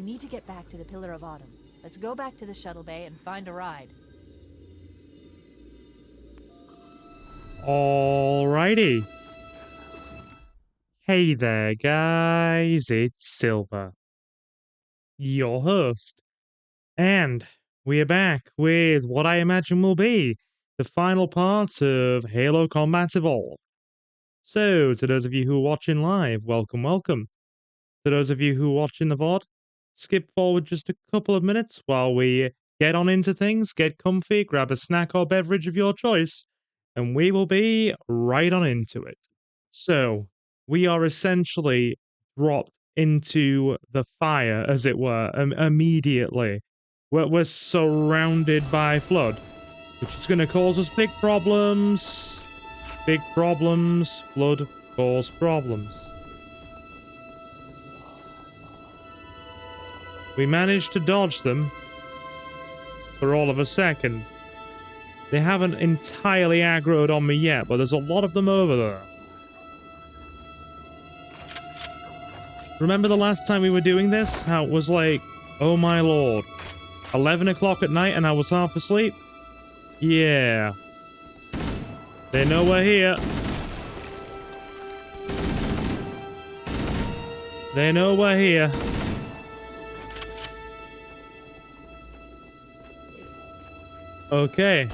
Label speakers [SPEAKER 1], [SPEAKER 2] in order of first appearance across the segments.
[SPEAKER 1] We need to get back to the Pillar of Autumn. Let's go back to the shuttle bay and find a ride.
[SPEAKER 2] Alrighty. Hey there, guys. It's Silver, your host. And we are back with what I imagine will be the final part of Halo Combat Evolved. So, to those of you who are watching live, welcome, welcome. To those of you who are watching the VOD, skip forward just a couple of minutes while we get on into things, get comfy, grab a snack or beverage of your choice, and we will be right on into it. So, we are essentially dropped into the fire, as it were, immediately. We're surrounded by flood, which is going to cause us big problems. Big problems. Flood cause problems. We managed to dodge them for all of a second. They haven't entirely aggroed on me yet, but there's a lot of them over there. Remember the last time we were doing this? How it was like, oh my lord, 11 o'clock at night and I was half asleep? Yeah. They know we're here. They know we're here. Okay.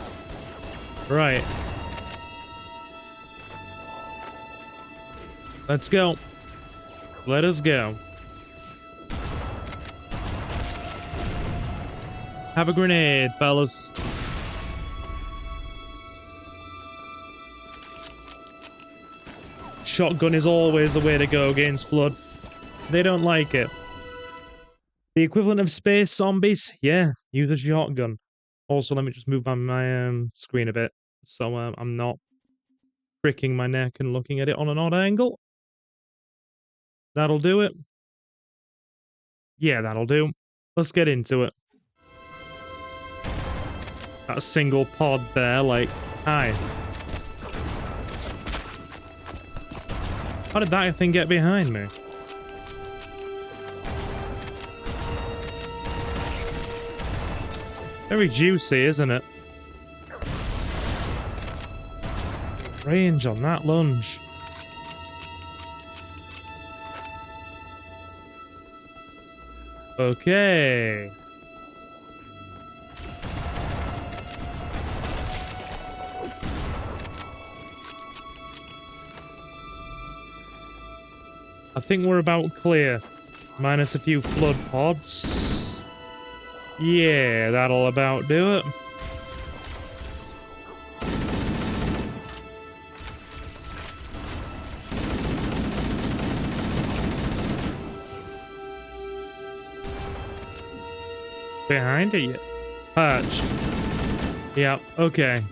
[SPEAKER 2] Right. Let's go. Let us go. Have a grenade, fellas. Shotgun is always the way to go against flood. They don't like it. The equivalent of space zombies? Yeah, use a shotgun. Also, let me just move my screen a bit so I'm not pricking my neck and looking at it on an odd angle. That'll do it. Yeah, that'll do. Let's get into it. That single pod there, like, hi. How did that thing get behind me? Very juicy, isn't it? Range on that lunge. Okay. I think we're about clear. Minus a few flood pods. Yeah, that'll about do it. Behind it yet? Perched. Yep, okay.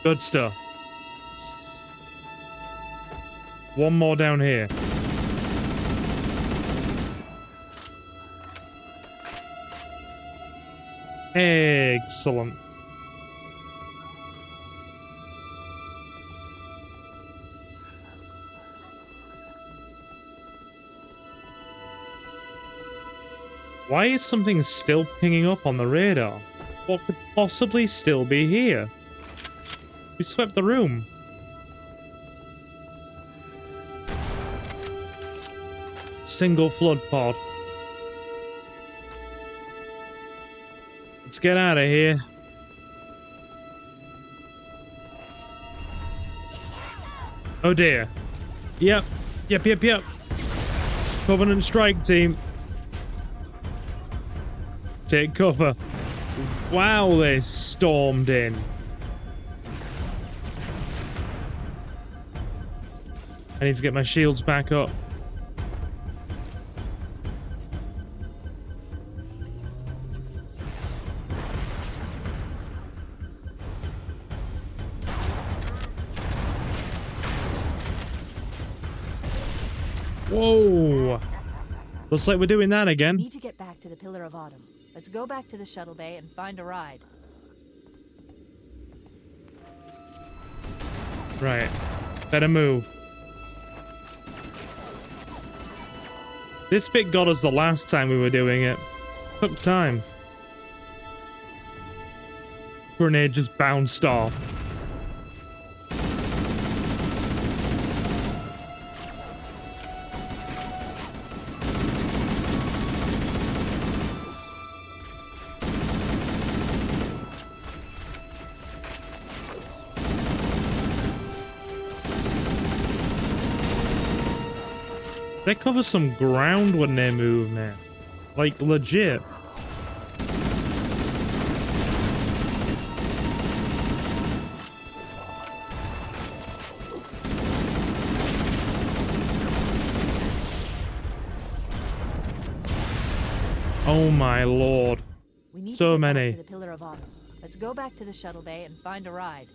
[SPEAKER 2] Good stuff. One more down here. Excellent. Why is something still pinging up on the radar? What could possibly still be here? We swept the room. Single flood pod. Let's get out of here. Oh dear. Yep. Covenant strike team. Take cover. Wow, they stormed in. I need to get my shields back up. Whoa! Looks like we're doing that again.
[SPEAKER 1] We need to get back to the Pillar of Autumn. Let's go back to the shuttle bay and find a ride.
[SPEAKER 2] Right. Better move. This bit got us the last time we were doing it. Took time. Grenade just bounced off. They cover some ground when they move, man. Like, legit. Oh my lord.
[SPEAKER 1] We need
[SPEAKER 2] So
[SPEAKER 1] to get back
[SPEAKER 2] many.
[SPEAKER 1] to the Pillar of Autumn. Let's go back to the shuttle bay and find a ride.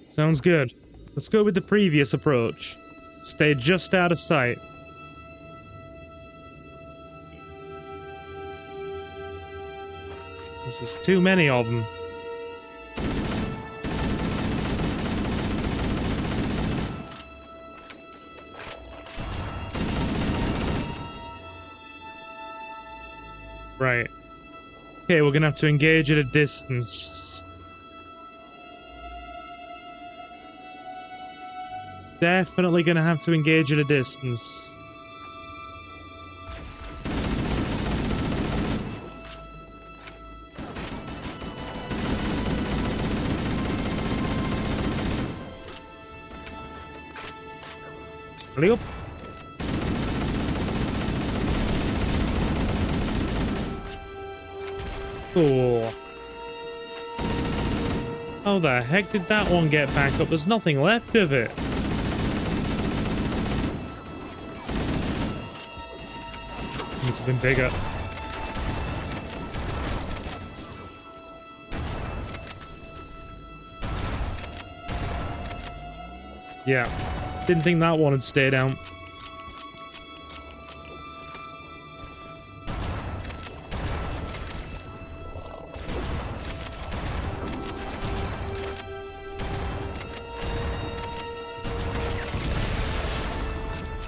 [SPEAKER 2] Sounds good. Let's go with the previous approach. Stay just out of sight. This is too many of them. Right. Okay, we're gonna have to engage at a distance. Definitely gonna have to engage at a distance. Alley up. Cool. How the heck did that one get back up? There's nothing left of it. Needs to have been bigger. Yeah. Didn't think that one would stay down.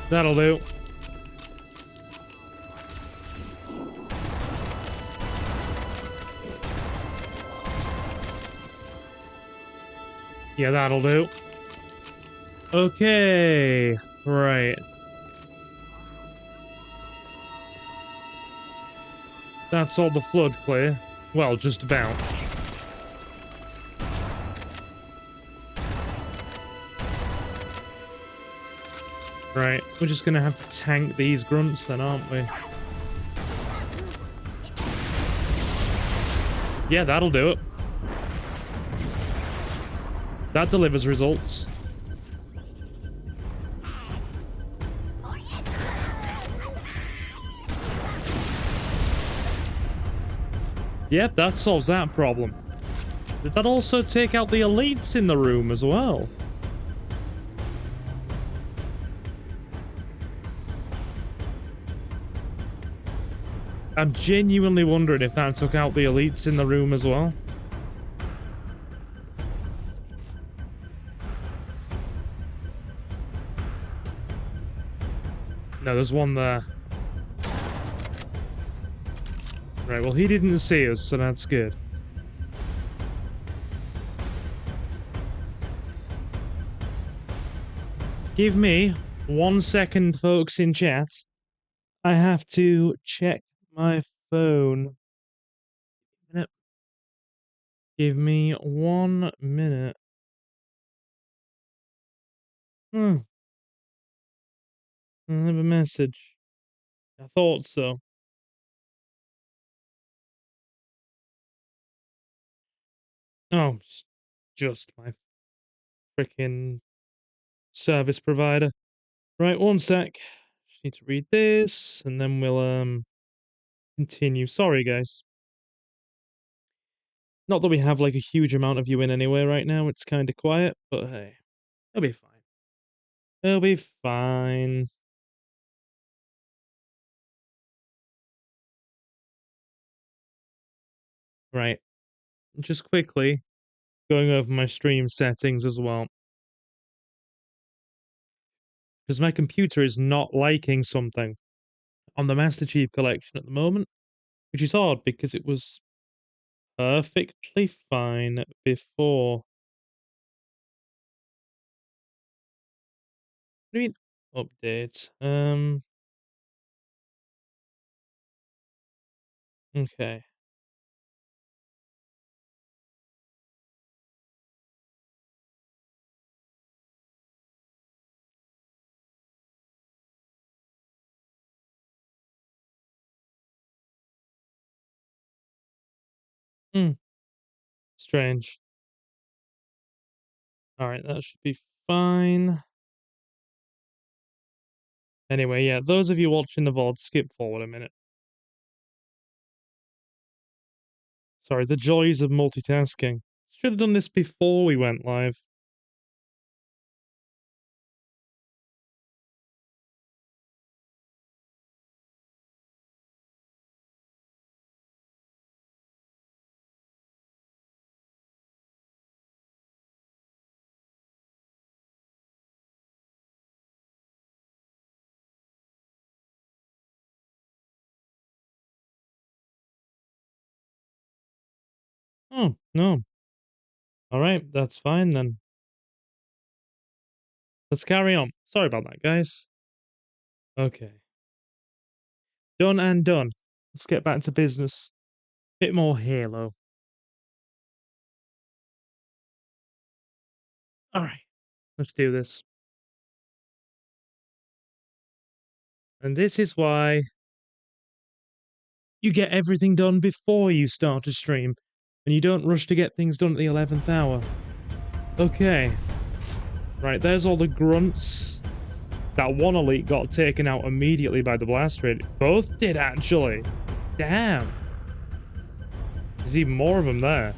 [SPEAKER 2] That'll do. Yeah, that'll do. Okay. Right. That's all the flood clear. Well, just about. Right, we're just gonna have to tank these grunts then, aren't we? Yeah, that'll do it. That delivers results. Yep, that solves that problem. Did that also take out the elites in the room as well? I'm genuinely wondering if that took out the elites in the room as well. No, there's one there. Right, well, he didn't see us, so that's good. Give me 1 second, folks in chat. I have to check my phone. Give me 1 minute. I have a message. I thought so. Oh, it's just my freaking service provider. Right, 1 sec. Just need to read this, and then we'll continue. Sorry, guys. Not that we have like a huge amount of you in anyway right now. It's kind of quiet, but hey, it'll be fine. It'll be fine. Right. Just quickly going over my stream settings as well. Because my computer is not liking something. on the Master Chief Collection at the moment, which is odd because it was perfectly fine before. What do you mean update? Okay. Strange. Alright, that should be fine. Anyway, yeah, those of you watching the VOD, skip forward a minute. Sorry, the joys of multitasking. Should have done this before we went live. Oh, no. Alright, that's fine then. Let's carry on. Sorry about that, guys. Okay. Done and done. Let's get back to business. Bit more Halo. Alright, let's do this. And this is why you get everything done before you start a stream, and you don't rush to get things done at the 11th hour. Okay. Right, there's all the grunts. That one elite got taken out immediately by the blast rate. Both did, actually. Damn. There's even more of them there.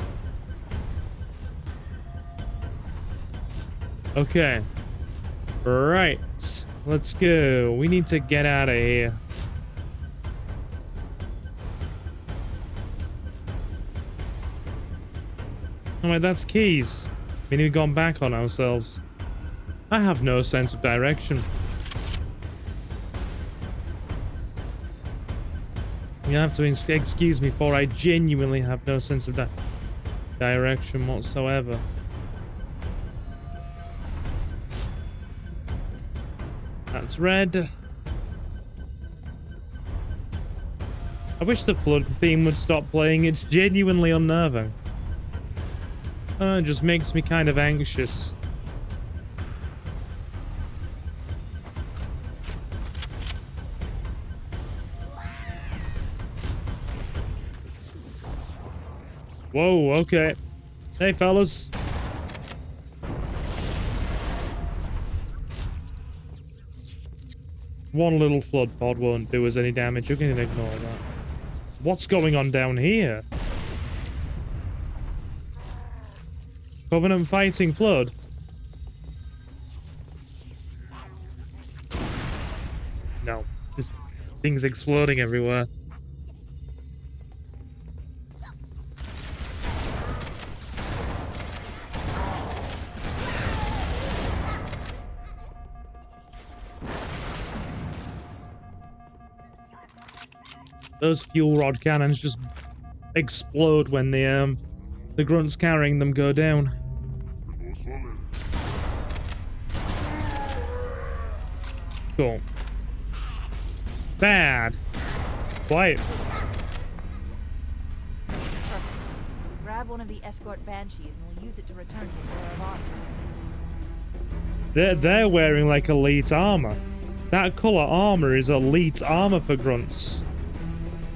[SPEAKER 2] Okay. Right. Let's go. We need to get out of here. Alright, that's keys. We need to gone back on ourselves. I have no sense of direction. You have to excuse me for I genuinely have no sense of direction whatsoever. That's red. I wish the flood theme would stop playing. It's genuinely unnerving. It just makes me kind of anxious. Whoa, okay. Hey, fellas. One little flood pod won't do us any damage. You can ignore that. What's going on down here? Covenant fighting flood? No. Just things exploding everywhere. Those fuel rod cannons just explode when the grunts carrying them go down. Cool. Bad. Quiet.
[SPEAKER 1] Perfect. Grab one of the escort banshees and we'll use it to return to the Pillar of Autumn.
[SPEAKER 2] They're wearing like elite armor. That color armor is elite armor for grunts.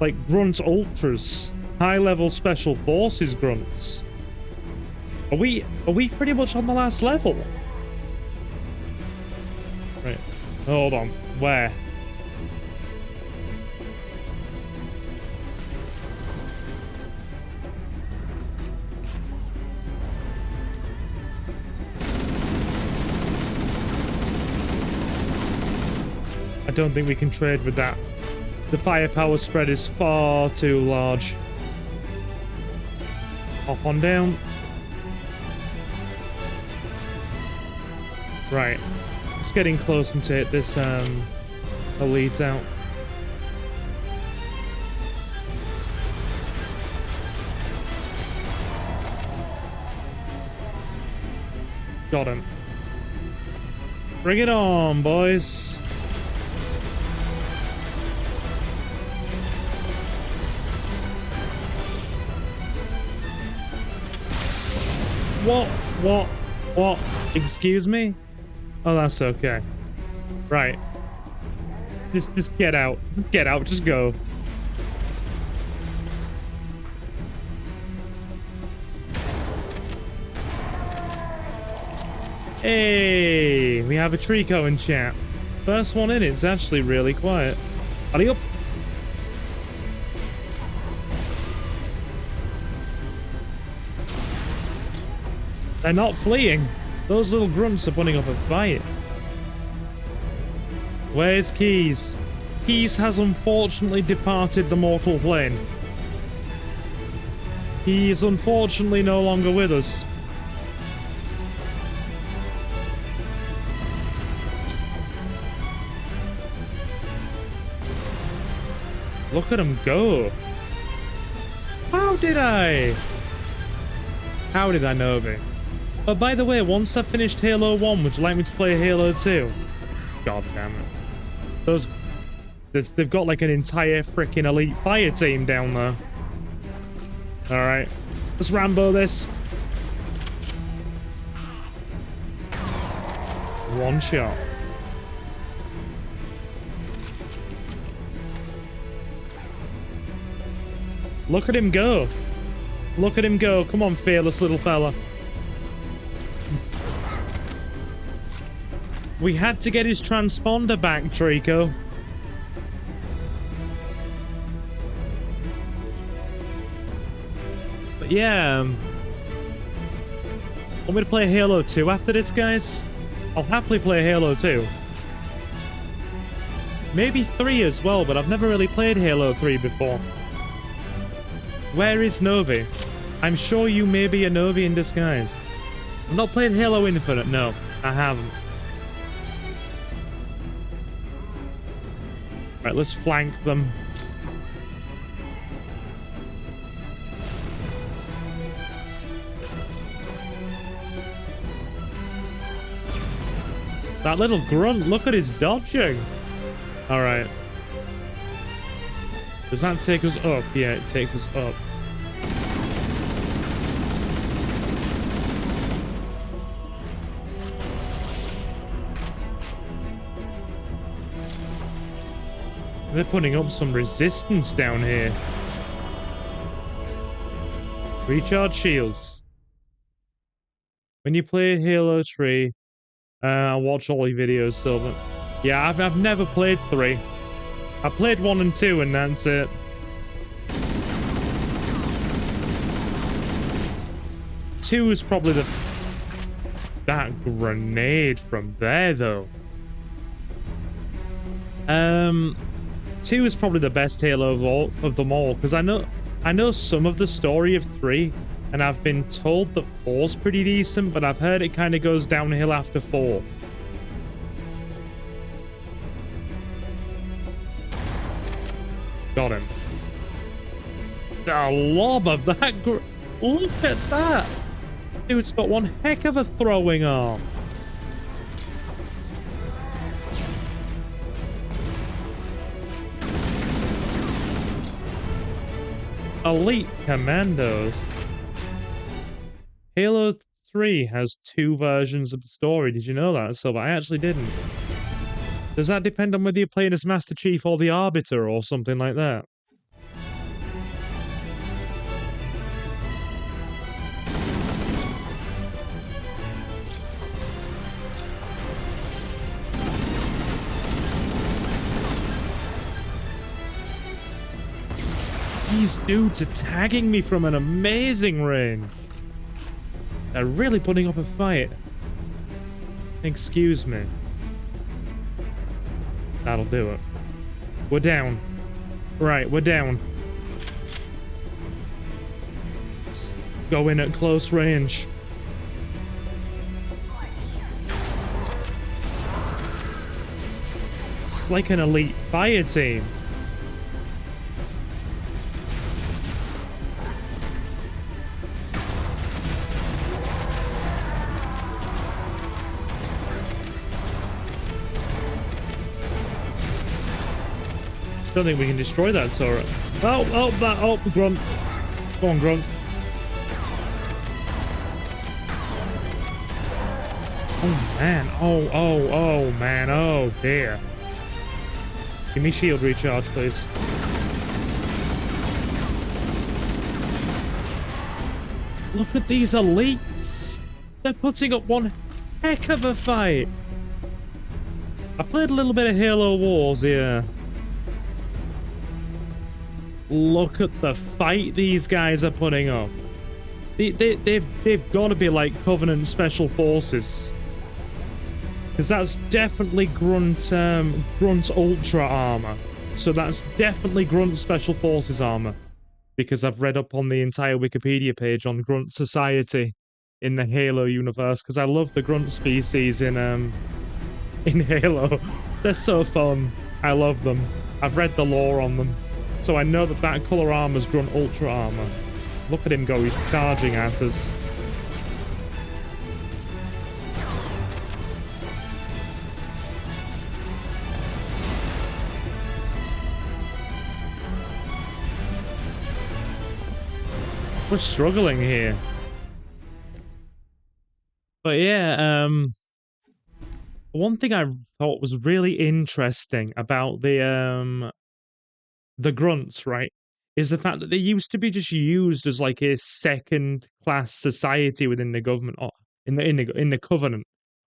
[SPEAKER 2] Like grunt ultras. High level special forces grunts. Are we pretty much on the last level? Right. Hold on. Where? I don't think we can trade with that. The firepower spread is far too large. Hop on down. Right. It's getting close and take this elite out. Got him. Bring it on, boys. What? Excuse me? Oh, that's okay. Right. Just get out. Just get out. Just go. Hey, we have a Trico in chat. First one in, it's actually really quiet. Hurry up. They're not fleeing. Those little grunts are putting up a fight. Where's Keys? Keys has unfortunately departed the mortal plane. He is unfortunately no longer with us. Look at him go. How did I know of it? Oh, by the way, once I've finished Halo 1, would you like me to play Halo 2? God damn it. They've got like an entire freaking elite fire team down there. Alright. Let's Rambo this. One shot. Look at him go. Look at him go. Come on, fearless little fella. We had to get his transponder back, Trico. But yeah, want me to play Halo 2 after this, guys? I'll happily play Halo 2. Maybe 3 as well, but I've never really played Halo 3 before. Where is Novi? I'm sure you may be a Novi in disguise. I've not played Halo Infinite, no, I haven't. Right, let's flank them. That little grunt, look at his dodging. Alright. Does that take us up? Yeah, it takes us up. They're putting up some resistance down here. Recharge shields. When you play Halo 3, I'll watch all your videos, Silver. Yeah, I've never played 3. I played 1 and 2 and that's it. Two is probably the... That grenade from there, though. 2 is probably the best Halo of them all, because I know some of the story of 3, and I've been told that 4's pretty decent, but I've heard it kind of goes downhill after 4. Got him. A lob of that. Look at that. Dude's got one heck of a throwing arm. Elite Commandos. Halo 3 has 2 versions of the story. Did you know that? So I actually didn't. Does that depend on whether you're playing as Master Chief or the Arbiter or something like that? These dudes are tagging me from an amazing range. They're really putting up a fight. Excuse me. That'll do it. We're down. Right, we're down. Let's go in at close range. It's like an elite fire team. don't think we can destroy that turret. Oh, Grunt. Go on, Grunt. Oh, man. Oh, man. Oh, dear. Give me shield recharge, please. Look at these elites. They're putting up one heck of a fight. I played a little bit of Halo Wars here. Look at the fight these guys are putting up. They've got to be like Covenant Special Forces. Because that's definitely Grunt Ultra Armor. So that's definitely Grunt Special Forces armor. Because I've read up on the entire Wikipedia page on Grunt Society in the Halo universe. Because I love the Grunt species in Halo. They're so fun. I love them. I've read the lore on them. So I know that that color armor's Grunt Ultra Armor. Look at him go, he's charging at us. We're struggling here. But yeah, one thing I thought was really interesting about the grunts, right, is the fact that they used to be just used as like a second-class society within the government, or in the Covenant,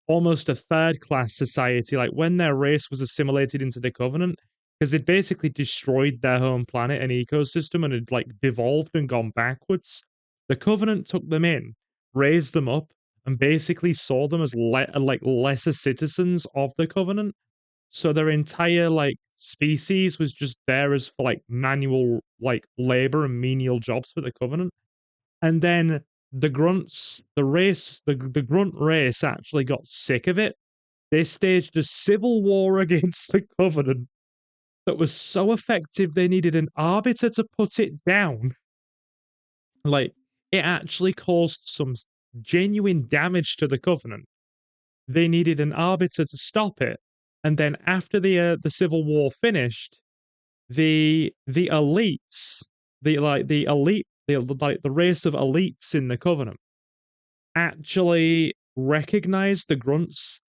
[SPEAKER 2] almost a third-class society. Like when their race was assimilated into the Covenant, because they'd basically destroyed their home planet and ecosystem and had like devolved and gone backwards. The Covenant took them in, raised them up, and basically saw them as like lesser citizens of the Covenant. So their entire like species was just there as for like manual like labor and menial jobs for the Covenant. And then the grunts, the grunt race actually got sick of it. They staged a civil war against the Covenant that was so effective they needed an arbiter to put it down. Like, it actually caused some genuine damage to the Covenant. They needed an arbiter to stop it. And then after the Civil War finished, the elites, the race of elites in the Covenant actually recognized the grunts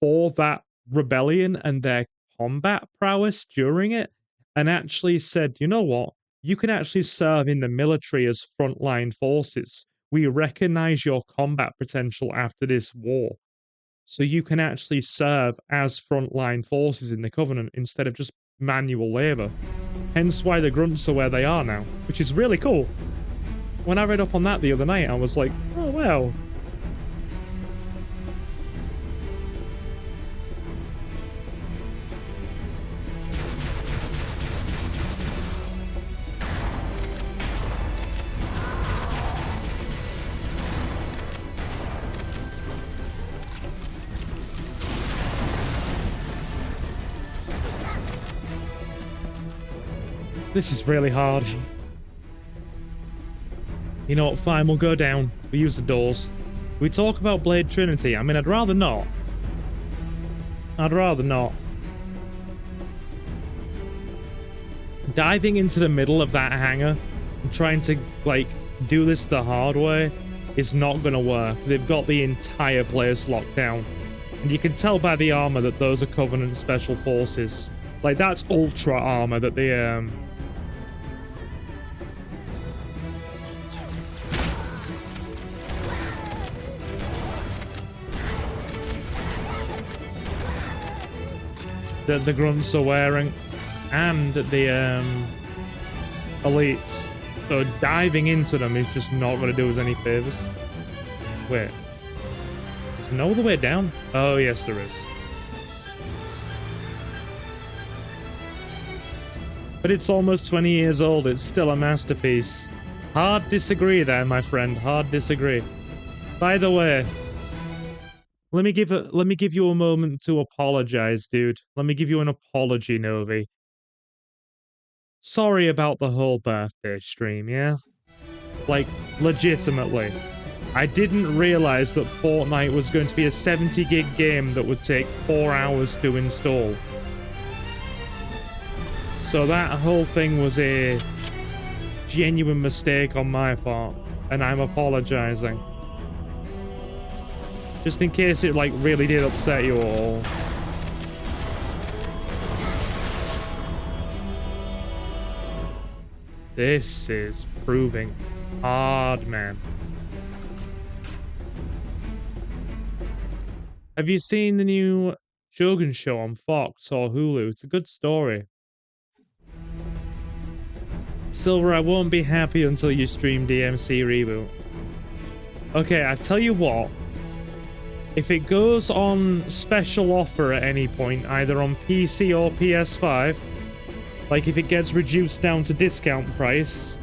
[SPEAKER 2] for that rebellion and their combat prowess during it, and actually said, you know what, you can actually serve in the military as frontline forces. We recognize your combat potential after this war. So you can actually serve as frontline forces in the Covenant instead of just manual labor. Hence why the grunts are where they are now, which is really cool. When I read up on that the other night, I was like, oh wow. This is really hard. You know what, fine, we'll go down. We use the doors. We talk about Blade Trinity. I mean, I'd rather not. I'd rather not. Diving into the middle of that hangar and trying to, like, do this the hard way is not gonna work. They've got the entire place locked down. And you can tell by the armor that those are Covenant Special Forces. Like, that's Ultra armor that they, the grunts are wearing, and the elites. So diving into them is just not going to do us any favors. Wait, there's no other way down? Oh yes, there is. But it's almost 20 years old. It's still a masterpiece. Hard disagree there, my friend. Hard disagree. By the way, let me give you a moment to apologize, dude. Let me give you an apology, Novi. Sorry about the whole birthday stream, yeah? Like, legitimately. I didn't realize that Fortnite was going to be a 70 gig game that would take 4 hours to install. So that whole thing was a genuine mistake on my part, and I'm apologizing. Just in case it, like, really did upset you all. This is proving hard, man. Have you seen the new Shogun show on Fox or Hulu? It's a good story. Silver, I won't be happy until you stream DMC Reboot. Okay, I tell you what. If it goes on special offer at any point, either on PC or PS5, like if it gets reduced down to discount price,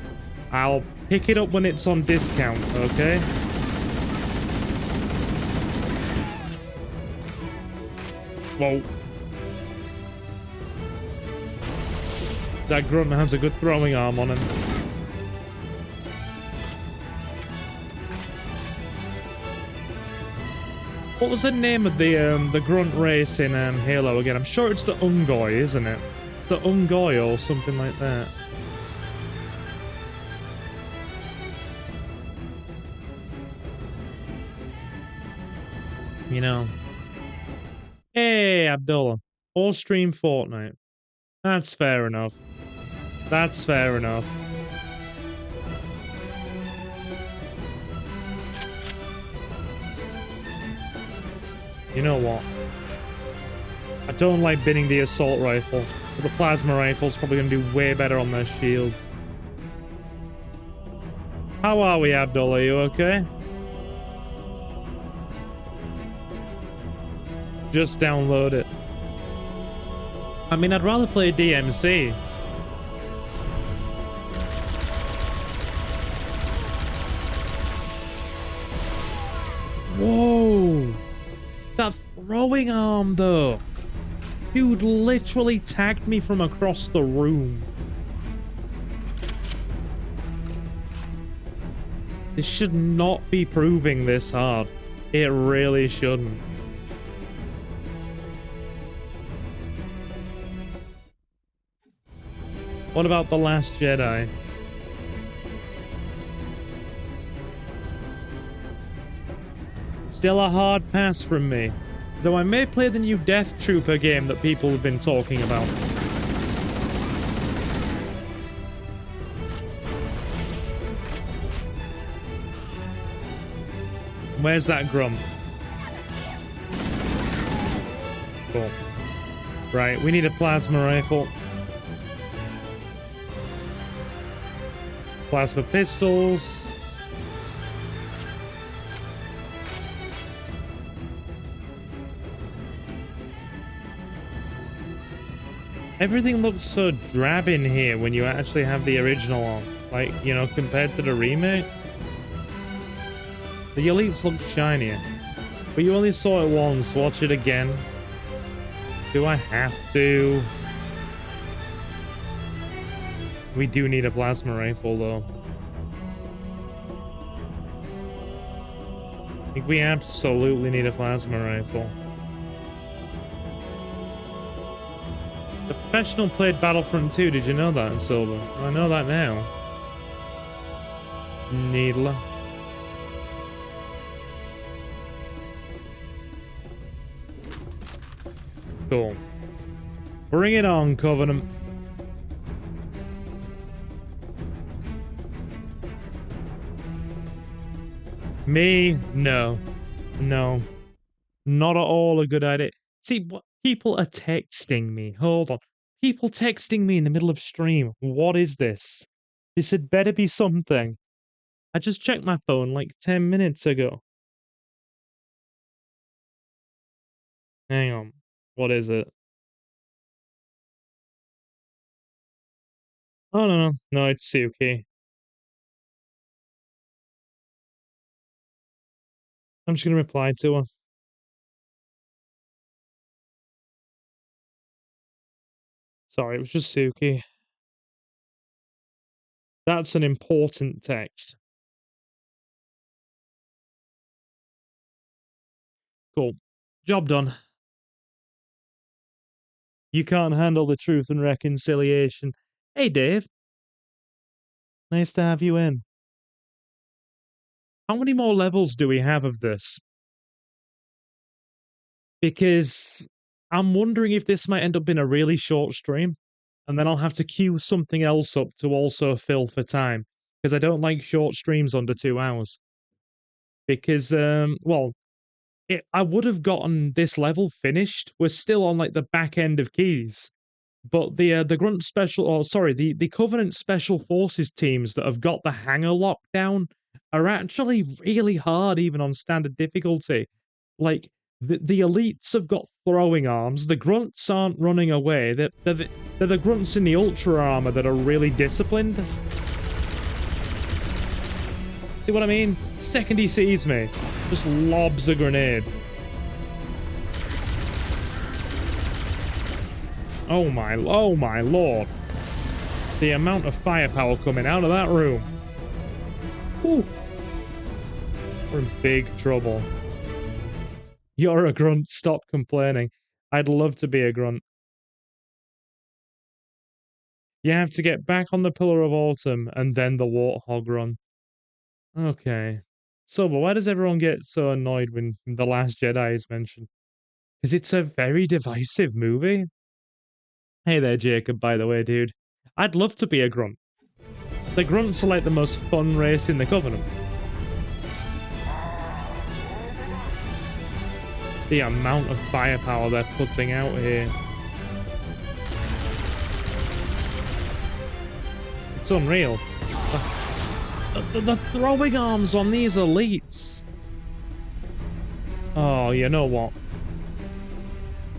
[SPEAKER 2] I'll pick it up when it's on discount, okay? Whoa. That grunt has a good throwing arm on him. What was the name of the grunt race in Halo again? I'm sure it's the Ungoi, isn't it? It's the Ungoi or something like that. You know. Hey, Abdullah. All stream Fortnite. That's fair enough. That's fair enough. You know what? I don't like binning the assault rifle, but the plasma rifle's probably going to do way better on their shields. How are we, Abdullah? Are you okay? Just download it. I mean, I'd rather play DMC. Whoa! That throwing arm, though. Dude literally tagged me from across the room. This should not be proving this hard. It really shouldn't. What about The Last Jedi? Still a hard pass from me. Though I may play the new Death Trooper game that people have been talking about. Where's that grunt? Cool. Right, we need a plasma rifle. Plasma pistols. Everything looks so drab in here when you actually have the original on. Like, you know, compared to the remake. The elites look shinier. But you only saw it once. Watch it again. Do I have to? We do need a plasma rifle, though. I think we absolutely need a plasma rifle. The professional played Battlefront 2. Did you know that, Silver? I know that now. Needler. Cool. Bring it on, Covenant. Me? No. No. Not at all a good idea. See, what people are texting me. Hold on. People texting me in the middle of stream. What is this? This had better be something. I just checked my phone like 10 minutes ago. Hang on. What is it? Oh, no. No, it's Suki. I'm just going to reply to her. Sorry, it was just Suki. That's an important text. Cool. Job done. You can't handle the truth and reconciliation. Hey, Dave. Nice to have you in. How many more levels do we have of this? Because I'm wondering if this might end up being a really short stream, and then I'll have to queue something else up to also fill for time, because I don't like short streams under 2 hours. Because, well, I would have gotten this level finished. We're still on, like, the back end of keys. But the Grunt Special, or sorry, the Covenant Special Forces teams that have got the hangar lockdown are actually really hard, even on standard difficulty. Like, the elites have got throwing arms, the grunts aren't running away, they're the grunts in the ultra armor that are really disciplined. See what I mean? Second he sees me, just lobs a grenade. Oh my lord. The amount of firepower coming out of that room. Whew. We're in big trouble. You're a grunt, stop complaining. I'd love to be a grunt. You have to get back on the Pillar of Autumn and then the Warthog run. Okay. So, but why does everyone get so annoyed when The Last Jedi is mentioned? Because it's a very divisive movie. Hey there, Jacob, by the way, dude. I'd love to be a grunt. The grunts are like the most fun race in the Covenant. The amount of firepower they're putting out here. It's unreal. The throwing arms on these elites. Oh, you know what?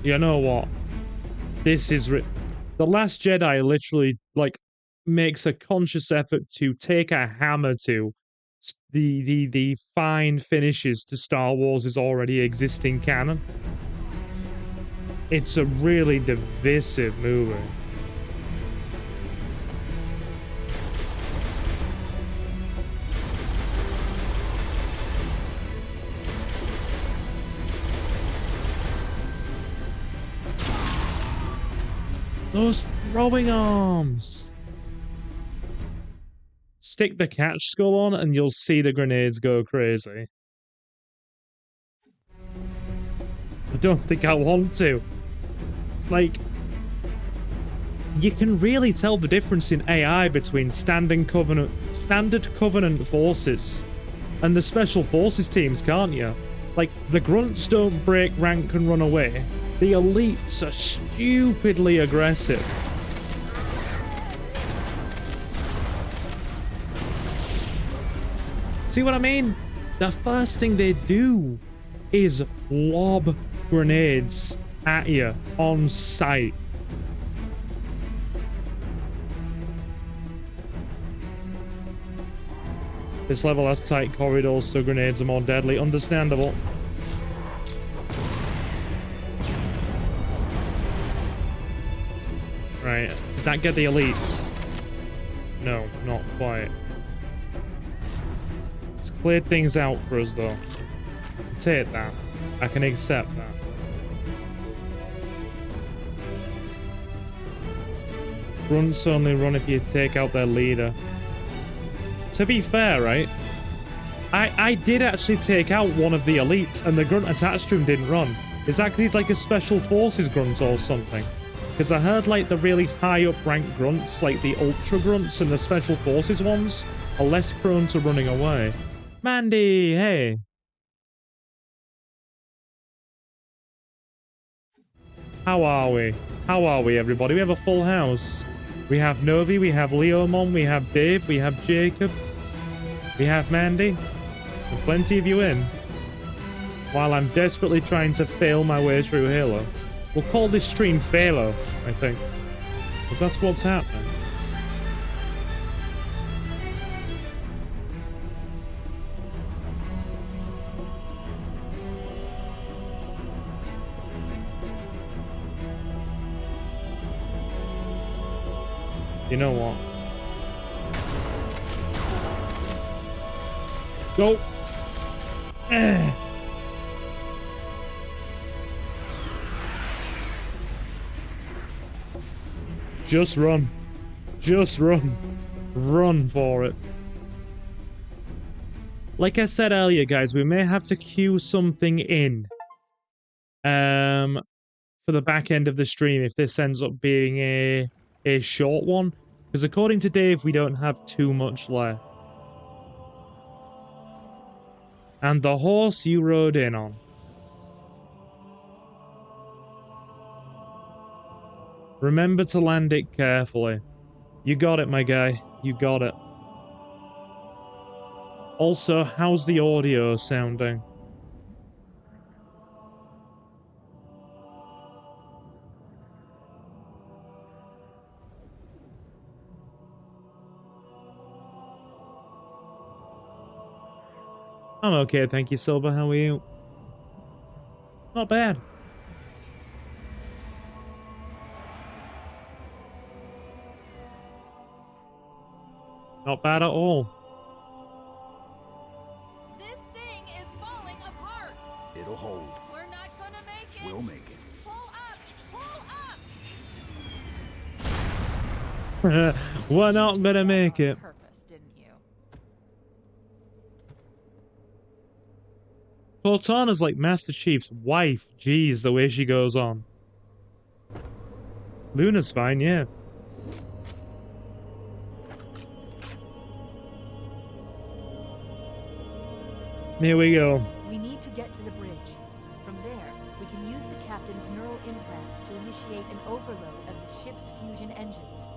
[SPEAKER 2] You know what? This is... The Last Jedi literally, like, makes a conscious effort to take a hammer to the fine finishes to Star Wars' already existing canon. It's a really divisive movie. Those throwing arms! Stick the catch skull on and you'll see the grenades go crazy. I don't think I want to. Like, you can really tell the difference in AI between standard Covenant forces and the Special Forces teams, can't you? Like, the grunts don't break rank and run away. The elites are stupidly aggressive. See what I mean? The first thing they do is lob grenades at you on sight. This level has tight corridors, so grenades are more deadly. Understandable. Right, did that get the elites? No, not quite. It's cleared things out for us, though. Take that. I can accept that. Grunts only run if you take out their leader. To be fair, right? I did actually take out one of the elites, and the grunt attached to him didn't run. Is that because he's like a Special Forces grunt or something? Because I heard, like, the really high up ranked grunts, like the Ultra grunts and the Special Forces ones, are less prone to running away. Mandy, hey! How are we? How are we, everybody? We have a full house. We have Novi, we have Leomon, we have Dave, we have Jacob, we have Mandy, and plenty of you in. While I'm desperately trying to fail my way through Halo. We'll call this stream Phalo, I think. Because that's what's happening. You know what? Go! Just run. Just run. Run for it. Like I said earlier, guys, we may have to queue something in. For the back end of the stream if this ends up being a short one. Because according to Dave, we don't have too much left. And the horse you rode in on. Remember to land it carefully. You got it, my guy. You got it. Also, how's the audio sounding? I'm okay, thank you, Silver. How are you? Not bad. Not bad at all.
[SPEAKER 1] This thing is falling apart.
[SPEAKER 3] It'll hold.
[SPEAKER 1] We're not gonna make it.
[SPEAKER 3] We'll make it.
[SPEAKER 1] Pull up! Pull up!
[SPEAKER 2] We're not gonna make it.
[SPEAKER 1] Purpose, didn't you?
[SPEAKER 2] Cortana's like Master Chief's wife. Jeez, the way she goes on. Luna's fine, yeah. Here we go.
[SPEAKER 1] We need to get to the bridge. From there, we can use the captain's neural implants to initiate an overload of the ship's fusion engines.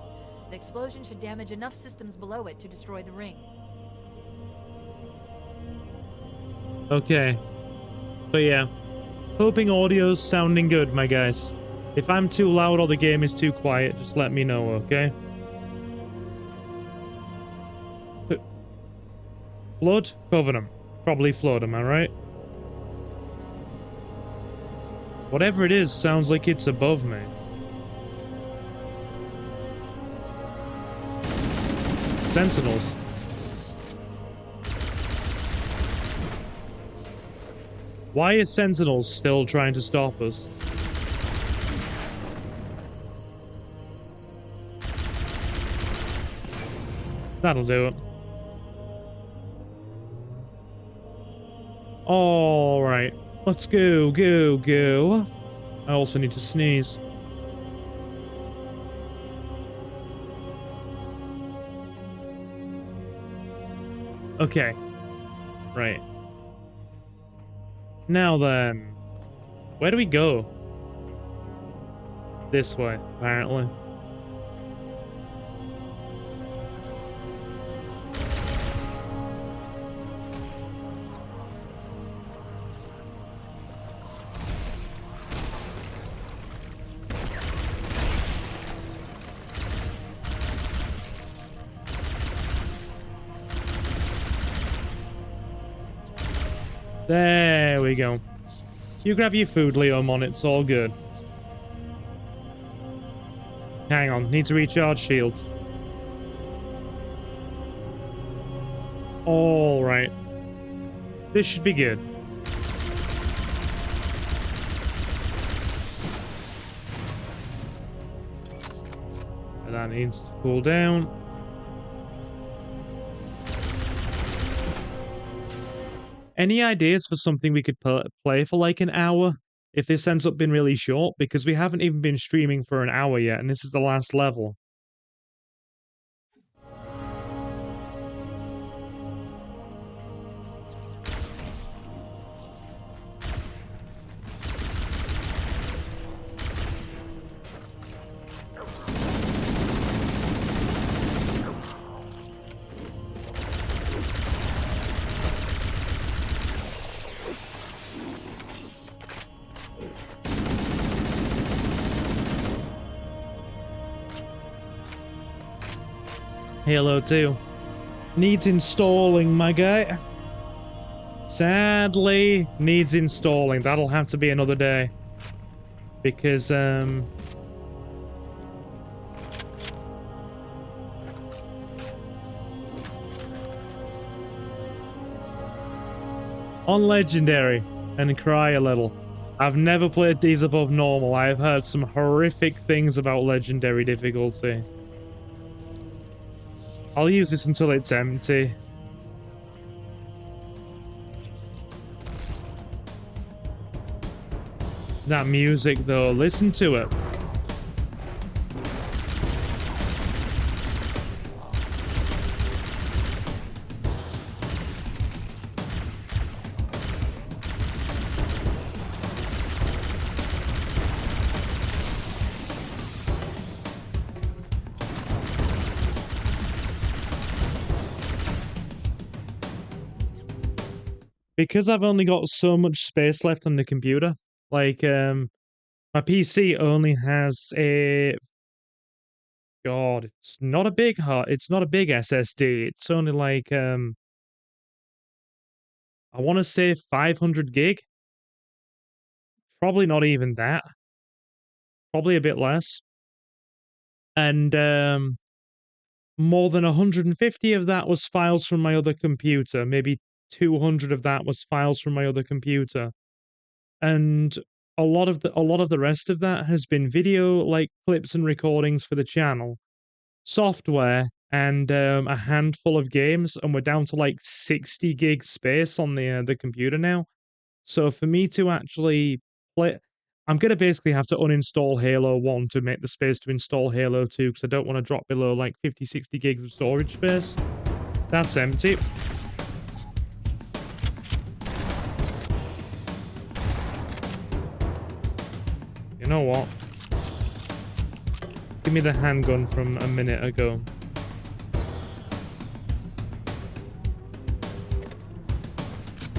[SPEAKER 1] The explosion should damage enough systems below it to destroy the ring.
[SPEAKER 2] Okay. But yeah. Hoping audio's sounding good, my guys. If I'm too loud or the game is too quiet, just let me know, okay? Flood? Covenant. Probably Flood, am I right? Whatever it is, sounds like it's above me. Sentinels. Why are Sentinels still trying to stop us? That'll do it. Alright. Let's go, go, go. I also need to sneeze. Okay. Right. Now then. Where do we go? This way, apparently. There we go. You grab your food, Leomon, it's all good. Hang on, need to recharge shields. Alright. This should be good. And that needs to cool down. Any ideas for something we could play for like an hour? If this ends up being really short, because we haven't even been streaming for an hour yet, and this is the last level. Halo 2. Needs installing, my guy. Sadly, needs installing. That'll have to be another day. Because, on Legendary, and cry a little. I've never played these above normal. I've heard some horrific things about legendary difficulty. I'll use this until it's empty. That music, though, listen to it. Because I've only got so much space left on the computer, like, my PC only has a... God, it's not a big SSD. It's only like, I want to say 500 gig. Probably not even that. Probably a bit less. And, more than 150 of that was files from my other computer. Maybe 200 of that was files from my other computer. And a lot of the rest of that has been video, like clips and recordings for the channel, software, and a handful of games, and we're down to like 60 gig space on the computer now. So for me to actually play, I'm gonna basically have to uninstall Halo 1 to make the space to install Halo 2, because I don't want to drop below like 50-60 gigs of storage space. That's empty. You know what? Give me the handgun from a minute ago.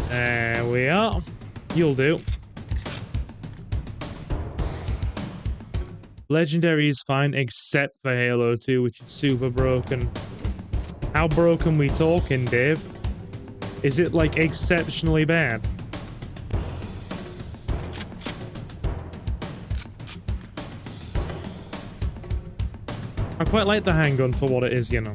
[SPEAKER 2] There we are. You'll do. Legendary is fine, except for Halo 2, which is super broken. How broken we talking, Dave? Is it, like, exceptionally bad? I quite like the handgun for what it is, you know.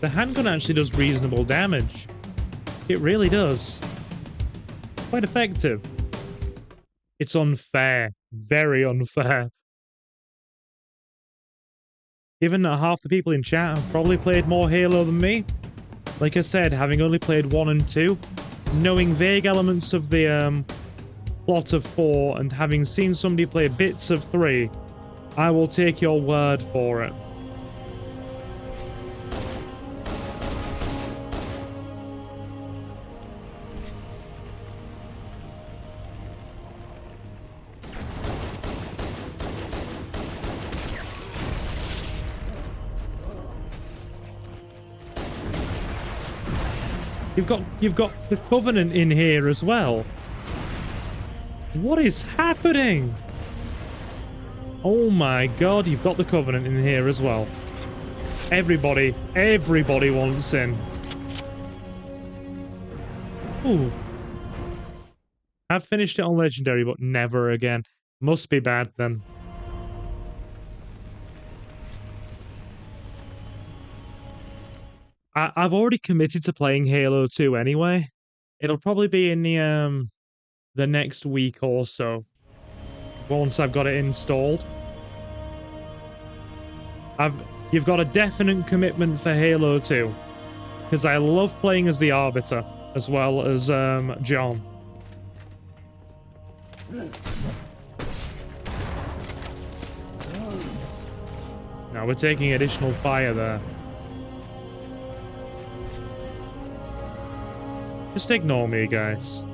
[SPEAKER 2] The handgun actually does reasonable damage. It really does. Quite effective. It's unfair. Very unfair. Given that half the people in chat have probably played more Halo than me, like I said, having only played 1 and 2, knowing vague elements of the plot of 4, and having seen somebody play bits of 3, I will take your word for it. You've got the Covenant in here as well. What is happening? Oh my god, you've got the Covenant in here as well. Everybody wants in. Ooh. I've finished it on Legendary, but never again. Must be bad then. I've already committed to playing Halo 2 anyway. It'll probably be in the next week or so, once I've got it installed. You've got a definite commitment for Halo 2, because I love playing as the Arbiter as well as John. Now we're taking additional fire there. Just ignore me, guys.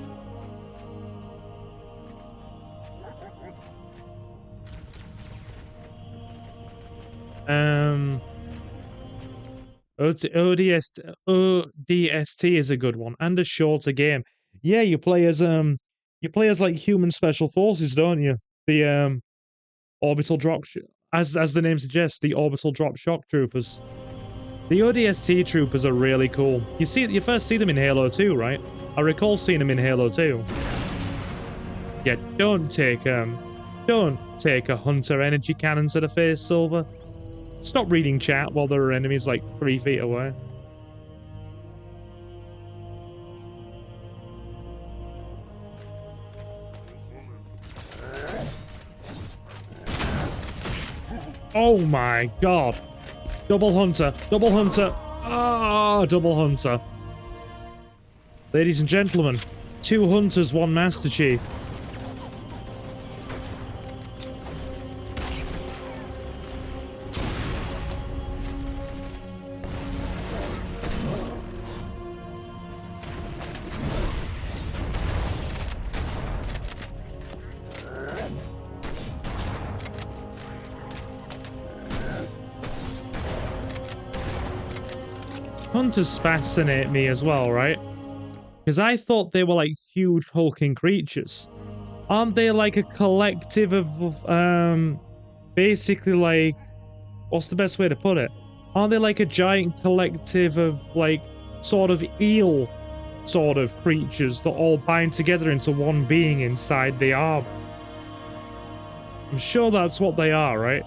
[SPEAKER 2] ODST is a good one, and a shorter game. Yeah, you play as like human special forces, don't you? The orbital drop, as the name suggests, the orbital drop shock troopers. The ODST troopers are really cool. You first see them in Halo 2, right? I recall seeing them in Halo 2. Yeah, don't take a hunter energy cannon to the face, Silver. Stop reading chat while there are enemies like 3 feet away. Oh my god. Double hunter. Double hunter. Ah, double hunter. Ladies and gentlemen, 2 hunters, 1 Master Chief. Hunters fascinate me as well, right? Because I thought they were like huge hulking creatures. Aren't they like a collective of, basically like, what's the best way to put it? Aren't they like a giant collective of like, sort of eel sort of creatures that all bind together into one being inside the arm? I'm sure that's what they are, right?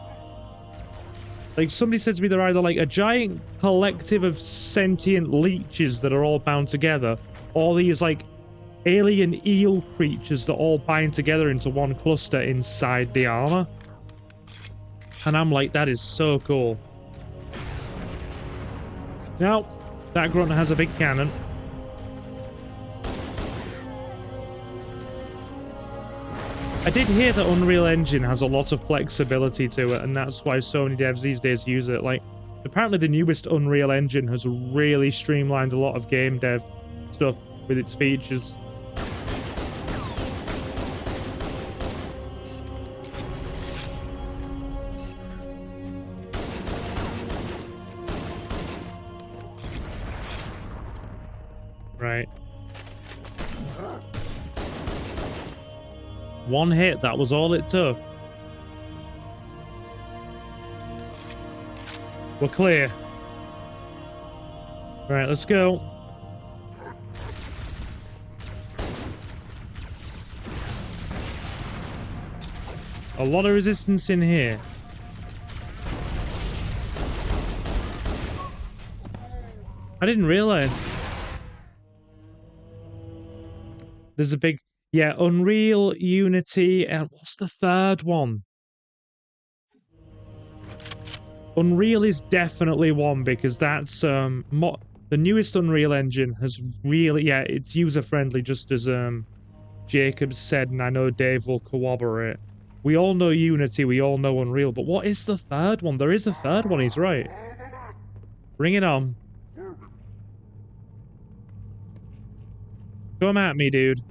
[SPEAKER 2] Like, somebody said to me they're either like a giant collective of sentient leeches that are all bound together, or these like alien eel creatures that all bind together into one cluster inside the armor. And I'm like, that is so cool. Now, that grunt has a big cannon. I did hear that Unreal Engine has a lot of flexibility to it, and that's why so many devs these days use it. Like, apparently the newest Unreal Engine has really streamlined a lot of game dev stuff with its features. Right. 1 hit, that was all it took. We're clear. Right, let's go. A lot of resistance in here. I didn't realize. There's a big... Yeah, Unreal, Unity, and what's the third one? Unreal is definitely one, because that's the newest Unreal Engine has really... Yeah, it's user-friendly, just as Jacob said, and I know Dave will corroborate. We all know Unity, we all know Unreal, but what is the third one? There is a third one, he's right. Bring it on. Come at me, dude.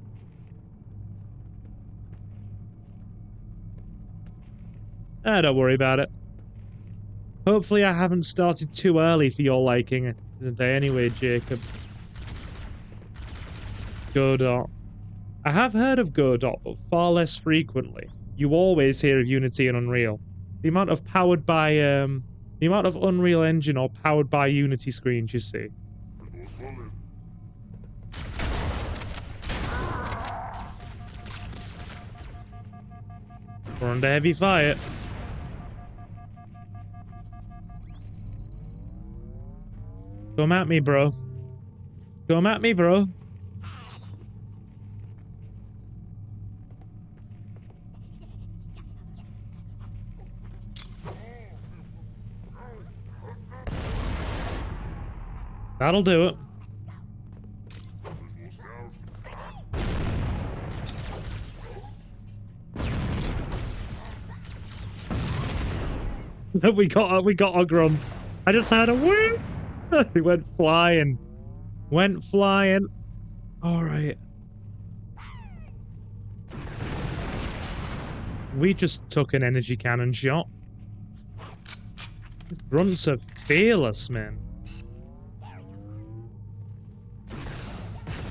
[SPEAKER 2] Don't worry about it. Hopefully I haven't started too early for your liking today anyway, Jacob. Godot. I have heard of Godot, but far less frequently. You always hear of Unity and Unreal. The amount of powered by, the amount of Unreal Engine or powered by Unity screens you see. We're under heavy fire. Come at me, bro. Come at me, bro. That'll do it. we got a grunt. I just had a woo. He went flying. Went flying. Alright. We just took an energy cannon shot. These grunts are fearless, man.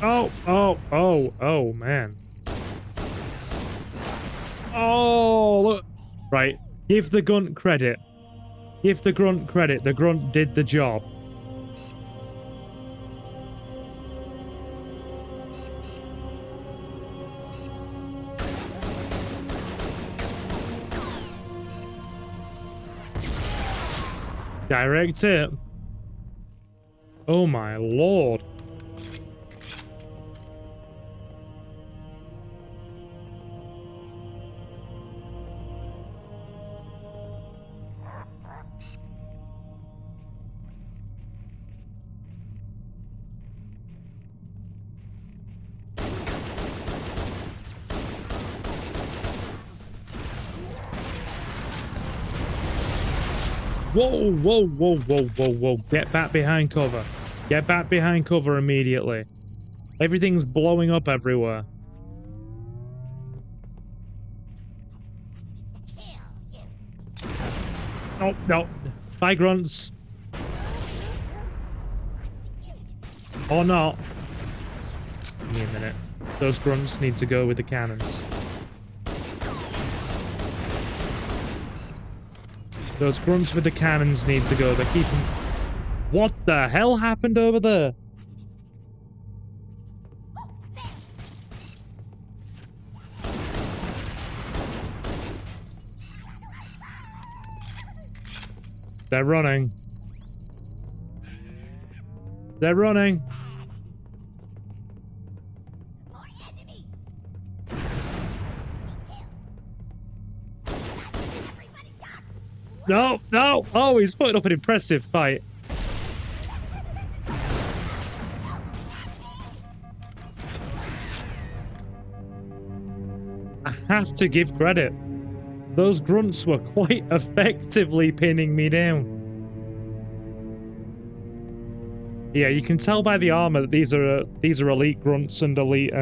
[SPEAKER 2] Oh, man. Oh, look. Right. Give the grunt credit. Give the grunt credit. The grunt did the job. Direct hit. Oh my lord. Whoa, whoa, whoa, whoa, whoa, whoa. Get back behind cover. Get back behind cover immediately. Everything's blowing up everywhere. Oh, no. Bye, grunts. Or not. Give me a minute. Those grunts need to go with the cannons. Those grunts with the cannons need to go. They're keeping... What the hell happened over there? They're running. They're running. No, no! Oh, he's putting up an impressive fight. I have to give credit. Those grunts were quite effectively pinning me down. Yeah, you can tell by the armor that these are elite grunts and elite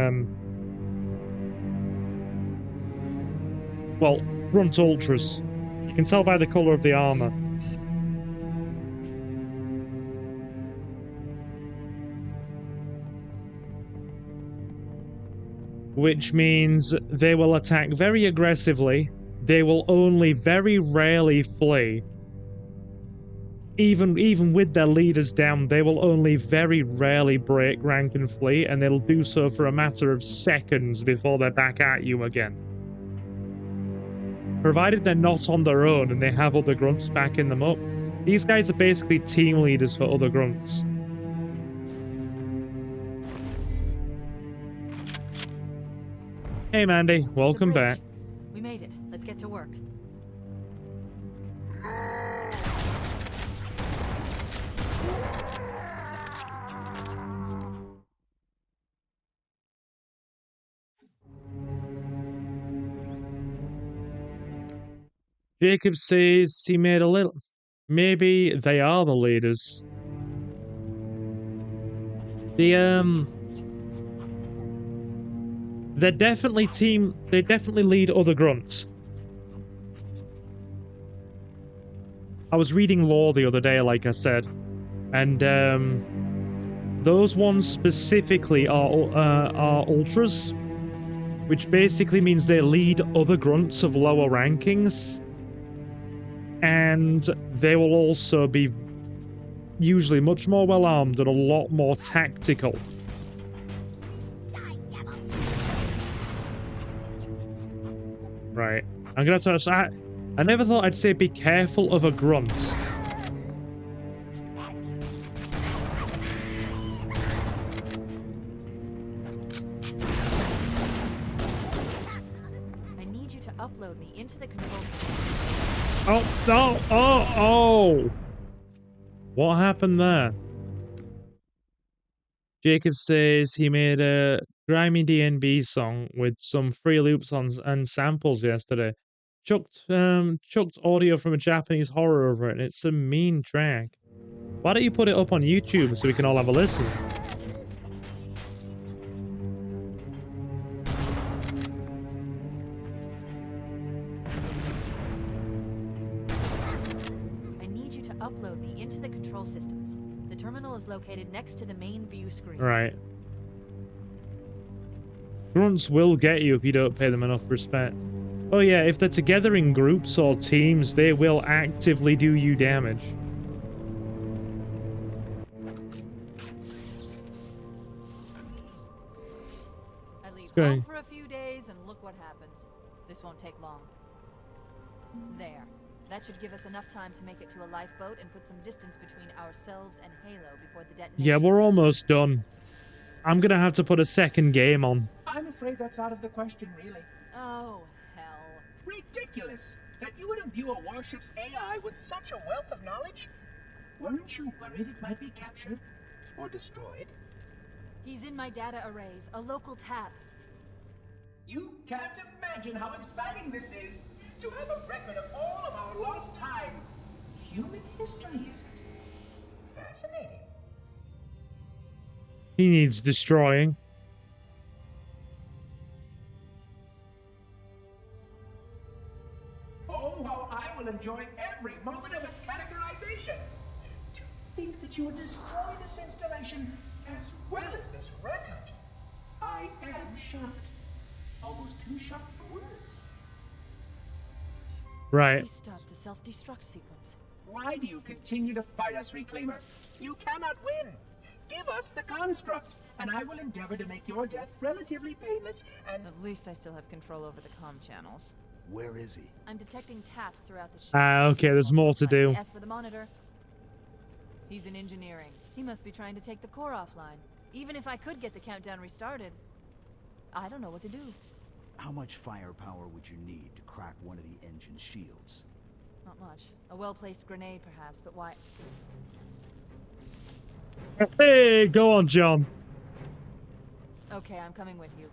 [SPEAKER 2] well, grunt ultras. You can tell by the color of the armor. Which means they will attack very aggressively. They will only very rarely flee. Even with their leaders down, they will only very rarely break rank and flee, and they'll do so for a matter of seconds before they're back at you again. Provided they're not on their own and they have other grunts backing them up. These guys are basically team leaders for other grunts. Hey Mandy, welcome back.
[SPEAKER 1] We made it. Let's get to work.
[SPEAKER 2] Jacob says he made a little... Maybe they are the leaders. They're definitely they definitely lead other grunts. I was reading lore the other day, like I said, and those ones specifically are ultras, which basically means they lead other grunts of lower rankings, and they will also be usually much more well armed and a lot more tactical. Right, I'm gonna touch that. I never thought I'd say be careful of a grunt.
[SPEAKER 1] I need you to upload me into the control system.
[SPEAKER 2] Oh, no, oh! What happened there? Jacob says he made a grimy DNB song with some free loops on and samples yesterday. Chucked audio from a Japanese horror over it, and it's a mean track. Why don't you put it up on YouTube so we can all have a listen?
[SPEAKER 1] I need you to upload me into the control systems. The terminal is located next to the main view screen.
[SPEAKER 2] Right. Grunts will get you if you don't pay them enough respect. Oh yeah, if they're together in groups or teams, they will actively do you damage.
[SPEAKER 1] I leave
[SPEAKER 2] Okay.
[SPEAKER 1] home for a few days and look what happens. This won't take long. There. That should give us enough time to make it to a lifeboat and put some distance between ourselves and Halo before the detonation.
[SPEAKER 2] Yeah, we're almost done. I'm gonna have to put a second game on.
[SPEAKER 3] I'm afraid that's out of the question, really.
[SPEAKER 1] Oh, hell.
[SPEAKER 3] Ridiculous! That you would imbue a warship's AI with such a wealth of knowledge? Weren't you worried it might be captured? Or destroyed?
[SPEAKER 1] He's in my data arrays, a local tap.
[SPEAKER 3] You can't imagine how exciting this is! To have a record of all of our lost time! Human history, isn't it? Fascinating.
[SPEAKER 2] He needs destroying.
[SPEAKER 3] Oh, how I will enjoy every moment of its categorization! To think that you would destroy this installation as well as this record! I am shocked. Almost too shocked for words.
[SPEAKER 2] Right.
[SPEAKER 1] He stopped the self-destruct sequence.
[SPEAKER 3] Why do you continue to fight us, Reclaimer? You cannot win! Give us the construct, and I will endeavor to make your death relatively painless and...
[SPEAKER 1] At least I still have control over the comm channels.
[SPEAKER 4] Where is he?
[SPEAKER 1] I'm detecting taps throughout the ship.
[SPEAKER 2] Okay, there's more to do.
[SPEAKER 1] As for the monitor, he's in engineering. He must be trying to take the core offline. Even if I could get the countdown restarted, I don't know what to do.
[SPEAKER 4] How much firepower would you need to crack one of the engine's shields?
[SPEAKER 1] Not much. A well-placed grenade, perhaps, but why?
[SPEAKER 2] Hey, go on, John.
[SPEAKER 1] Okay, I'm coming with you.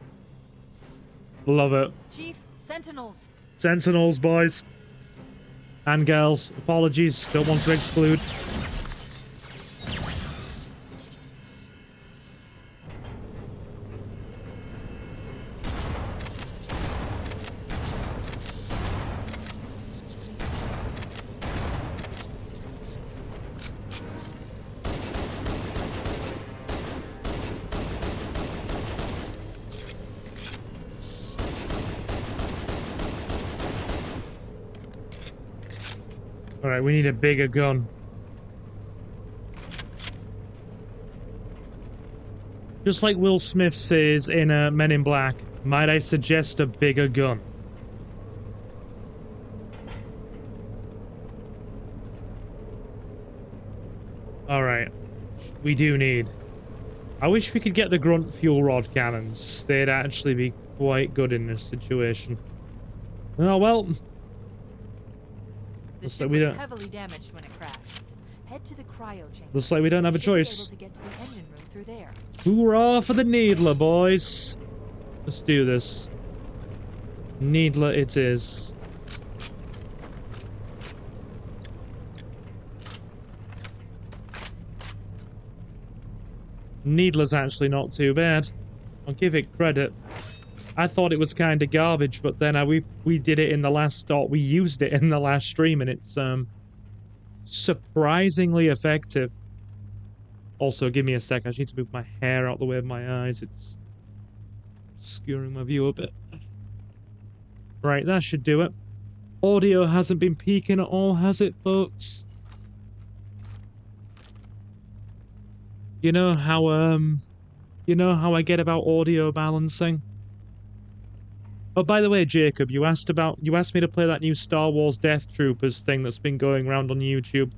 [SPEAKER 2] Love it.
[SPEAKER 1] Chief, Sentinels!
[SPEAKER 2] Sentinels, boys. And girls. Apologies, don't want to exclude. Alright, we need a bigger gun. Just like Will Smith says in Men in Black, might I suggest a bigger gun? Alright. We do need. I wish we could get the grunt fuel rod cannons. They'd actually be quite good in this situation. Oh well.
[SPEAKER 1] The ship was heavily damaged when it crashed. Head to the cryo chamber.
[SPEAKER 2] Looks like we don't have a choice.
[SPEAKER 1] Able to get to the engine room through there.
[SPEAKER 2] Hoorah for the Needler, boys! Let's do this. Needler it is. Needler's actually not too bad. I'll give it credit. I thought it was kind of garbage, but then we did it in the last we used it in the last stream, and it's surprisingly effective. Also, give me a sec. I just need to move my hair out the way of my eyes. It's obscuring my view a bit. Right, that should do it. Audio hasn't been peaking at all, has it, folks? You know how I get about audio balancing? Oh, by the way, Jacob, you asked me to play that new Star Wars Death Troopers thing that's been going around on YouTube.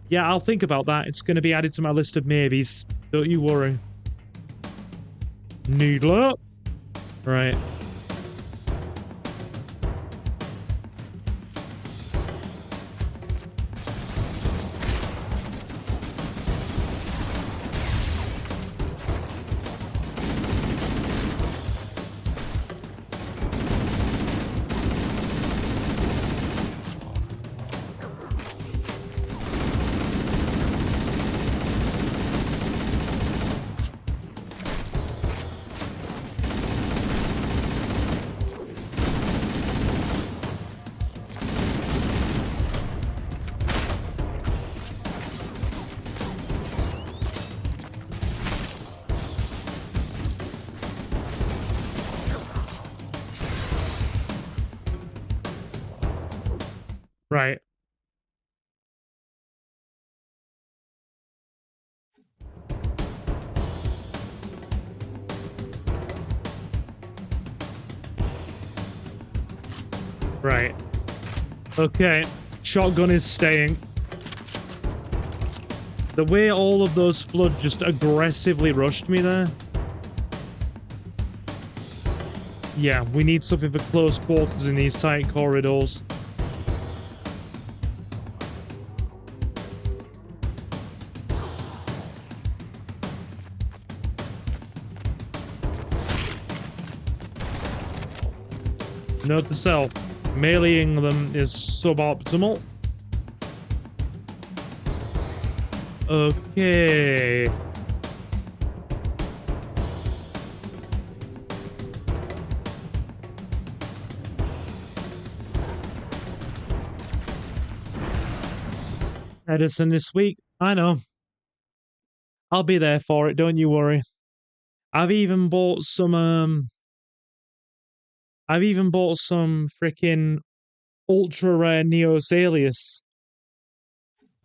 [SPEAKER 2] Yeah, I'll think about that. It's going to be added to my list of maybes. Don't you worry. Needler. Right. Right. Right. Okay. shotgun is staying. The way all of those Flood just aggressively rushed me there. Yeah, we need something for close quarters in these tight corridors. Note to self, meleeing them is suboptimal. Okay. Edison this week, I know. I'll be there for it, don't you worry. I've even bought some freaking ultra rare Neos Alias,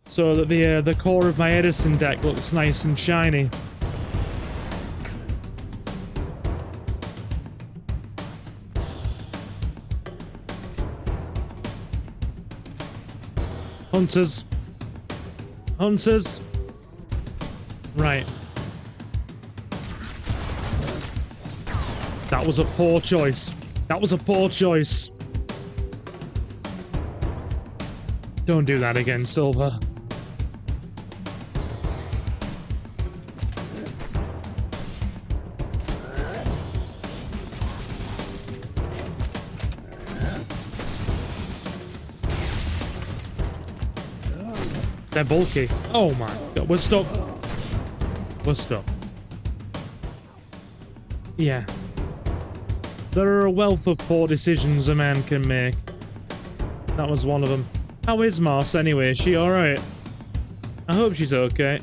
[SPEAKER 2] so that the core of my Edison deck looks nice and shiny. Hunters. Hunters. Right. That was a poor choice. That was a poor choice. Don't do that again, Silver. They're bulky. Oh my god. We're stuck. We're stuck. Yeah. There are a wealth of poor decisions a man can make. That was one of them. How is Mars anyway? Is she alright? I hope she's okay.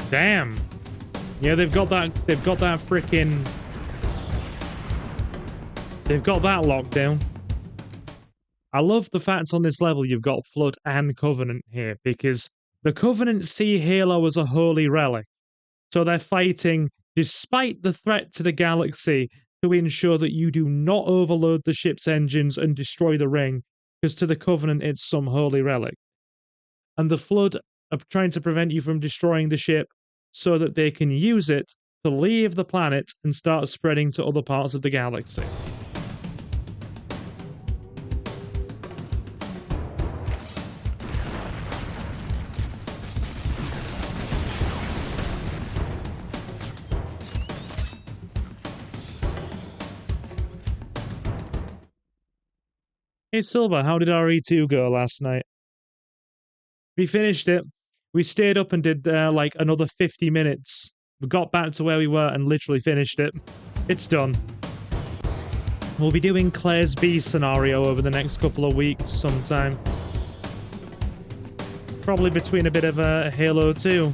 [SPEAKER 2] Damn. Yeah, they've got that freaking... They've got that lockdown. I love the fact on this level you've got Flood and Covenant here, because the Covenant see Halo as a holy relic. So they're fighting, despite the threat to the galaxy, to ensure that you do not overload the ship's engines and destroy the ring, because to the Covenant it's some holy relic. And the Flood are trying to prevent you from destroying the ship so that they can use it to leave the planet and start spreading to other parts of the galaxy. Hey Silver, how did RE2 go last night? We finished it. We stayed up and did like another 50 minutes. We got back to where we were and literally finished it. It's done. We'll be doing Claire's B scenario over the next couple of weeks sometime. Probably between a bit of Halo 2.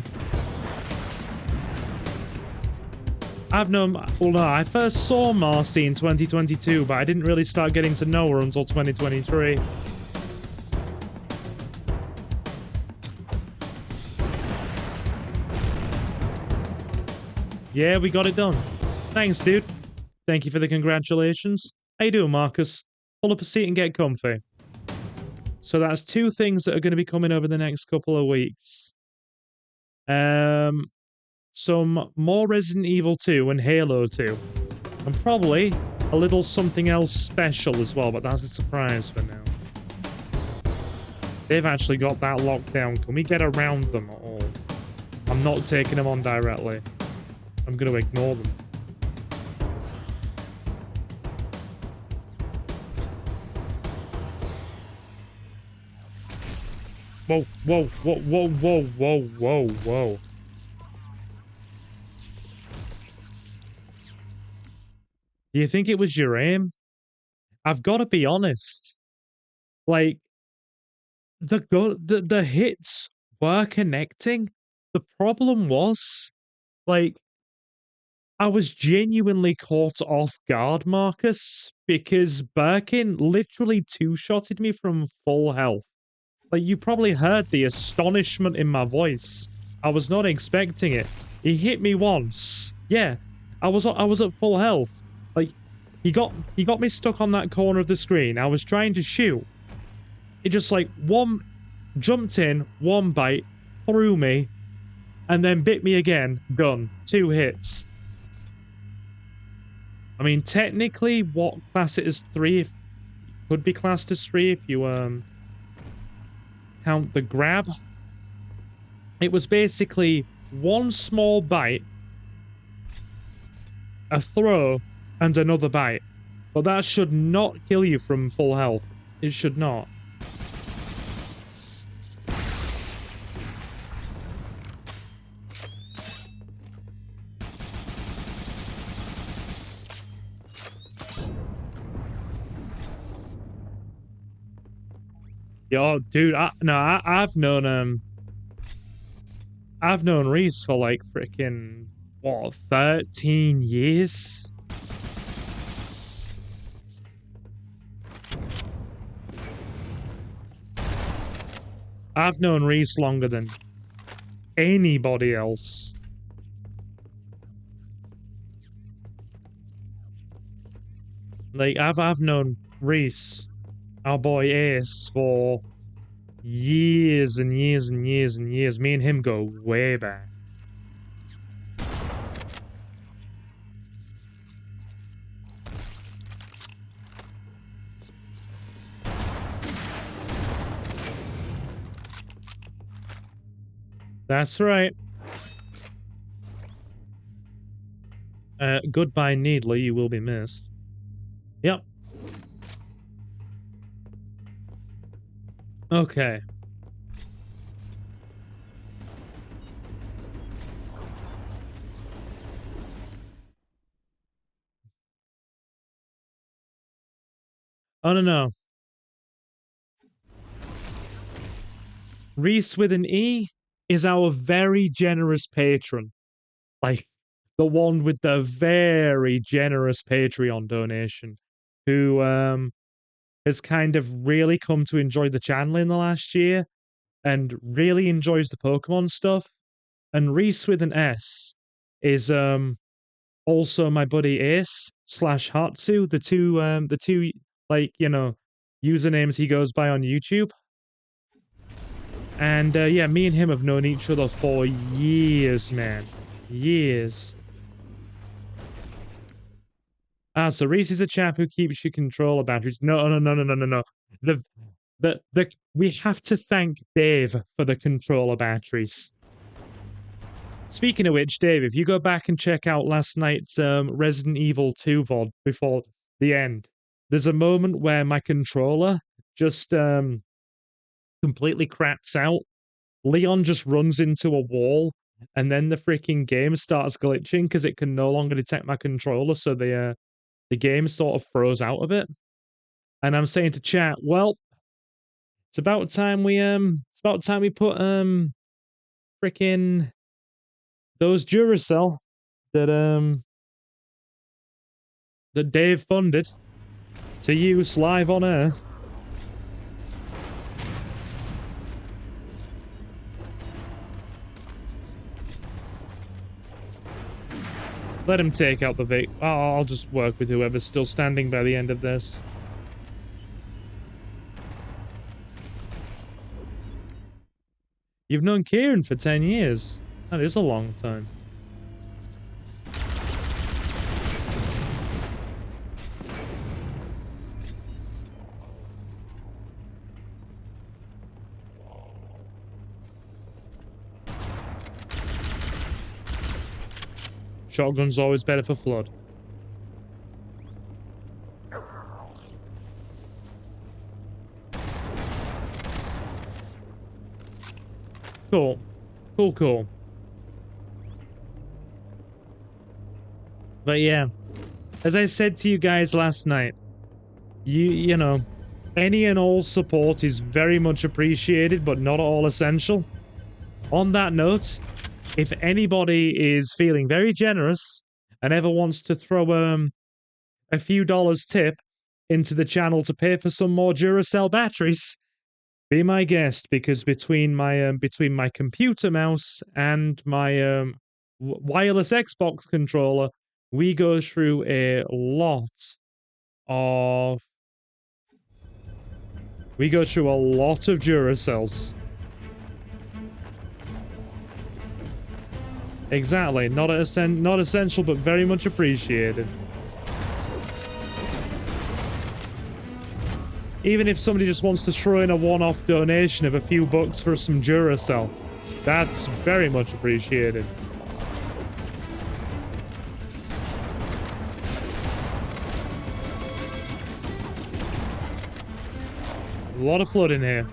[SPEAKER 2] I first saw Marcy in 2022, but I didn't really start getting to know her until 2023. Yeah, we got it done. Thanks, dude. Thank you for the congratulations. How you doing, Marcus? Pull up a seat and get comfy. So that's two things that are going to be coming over the next couple of weeks. Some more Resident Evil 2 and Halo 2. And probably a little something else special as well, but that's a surprise for now. They've actually got that locked down. Can we get around them at all? I'm not taking them on directly. I'm going to ignore them. Whoa, whoa, whoa, whoa, whoa, whoa, whoa, whoa. Do you think it was your aim? I've got to be honest. Like, the hits were connecting. The problem was, like, I was genuinely caught off guard, Marcus, because Birkin literally two-shotted me from full health. Like, you probably heard the astonishment in my voice. I was not expecting it. He hit me once. Yeah, I was at full health. Like, he got me stuck on that corner of the screen. I was trying to shoot. It just like jumped in, one bite, threw me, and then bit me again. Done. 2 hits. I mean, technically, what class it as 3 could be classed as 3 if you count the grab. It was basically one small bite, a throw, and another bite. But that should not kill you from full health. It should not. Yo, dude, I've known Reese for like freaking what, 13 years? I've known Reese longer than anybody else. Like, I've known Reese, our boy Ace, for years and years and years and years. Me and him go way back. That's right. Goodbye, Needler, you will be missed. Yep. Okay. Oh, no. Reese with an E is our very generous patron. Like, the one with the very generous Patreon donation, who has kind of really come to enjoy the channel in the last year and really enjoys the Pokemon stuff. And Reese with an S is also my buddy Ace / Hatsu, the two like, you know, usernames he goes by on YouTube. And yeah, me and him have known each other for years, man. Years. Ah, so Reese is the chap who keeps your controller batteries. No. We have to thank Dave for the controller batteries. Speaking of which, Dave, if you go back and check out last night's Resident Evil 2 VOD before the end, there's a moment where my controller just completely craps out. Leon just runs into a wall, and then the freaking game starts glitching because it can no longer detect my controller, so the game sort of froze out of it. And I'm saying to chat, well, it's about time we put freaking those Duracell that Dave funded to use live on air. Let him take out the Vic. I'll just work with whoever's still standing by the end of this. You've known Kieran for 10 years. That is a long time. Shotgun's always better for Flood. Cool. Cool. But yeah, as I said to you guys last night, you know, any and all support is very much appreciated, but not all essential. On that note, if anybody is feeling very generous and ever wants to throw a few dollars tip into the channel to pay for some more Duracell batteries, be my guest, because between my computer mouse and my wireless Xbox controller, we go through a lot of... We go through a lot of Duracells. Exactly. Not essential, but very much appreciated. Even if somebody just wants to throw in a one-off donation of a few bucks for some Duracell, that's very much appreciated. A lot of flood in here.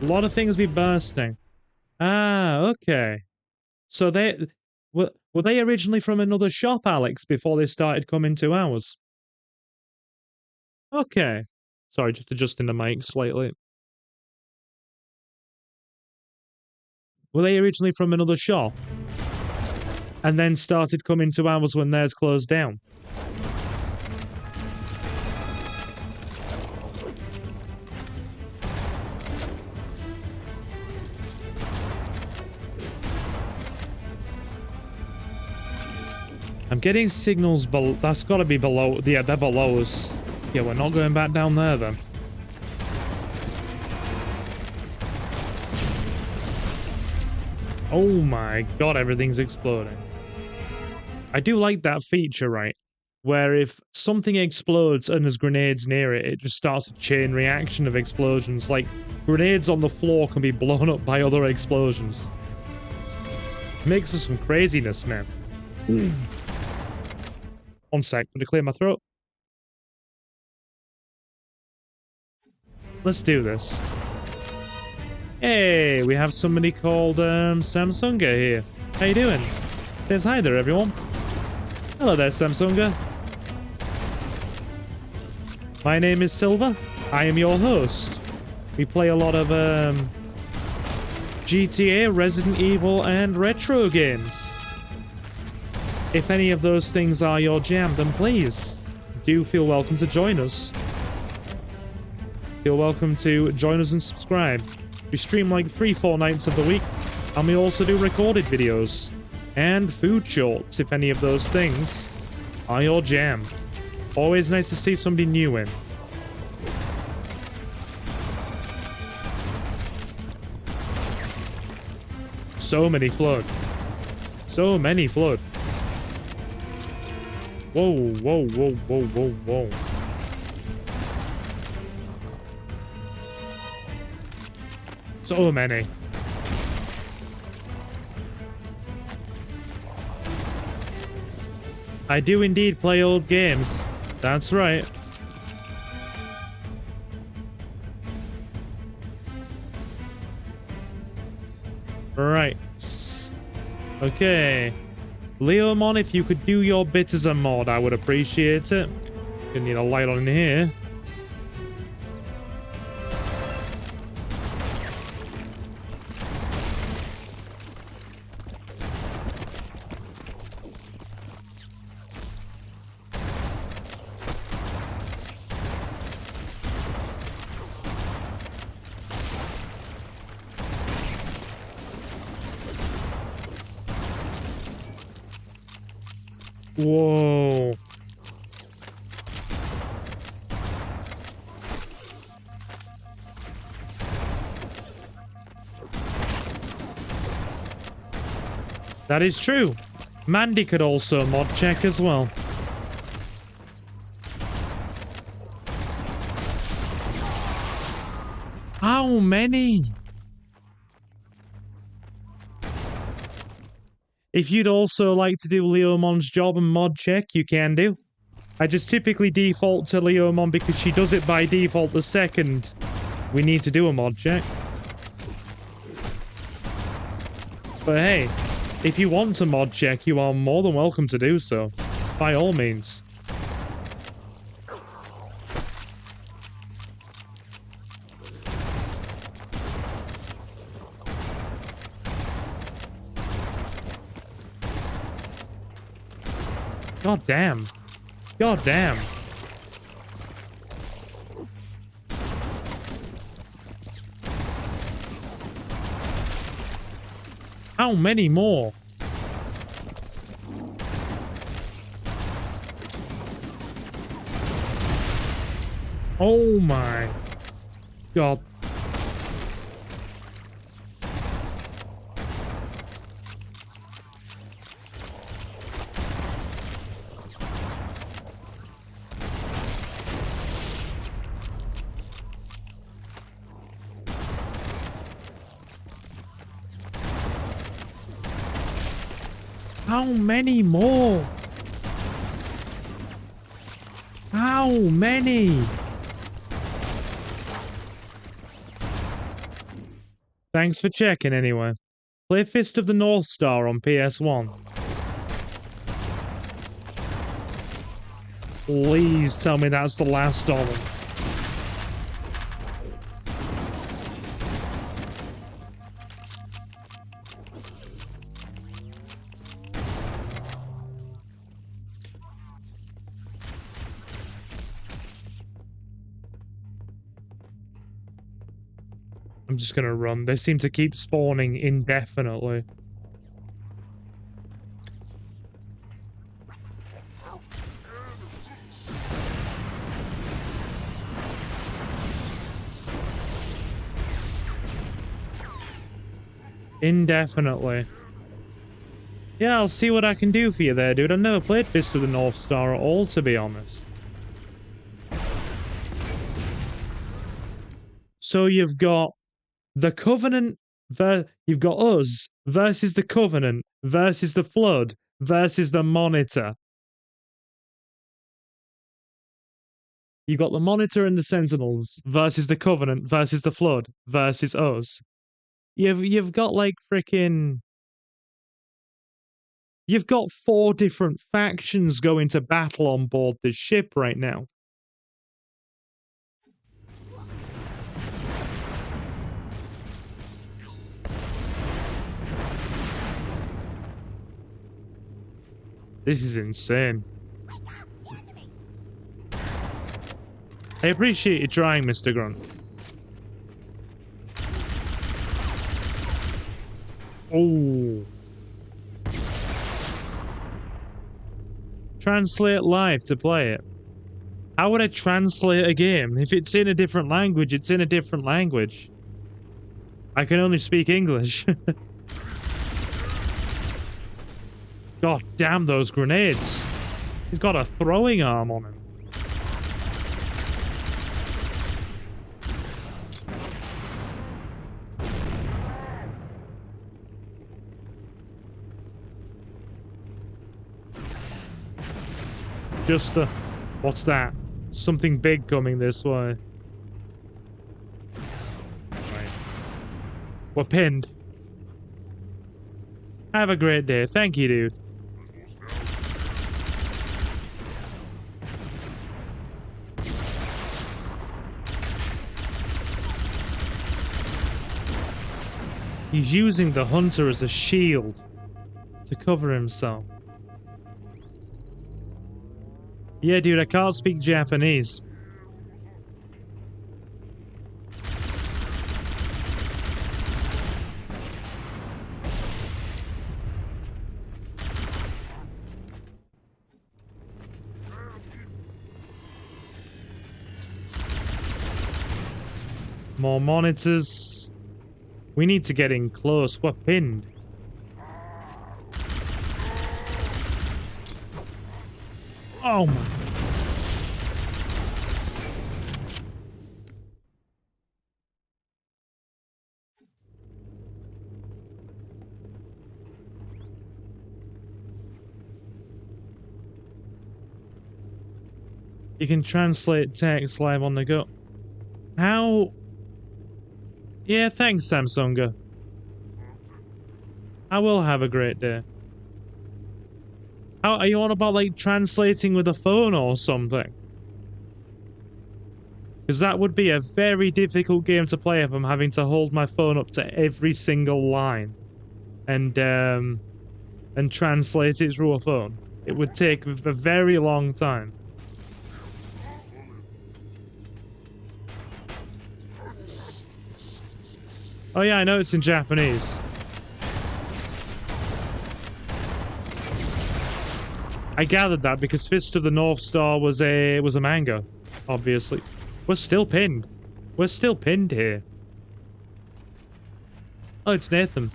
[SPEAKER 2] A lot of things be bursting. Ah, okay. So they... Were they originally from another shop, Alex, before they started coming to ours? Okay. Sorry, just adjusting the mic slightly. Were they originally from another shop? And then started coming to ours when theirs closed down? I'm getting signals below. That's got to be below. Yeah, they're below us. Yeah, we're not going back down there then. Oh my god, everything's exploding. I do like that feature, right? Where if something explodes and there's grenades near it, it just starts a chain reaction of explosions. Like, grenades on the floor can be blown up by other explosions. Makes for some craziness, man. One sec, I'm gonna clear my throat. Let's do this. Hey, we have somebody called Samsunga here. How you doing? Says hi there, everyone. Hello there, Samsunga. My name is Silver. I am your host. We play a lot of GTA, Resident Evil, and retro games. If any of those things are your jam, then please do feel welcome to join us. Feel welcome to join us and subscribe. We stream like 3-4 nights of the week, and we also do recorded videos and food shorts if any of those things are your jam. Always nice to see somebody new in. So many flood. So many flood. Whoa, whoa, whoa, whoa, whoa, whoa. So many. I do indeed play old games. That's right. Right. Okay. Leomon, if you could do your bit as a mod, I would appreciate it. Gonna need a light on in here. Whoa. That is true. Mandy could also mod check as well. How many? If you'd also like to do Leomon's job and mod check, you can do. I just typically default to Leomon because she does it by default the second we need to do a mod check. But hey, if you want to mod check, you are more than welcome to do so. By all means. God damn. God damn. How many more? Oh my god. How many more? How many? Thanks for checking anyway. Play Fist of the North Star on PS1. Please tell me that's the last of them. I'm just gonna run. They seem to keep spawning indefinitely. Indefinitely. Yeah, I'll see what I can do for you there, dude. I've never played Fist of the North Star at all, to be honest. So you've got the Covenant, you've got us versus the Covenant versus the Flood versus the Monitor. You've got the Monitor and the Sentinels versus the Covenant versus the Flood versus us. You've got like freaking... You've got 4 different factions going to battle on board this ship right now. This is insane. I appreciate you trying, Mr. Grunt. Oh. Translate live to play it. How would I translate a game? If it's in a different language, it's in a different language. I can only speak English. God damn those grenades. He's got a throwing arm on him. Just the... What's that? Something big coming this way. Right. We're pinned. Have a great day. Thank you, dude. He's using the hunter as a shield to cover himself. Yeah, dude, I can't speak Japanese. More monitors. We need to get in close. We're pinned. Oh my. You can translate text live on the go. How? Yeah, thanks, Samsunga. I will have a great day. How are you on about, like, translating with a phone or something? Because that would be a very difficult game to play if I'm having to hold my phone up to every single line and translate it through a phone. It would take a very long time. Oh yeah, I know it's in Japanese. I gathered that because Fist of the North Star was a manga, obviously. We're still pinned. We're still pinned here. Oh, it's Nathan.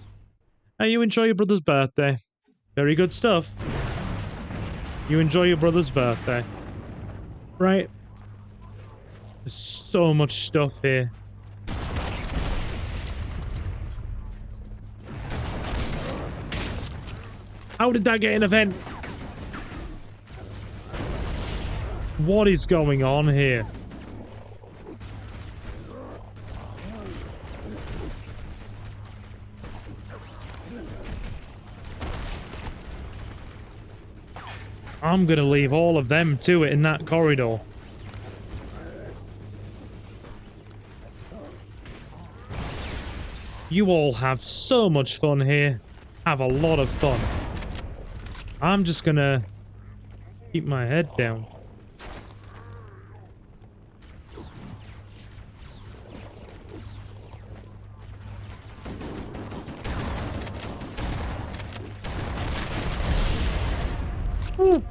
[SPEAKER 2] Hey, you enjoy your brother's birthday. Very good stuff. You enjoy your brother's birthday. Right. There's so much stuff here. How did that get an event? What is going on here? I'm gonna leave all of them to it in that corridor. You all have so much fun here. Have a lot of fun. I'm just gonna keep my head down. Ooh.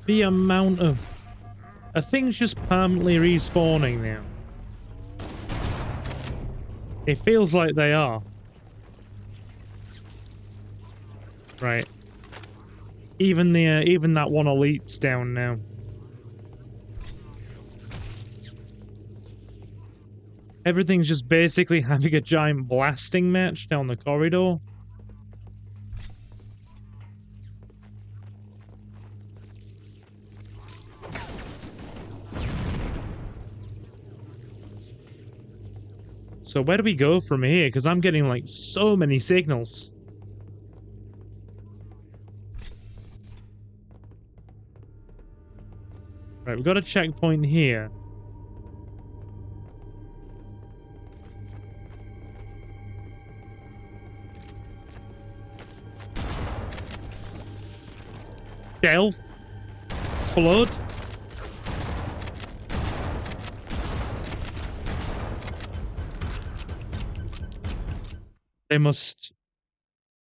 [SPEAKER 2] The amount of... Are things just permanently respawning now? It feels like they are. Right. Even that one elite's down now. Everything's just basically having a giant blasting match down the corridor. So where do we go from here? Because I'm getting like so many signals. Right, we've got a checkpoint here. Stealth. Flood.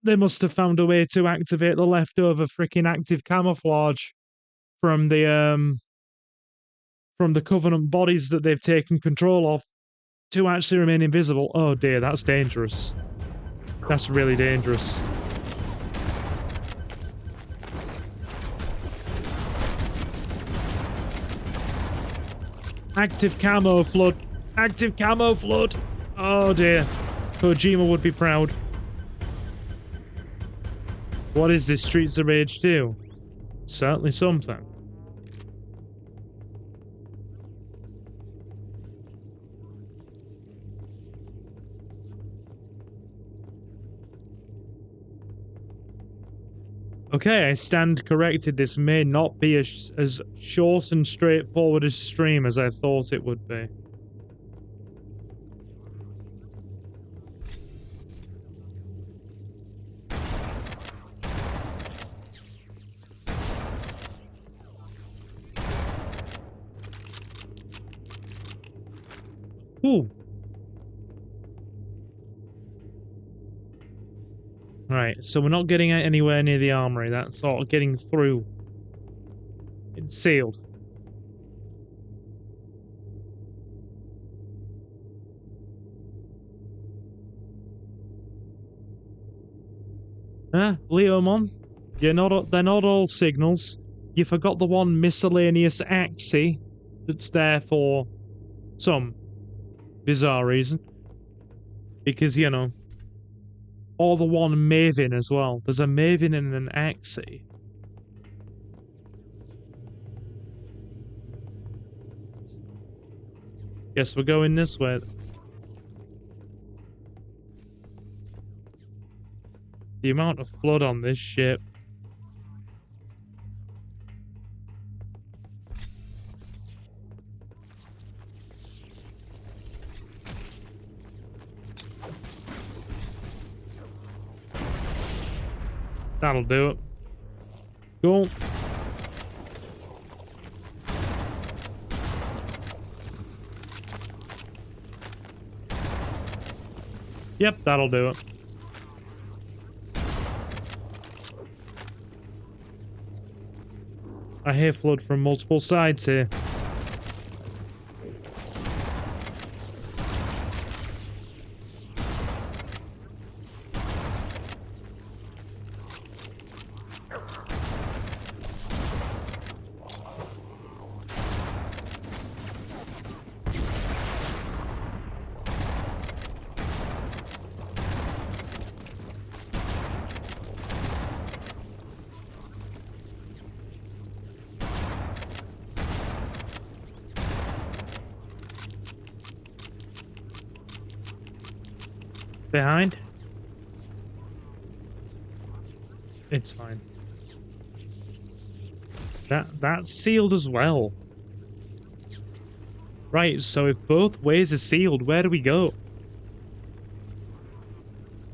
[SPEAKER 2] They must have found a way to activate the leftover freaking active camouflage from the Covenant bodies that they've taken control of to actually remain invisible. Oh dear, that's dangerous. That's really dangerous. Active camo flood. Active camo flood. Oh dear. Kojima would be proud. What is this Streets of Rage 2? Certainly something. Okay, I stand corrected. This may not be as short and straightforward a stream as I thought it would be. Ooh. Right, so we're not getting anywhere near the armory. That's sort of getting through. It's sealed. Leomon? They're not all signals. You forgot the one miscellaneous axis that's there for some bizarre reason. Because, you know, or the one Maven as well. There's a Maven and an axis. Guess we're going this way. The amount of flood on this ship. That'll do it. Cool. Yep, that'll do it. I hear flood from multiple sides here. Behind? It's fine. That's sealed as well. Right, so if both ways are sealed, where do we go?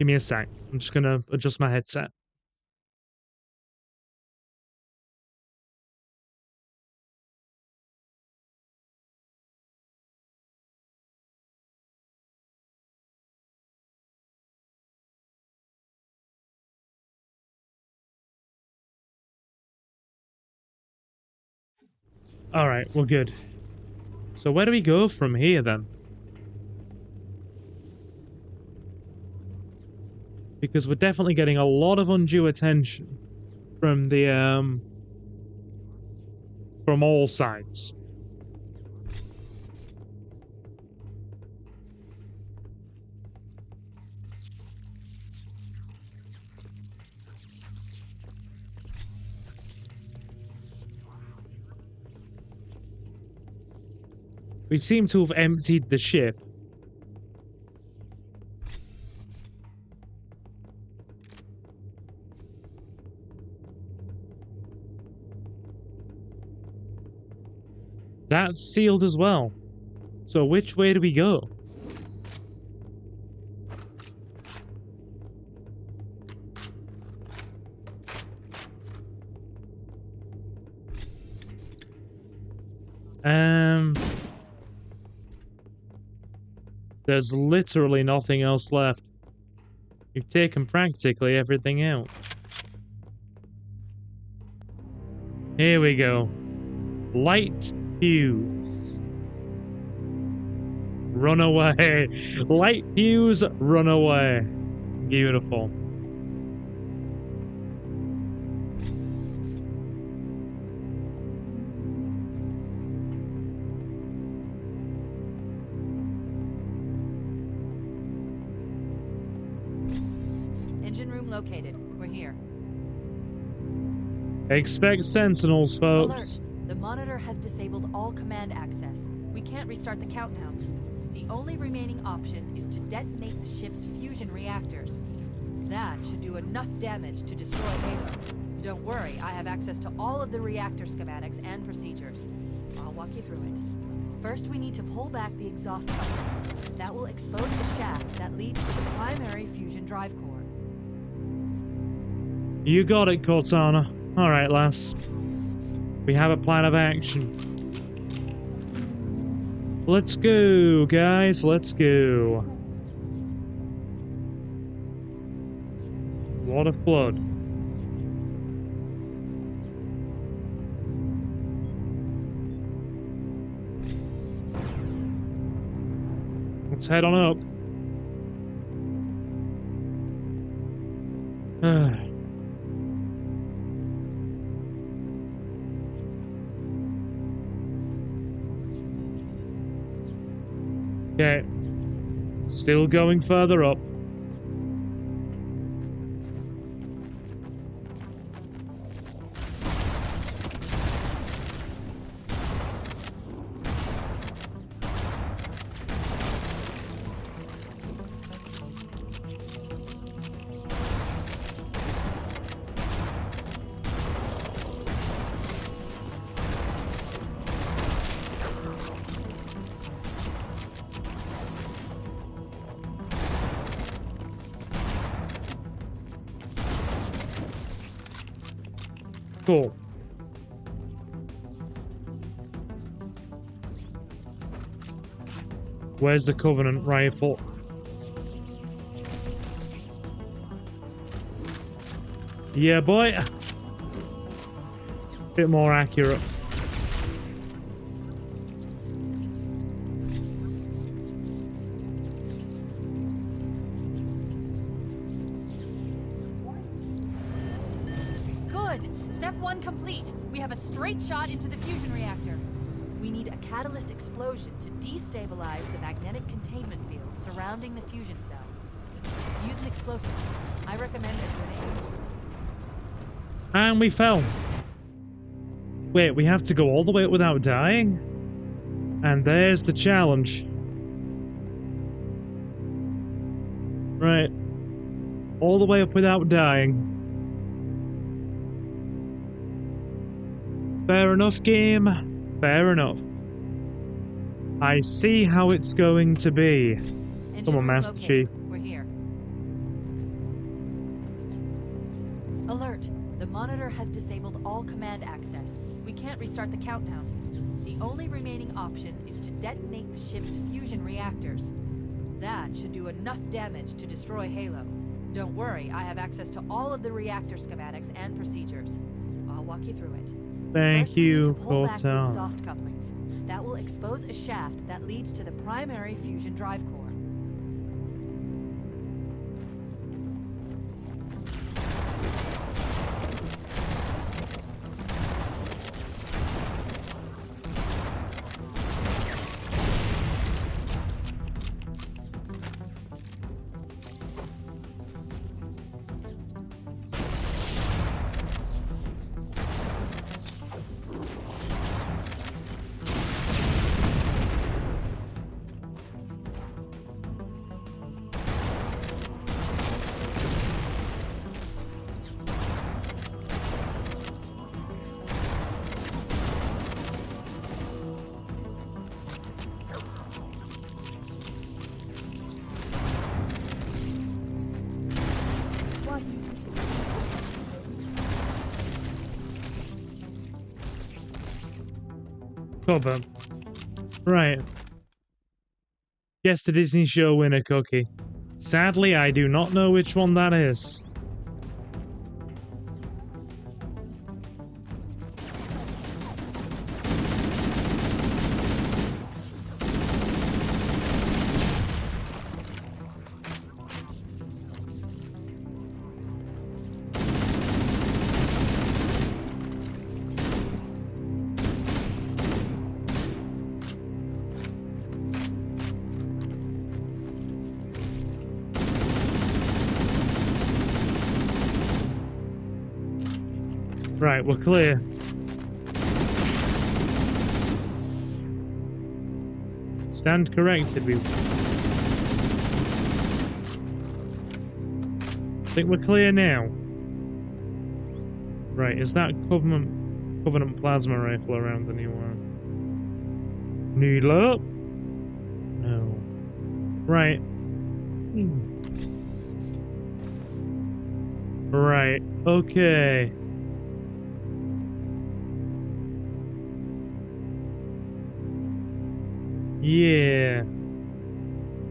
[SPEAKER 2] Give me a sec. I'm just gonna adjust my headset. Alright, we're good. So where do we go from here then? Because we're definitely getting a lot of undue attention from the from all sides. We seem to have emptied the ship. That's sealed as well. So which way do we go? There's literally nothing else left. You've taken practically everything out. Here we go. Light fuse. Run away. Light fuse, run away. Beautiful.
[SPEAKER 1] Engine room located. We're here.
[SPEAKER 2] Expect sentinels, folks.
[SPEAKER 1] Alert! The monitor has disabled all command access. We can't restart the countdown. The only remaining option is to detonate the ship's fusion reactors. That should do enough damage to destroy Halo. Don't worry, I have access to all of the reactor schematics and procedures. I'll walk you through it. First, we need to pull back the exhaust couplings. That will expose the shaft that leads to the primary fusion drive core.
[SPEAKER 2] You got it, Cortana. Alright, lass. We have a plan of action. Let's go, guys. Let's go. What a flood. Let's head on up. Okay. Still going further up. Cool. Where's the Covenant rifle? Yeah, boy. Bit more accurate.
[SPEAKER 1] Good! Step 1 complete. We have a straight shot into the fusion reactor. We need a catalyst explosion to destabilize the magnetic containment field surrounding the fusion cells. Use an explosive. I recommend a grenade.
[SPEAKER 2] And we fell. Wait, we have to go all the way up without dying? And there's the challenge. Right. All the way up without dying. Fair enough, game. Fair enough. I see how it's going to be.
[SPEAKER 1] Engine
[SPEAKER 2] Come on,
[SPEAKER 1] room
[SPEAKER 2] Master
[SPEAKER 1] located.
[SPEAKER 2] Chief.
[SPEAKER 1] We're here. Alert. The monitor has disabled all command access. We can't restart the countdown. The only remaining option is to detonate the ship's fusion reactors. That should do enough damage to destroy Halo. Don't worry, I have access to all of the reactor schematics and procedures. I'll walk you through it.
[SPEAKER 2] Thank
[SPEAKER 1] First, we need
[SPEAKER 2] you,
[SPEAKER 1] to pull back the
[SPEAKER 2] Cortana.
[SPEAKER 1] exhaust couplings. That will expose a shaft that leads to the primary fusion drive core.
[SPEAKER 2] Cover. Right. Guess the Disney show winner cookie. Sadly, I do not know which one that is. Right, we're clear. Stand corrected. I think we're clear now. Right, is that Covenant plasma rifle around anywhere? Needle up? No. Right. Right, okay. Yeah.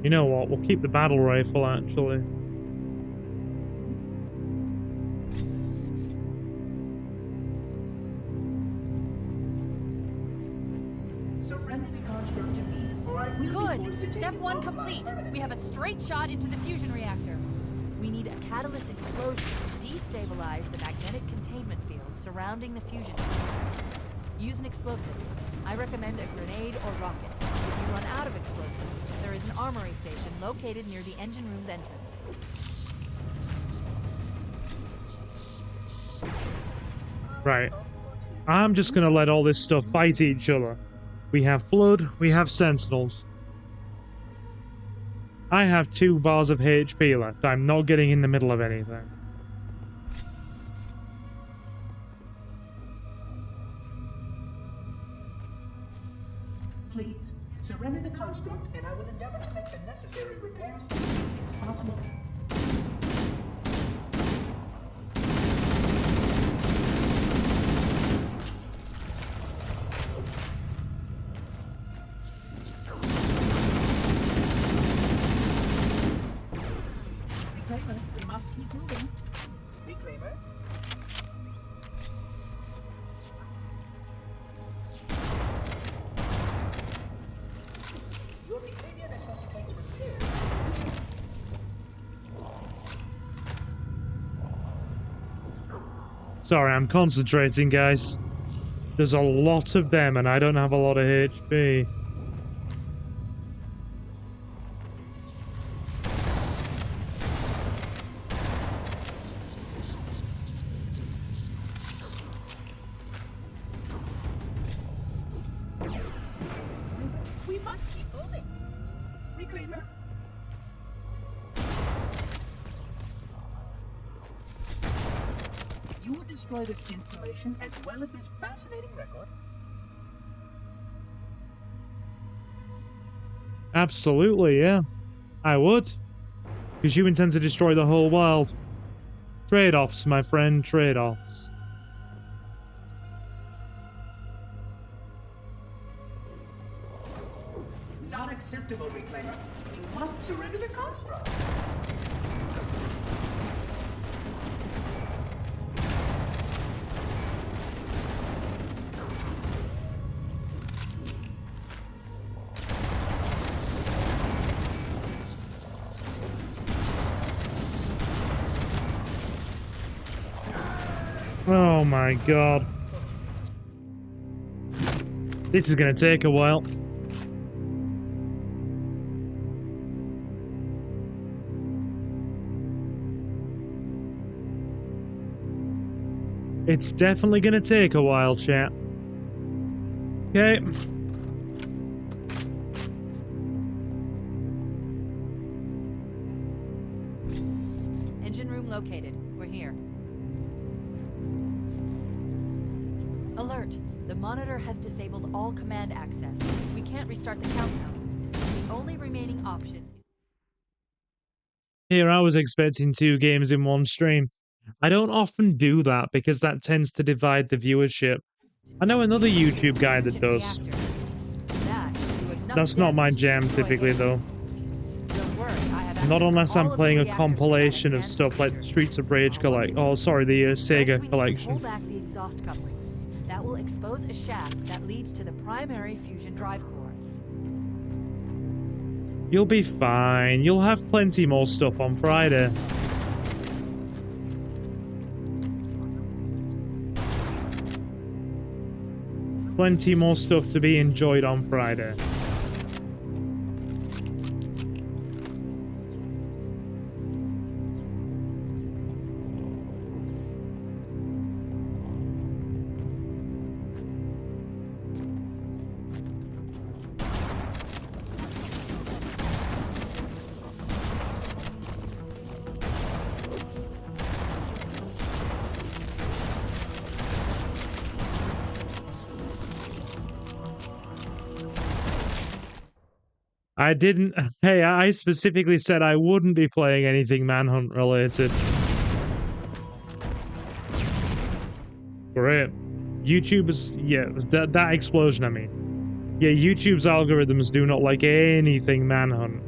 [SPEAKER 2] You know what? We'll keep the battle rifle, actually.
[SPEAKER 3] Surrender the construct to me, or I will be forced to
[SPEAKER 1] Good!
[SPEAKER 3] take
[SPEAKER 1] Step
[SPEAKER 3] it
[SPEAKER 1] 1
[SPEAKER 3] off my
[SPEAKER 1] complete.
[SPEAKER 3] permanently.
[SPEAKER 1] We have a straight shot into the fusion reactor. We need a catalyst explosion to destabilize the magnetic containment field surrounding the fusion cells. Use an explosive. I recommend a grenade or rocket. If you run out of explosives, there is an armory station located near the engine room's entrance.
[SPEAKER 2] Right. I'm just gonna let all this stuff fight each other. We have Flood, we have Sentinels. I have 2 bars of HP left. I'm not getting in the middle of anything.
[SPEAKER 3] Please, surrender the construct, and I will endeavor to make the necessary repairs as quickly as possible. Reclaimer, we must keep moving. Reclaimer. necessitates repair.
[SPEAKER 2] Sorry, I'm concentrating, guys. There's a lot of them, and I don't have a lot of HP.
[SPEAKER 3] We must keep moving. Reclaimer. You will destroy this installation as well as this fascinating record.
[SPEAKER 2] Absolutely, yeah. I would. Because you intend to destroy the whole world. Trade-offs, my friend, trade-offs.
[SPEAKER 3] Not acceptable, Reclaimer. You must surrender the construct.
[SPEAKER 2] Oh my god. This is gonna take a while. It's definitely gonna take a while, chat. Okay.
[SPEAKER 1] Engine room located. We're here. Alert! The monitor has disabled all command access. We can't restart the countdown. The only remaining option...
[SPEAKER 2] Here, I was expecting 2 games in one stream. I don't often do that because that tends to divide the viewership. I know another YouTube guy that does. That's not my jam typically, though. Not unless I'm playing a compilation of stuff like Streets of Rage Collect. Oh, sorry, the Sega collection.
[SPEAKER 1] Pull back the exhaust couplings. That will expose a shaft that leads to the primary fusion drive core.
[SPEAKER 2] You'll be fine. You'll have plenty more stuff on Friday. Plenty more stuff to be enjoyed on Friday. I didn't... Hey, I specifically said I wouldn't be playing anything Manhunt related. Great. YouTube's... Yeah, that explosion, I mean. Yeah, YouTube's algorithms do not like anything Manhunt.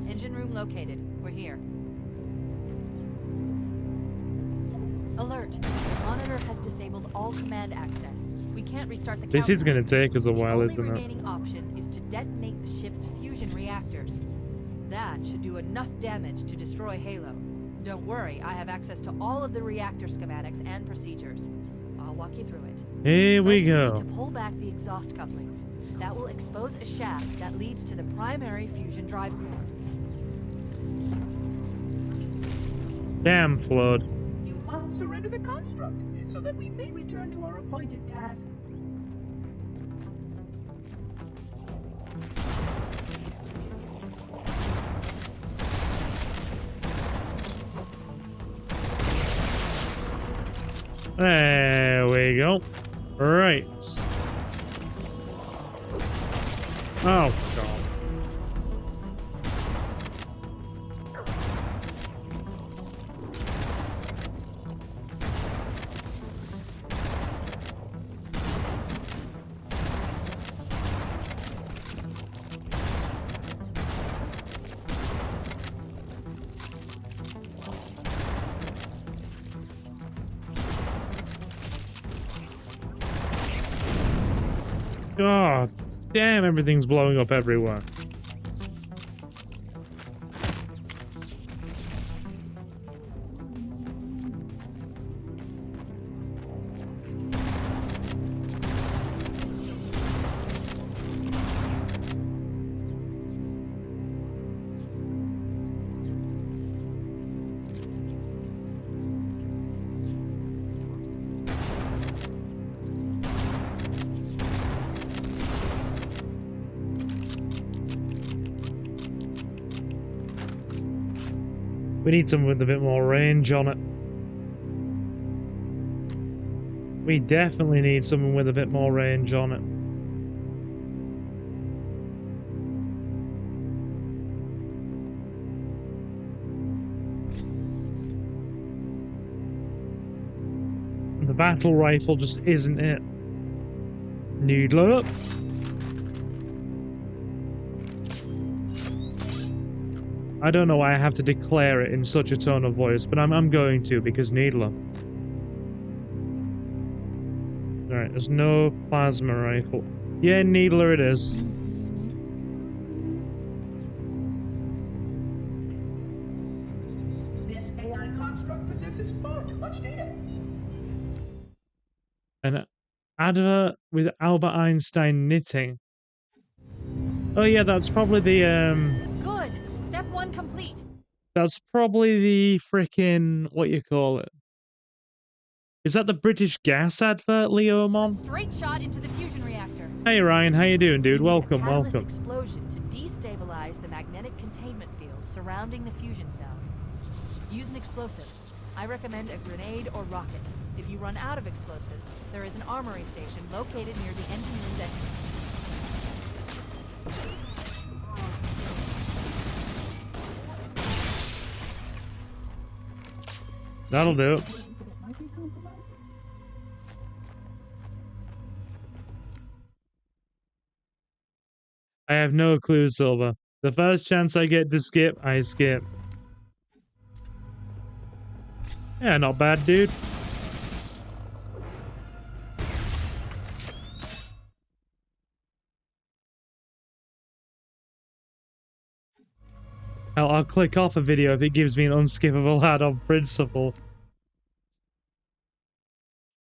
[SPEAKER 1] Engine room located. We're here. Alert. The monitor has disabled all command access. We can't restart the countdown.
[SPEAKER 2] This is going to take us a while, isn't it?
[SPEAKER 1] The only remaining option is to detonate the ship's fusion reactors. That should do enough damage to destroy Halo. Don't worry, I have access to all of the reactor schematics and procedures. I'll walk you through it.
[SPEAKER 2] Here we go.
[SPEAKER 1] First, we need to pull back the exhaust couplings. That will expose a shaft that leads to the primary fusion drive core.
[SPEAKER 2] Damn, Flood.
[SPEAKER 3] You must surrender the construct so that we may return to our appointed task.
[SPEAKER 2] There we go. Right. Oh, God. God damn, everything's blowing up everywhere. We need something with a bit more range on it. We definitely need something with a bit more range on it. The battle rifle just isn't it. Needler. I don't know why I have to declare it in such a tone of voice, but I'm going to because Needler. Alright, there's no plasma rifle. Yeah, Needler it is.
[SPEAKER 3] This AI construct possesses far too much data.
[SPEAKER 2] An advert with Albert Einstein knitting. Oh yeah, that's probably the
[SPEAKER 1] Good. Step 1 complete.
[SPEAKER 2] that's probably the frickin' what you call it. Is that the British gas advert, Leomon?
[SPEAKER 1] Straight shot into the fusion reactor.
[SPEAKER 2] Hey Ryan, how you doing, dude?
[SPEAKER 1] We need
[SPEAKER 2] Welcome,
[SPEAKER 1] a catalyst
[SPEAKER 2] welcome.
[SPEAKER 1] explosion to destabilize the magnetic containment field surrounding the fusion cells. Use an explosive. I recommend a grenade or rocket. If you run out of explosives, there is an armory station located near the engineer's entrance.
[SPEAKER 2] That'll do it. I have no clue, Silver. The first chance I get to skip, I skip. Yeah, not bad, dude. I'll click off a video if it gives me an unskippable ad on principle.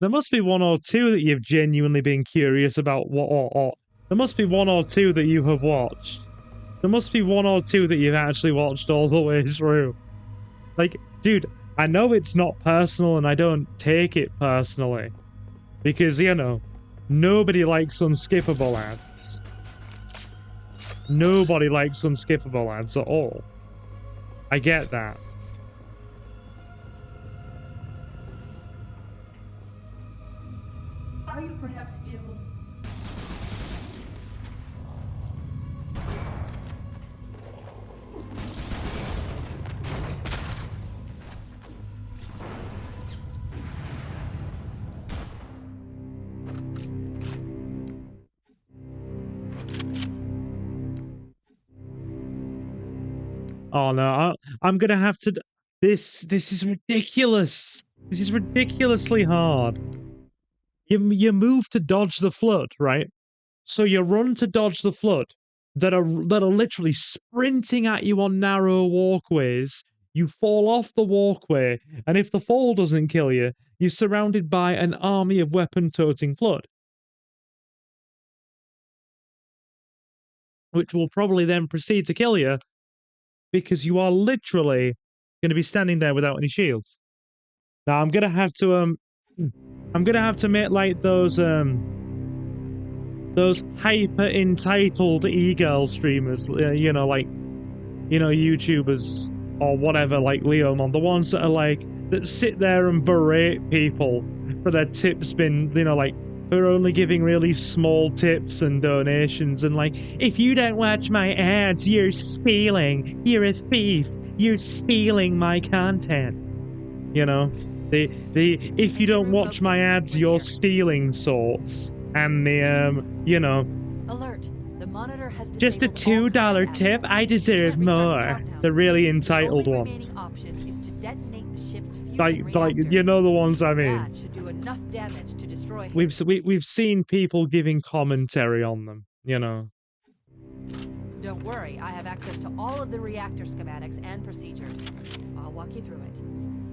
[SPEAKER 2] There must be one or two that you've genuinely been curious about what or there must be one or two that you have watched. There must be one or two that you've actually watched all the way through. Like, dude, I know it's not personal and I don't take it personally. Because, you know, nobody likes unskippable ads. Nobody likes unskippable ads at all. I get that.
[SPEAKER 3] Are you perhaps ill?
[SPEAKER 2] Oh no, I'm gonna have to. This is ridiculous. This is ridiculously hard. You move to dodge the flood, right? So you run to dodge the flood that are literally sprinting at you on narrow walkways. You fall off the walkway, and if the fall doesn't kill you, you're surrounded by an army of weapon-toting flood, which will probably then proceed to kill you because you are literally going to be standing there without any shields. Now I'm gonna have to make like those hyper entitled e-girl streamers, you know, like, you know, YouTubers or whatever, like Leomon, the ones that are like that sit there and berate people for their tips being, you know, like for only giving really small tips and donations, and like, if you don't watch my ads, you're stealing, you're a thief, you're stealing my content, you know. The if you don't watch my ads, you're stealing sorts, and the you know,
[SPEAKER 1] Alert. The monitor has
[SPEAKER 2] just a
[SPEAKER 1] disabled all
[SPEAKER 2] $2
[SPEAKER 1] command
[SPEAKER 2] tip,
[SPEAKER 1] access.
[SPEAKER 2] I deserve
[SPEAKER 1] Can't restart the
[SPEAKER 2] more.
[SPEAKER 1] countdown.
[SPEAKER 2] The really
[SPEAKER 1] The
[SPEAKER 2] entitled
[SPEAKER 1] only
[SPEAKER 2] ones,
[SPEAKER 1] remaining option is to detonate the ship's fusion
[SPEAKER 2] like
[SPEAKER 1] reactors.
[SPEAKER 2] you know the ones I mean.
[SPEAKER 1] That should do enough damage to destroy him.
[SPEAKER 2] We've seen people giving commentary on them, you know.
[SPEAKER 1] Don't worry, I have access to all of the reactor schematics and procedures. I'll walk you through it.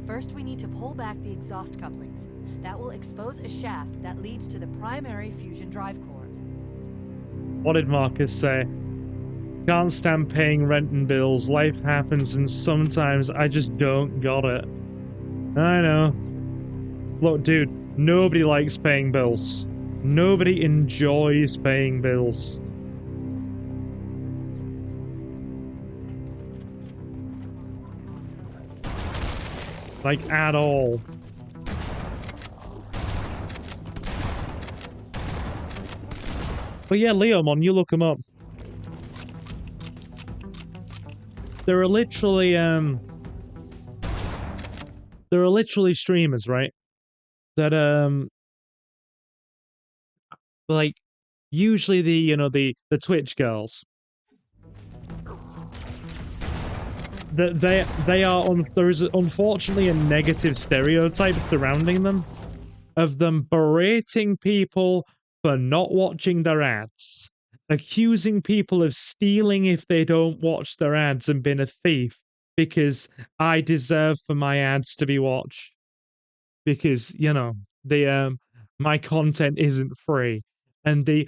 [SPEAKER 1] First, we need to pull back the exhaust couplings. That will expose a shaft that leads to the primary fusion drive core.
[SPEAKER 2] What did Marcus say? Can't stand paying rent and bills. Life happens and sometimes I just don't got it. I know. Look, dude, nobody likes paying bills. Nobody enjoys paying bills. Like, at all. But yeah, Leomon, you look them up. There are literally streamers, right? That like usually the Twitch girls. They are on. There is unfortunately a negative stereotype surrounding them of them berating people for not watching their ads, accusing people of stealing if they don't watch their ads and being a thief because I deserve for my ads to be watched because the my content isn't free and I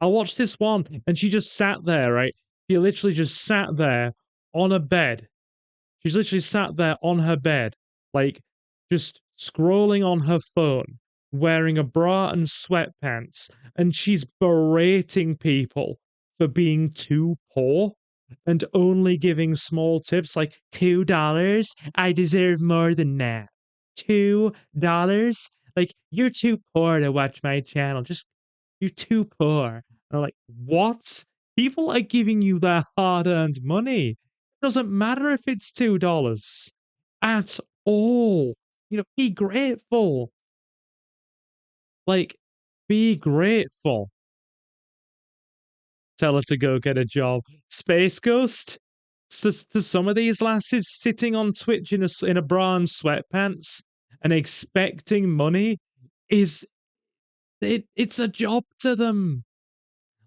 [SPEAKER 2] watched this one and she just sat there, right? She literally just sat there on a bed. She's literally sat there on her bed, like just scrolling on her phone, wearing a bra and sweatpants, and she's berating people for being too poor and only giving small tips like $2. I deserve more than that. $2? Like, you're too poor to watch my channel. You're too poor. And I'm like, what? People are giving you their hard-earned money. It doesn't matter if it's $2 at all. Be grateful. Like, be grateful. Tell her to go get a job. Space Ghost? To some of these lasses sitting on Twitch in a bra and sweatpants and expecting money it's a job to them.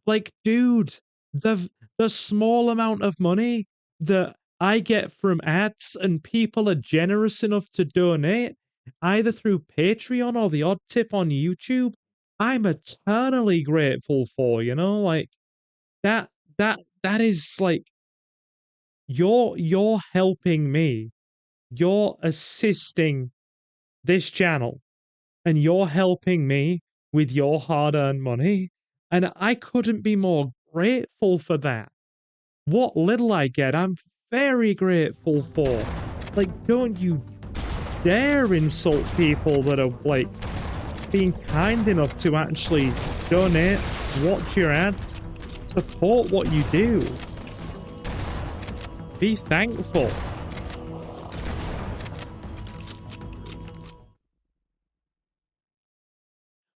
[SPEAKER 2] Like, dude, the small amount of money that I get from ads and people are generous enough to donate, either through Patreon or the odd tip on YouTube, I'm eternally grateful for, like that is like you're helping me. You're assisting this channel and you're helping me with your hard-earned money. And I couldn't be more grateful for that. What little I get, I'm very grateful for. Like, don't you dare insult people that are, like, being kind enough to actually donate, watch your ads, support what you do. Be thankful.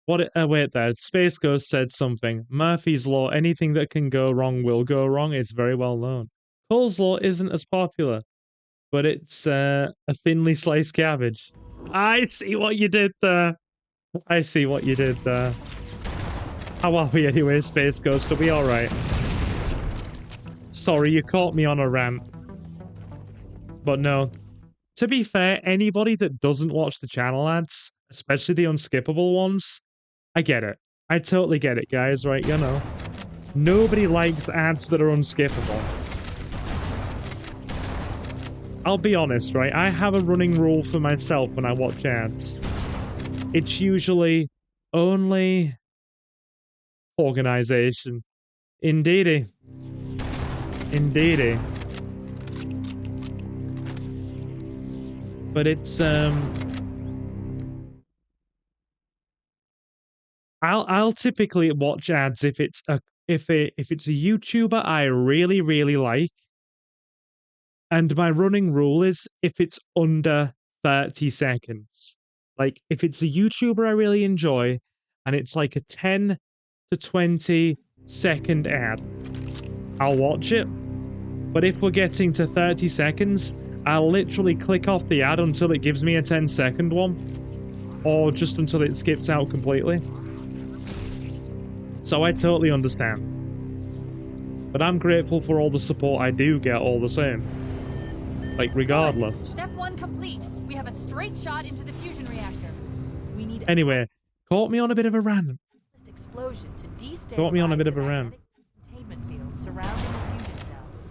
[SPEAKER 2] Wait there. Space Ghost said something. Murphy's Law, anything that can go wrong will go wrong. It's very well known. Cole's Law isn't as popular, but it's a thinly sliced cabbage. I see what you did there. I see what you did there. How are we anyway, Space Ghost? Are we alright? Sorry, you caught me on a rant. But no. To be fair, anybody that doesn't watch the channel ads, especially the unskippable ones, I get it. I totally get it, guys, right? Nobody likes ads that are unskippable. I'll be honest, right? I have a running rule for myself when I watch ads. It's usually only organization. Indeedy. Indeedy. But it's I'll typically watch ads if it's a YouTuber I really, really like. And my running rule is if it's under 30 seconds. Like, if it's a YouTuber I really enjoy, and it's like a 10 to 20 second ad, I'll watch it. But if we're getting to 30 seconds, I'll literally click off the ad until it gives me a 10-second one. Or just until it skips out completely. So I totally understand. But I'm grateful for all the support I do get all the same. Like, regardless.
[SPEAKER 1] Good. Step 1 complete. We have a straight shot into the fusion reactor. We need
[SPEAKER 2] Anyway, caught me on a bit of a rant.
[SPEAKER 1] Explosion to destabilize
[SPEAKER 2] Caught me on a bit of a rant.
[SPEAKER 1] Containment field surrounding the fusion cells.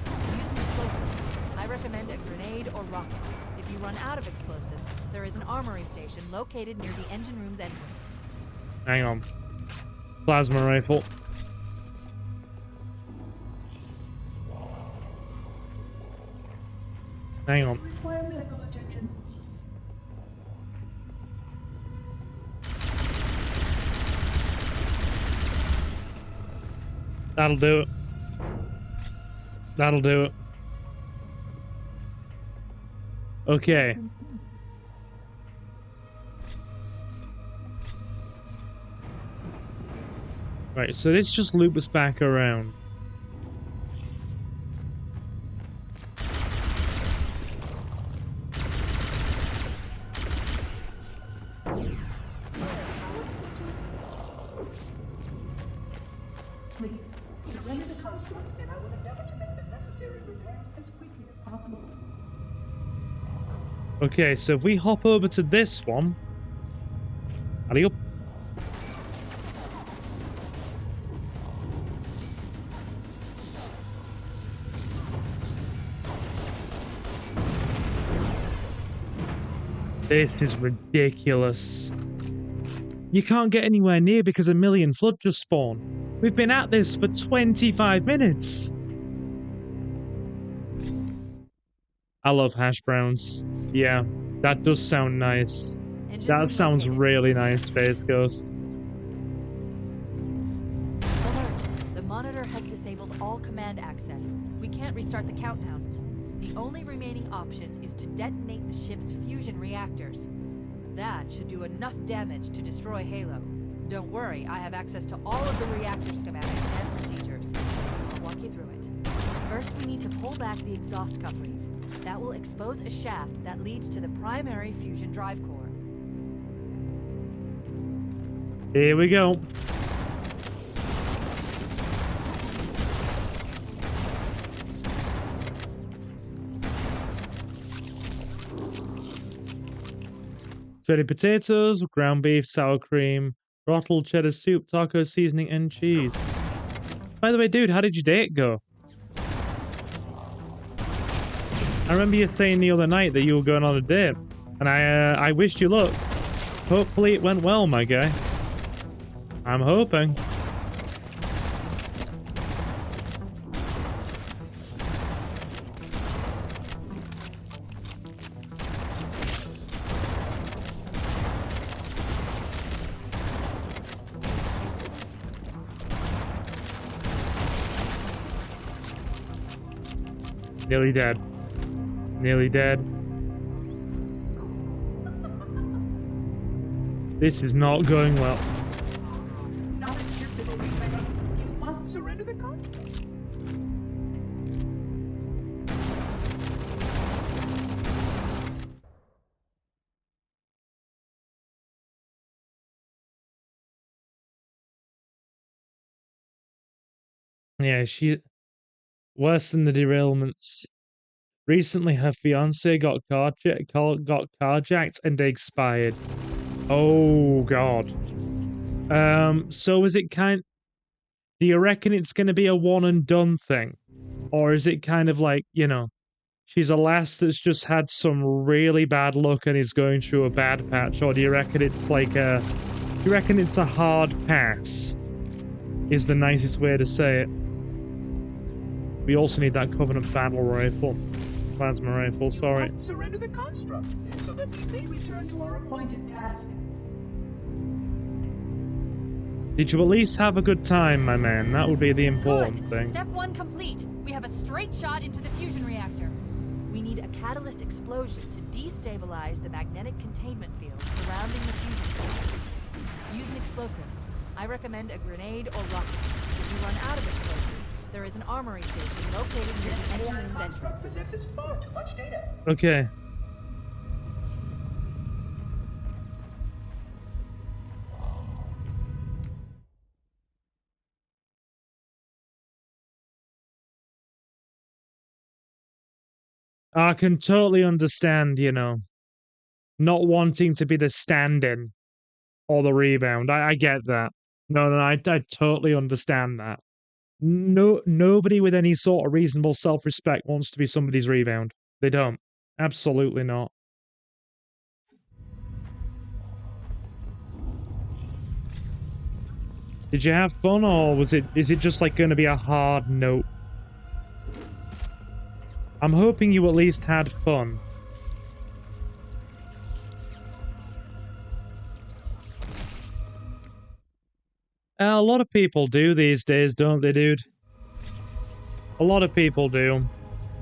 [SPEAKER 1] Use an explosive. I recommend a grenade or rocket. If you run out of explosives, there is an armory station located near the engine room's entrance.
[SPEAKER 2] Hang on. Plasma rifle. Hang on.
[SPEAKER 3] Require medical attention.
[SPEAKER 2] That'll do it. That'll do it. Okay. Right, so let's just loop us back around.
[SPEAKER 3] Please, surrender the construct, and I will endeavor to make the necessary repairs as quickly as possible.
[SPEAKER 2] Okay, so if we hop over to this one. Alley up. This is ridiculous. You can't get anywhere near because a million flood just spawned. We've been at this for 25 minutes. I love hash browns. Yeah, that does sound nice.
[SPEAKER 1] Engine
[SPEAKER 2] That
[SPEAKER 1] room
[SPEAKER 2] sounds
[SPEAKER 1] located.
[SPEAKER 2] really nice, Space Ghost.
[SPEAKER 1] Alert! The monitor has disabled all command access. We can't restart the countdown. The only remaining option is to detonate the ship's fusion reactors. That should do enough damage to destroy Halo. Don't worry, I have access to all of the reactor schematics and procedures. I'll walk you through it. First, we need to pull back the exhaust couplings. That will expose a shaft that leads to the primary fusion drive core.
[SPEAKER 2] Here we go. Shredded potatoes, ground beef, sour cream, throttled cheddar soup, taco seasoning, and cheese. By the way, dude, how did your date go? I remember you saying the other night that you were going on a date, and I wished you luck. Hopefully it went well, my guy. I'm hoping. Nearly dead. Nearly dead. This is not going well.
[SPEAKER 3] Not accepted, Omega. You must surrender the contract.
[SPEAKER 2] Yeah, she... Worse than the derailments. Recently, her fiance got carjacked and expired. Oh, God. So is it kind... Do you reckon it's going to be a one and done thing? Or is it kind of like, you know, she's a lass that's just had some really bad luck and is going through a bad patch? Or do you reckon it's like a... Do you reckon it's a hard pass? Is the nicest way to say it. We also need that Covenant battle rifle. Plasma rifle, sorry.
[SPEAKER 3] You must surrender the construct, so that we may return to our appointed task.
[SPEAKER 2] Did you at least have a good time, my man? That would be the important
[SPEAKER 1] Good.
[SPEAKER 2] thing.
[SPEAKER 1] Step 1 complete. We have a straight shot into the fusion reactor. We need a catalyst explosion to destabilize the magnetic containment field surrounding the fusion core. Use an explosive. I recommend a grenade or rocket. If you run out of explosives, there is an armory station located near the engine room's
[SPEAKER 3] Construct
[SPEAKER 1] entrance.
[SPEAKER 3] possesses far too much data.
[SPEAKER 2] Okay. I can totally understand, you know, not wanting to be the stand-in or the rebound. I get that. No, I totally understand that. Nobody with any sort of reasonable self-respect wants to be somebody's rebound. They don't. Absolutely not. Did you have fun, or is it just like going to be a hard note? I'm hoping you at least had fun. A lot of people do these days, don't they, dude? A lot of people do.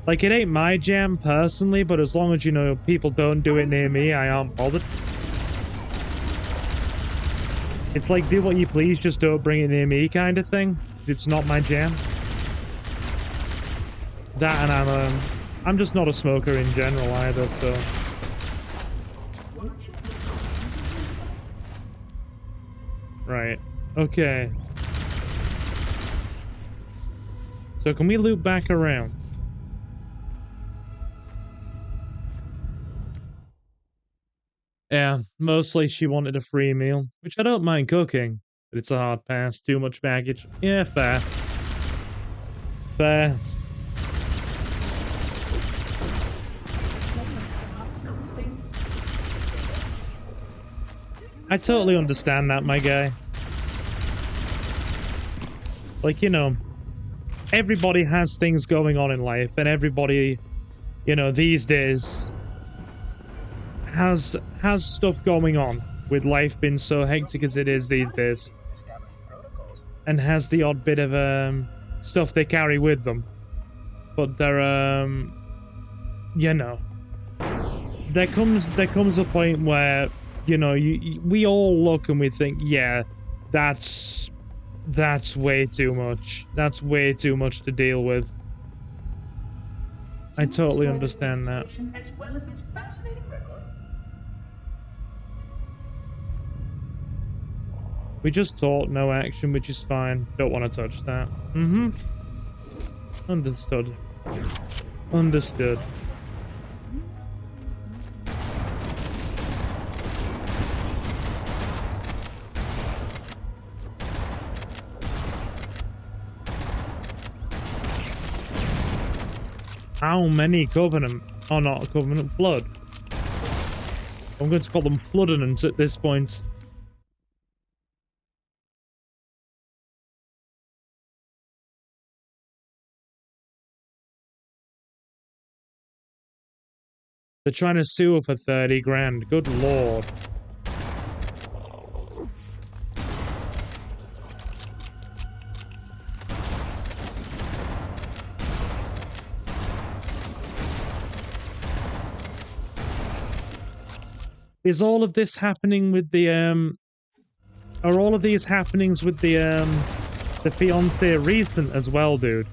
[SPEAKER 2] Like, it ain't my jam personally, but as long as, you know, people don't do it near me, I aren't bothered. It's like, do what you please, just don't bring it near me kind of thing. It's not my jam. That, and I'm just not a smoker in general either, so... Right. Okay. So can we loop back around? Yeah, mostly she wanted a free meal, which I don't mind cooking, but it's a hard pass, too much baggage. Yeah, fair. Fair. I totally understand that, my guy. Like, you know, everybody has things going on in life, and everybody, you know, these days has stuff going on, with life being so hectic as it is these days. And has the odd bit of stuff they carry with them. But they're you know, there comes a point where, you know, we all look and we think, yeah, that's way too much. That's way too much to deal with. I totally understand that.
[SPEAKER 3] As well as this fascinating record.
[SPEAKER 2] We just taught no action, which is fine. Don't want to touch that. Mm-hmm. Understood. Understood. How many Covenant? Oh, not a Covenant, Flood. I'm going to call them Floodinants at this point. They're trying to sue her for 30 grand. Good lord. Is all of this happening with the, are all of these happenings with the fiancé recent as well, dude?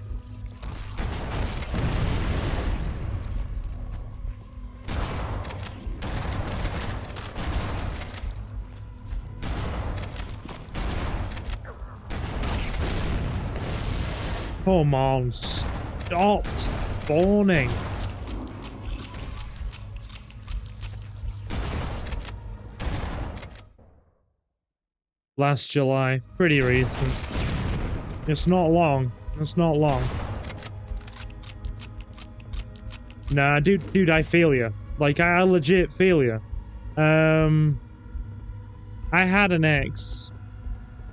[SPEAKER 2] Come on, stop spawning. Last July. Pretty recent. It's not long. It's not long. Nah, dude, I feel ya. Like, I legit feel ya. I had an ex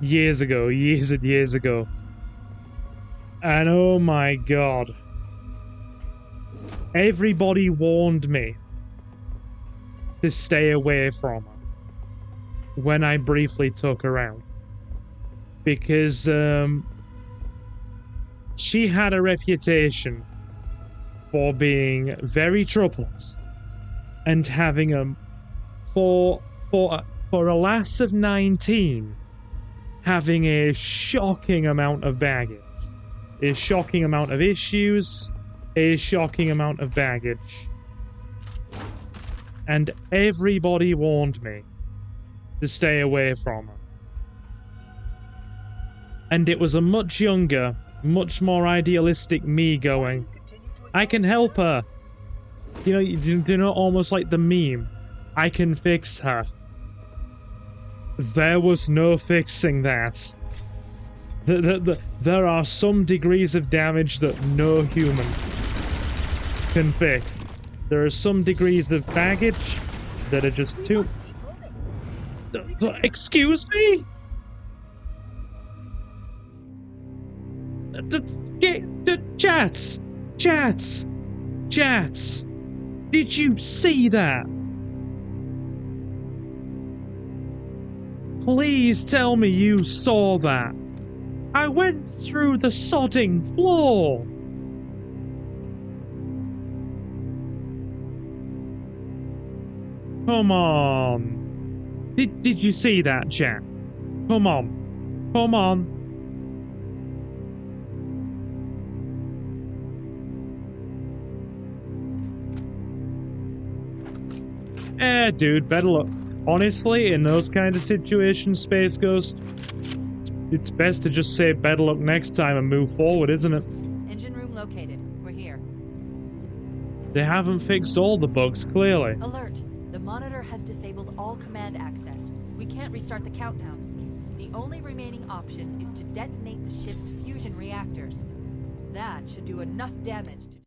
[SPEAKER 2] years ago, years and years ago. And oh my god. Everybody warned me to stay away from her when I briefly took her out. Because, she had a reputation for being very troubled and having for a lass of 19, having a shocking amount of baggage. A shocking amount of issues, a shocking amount of baggage. And everybody warned me to stay away from her. And it was a much younger, much more idealistic me going, I can help her. You know, almost like the meme, I can fix her. There was no fixing that. There are some degrees of damage that no human can fix. There are some degrees of baggage that are just too... Excuse me? Chats! Jats! Did you see that? Please tell me you saw that. I went through the sodding floor. Come on. Did you see that, chat? Come on. Come on. Dude, better look. Honestly, in those kind of situations, Space Ghost, it's best to just say better luck next time and move forward, isn't it?
[SPEAKER 1] Engine room located. We're here.
[SPEAKER 2] They haven't fixed all the bugs, clearly.
[SPEAKER 1] Alert. The monitor has disabled all command access. We can't restart the countdown. The only remaining option is to detonate the ship's fusion reactors. That should do enough damage to...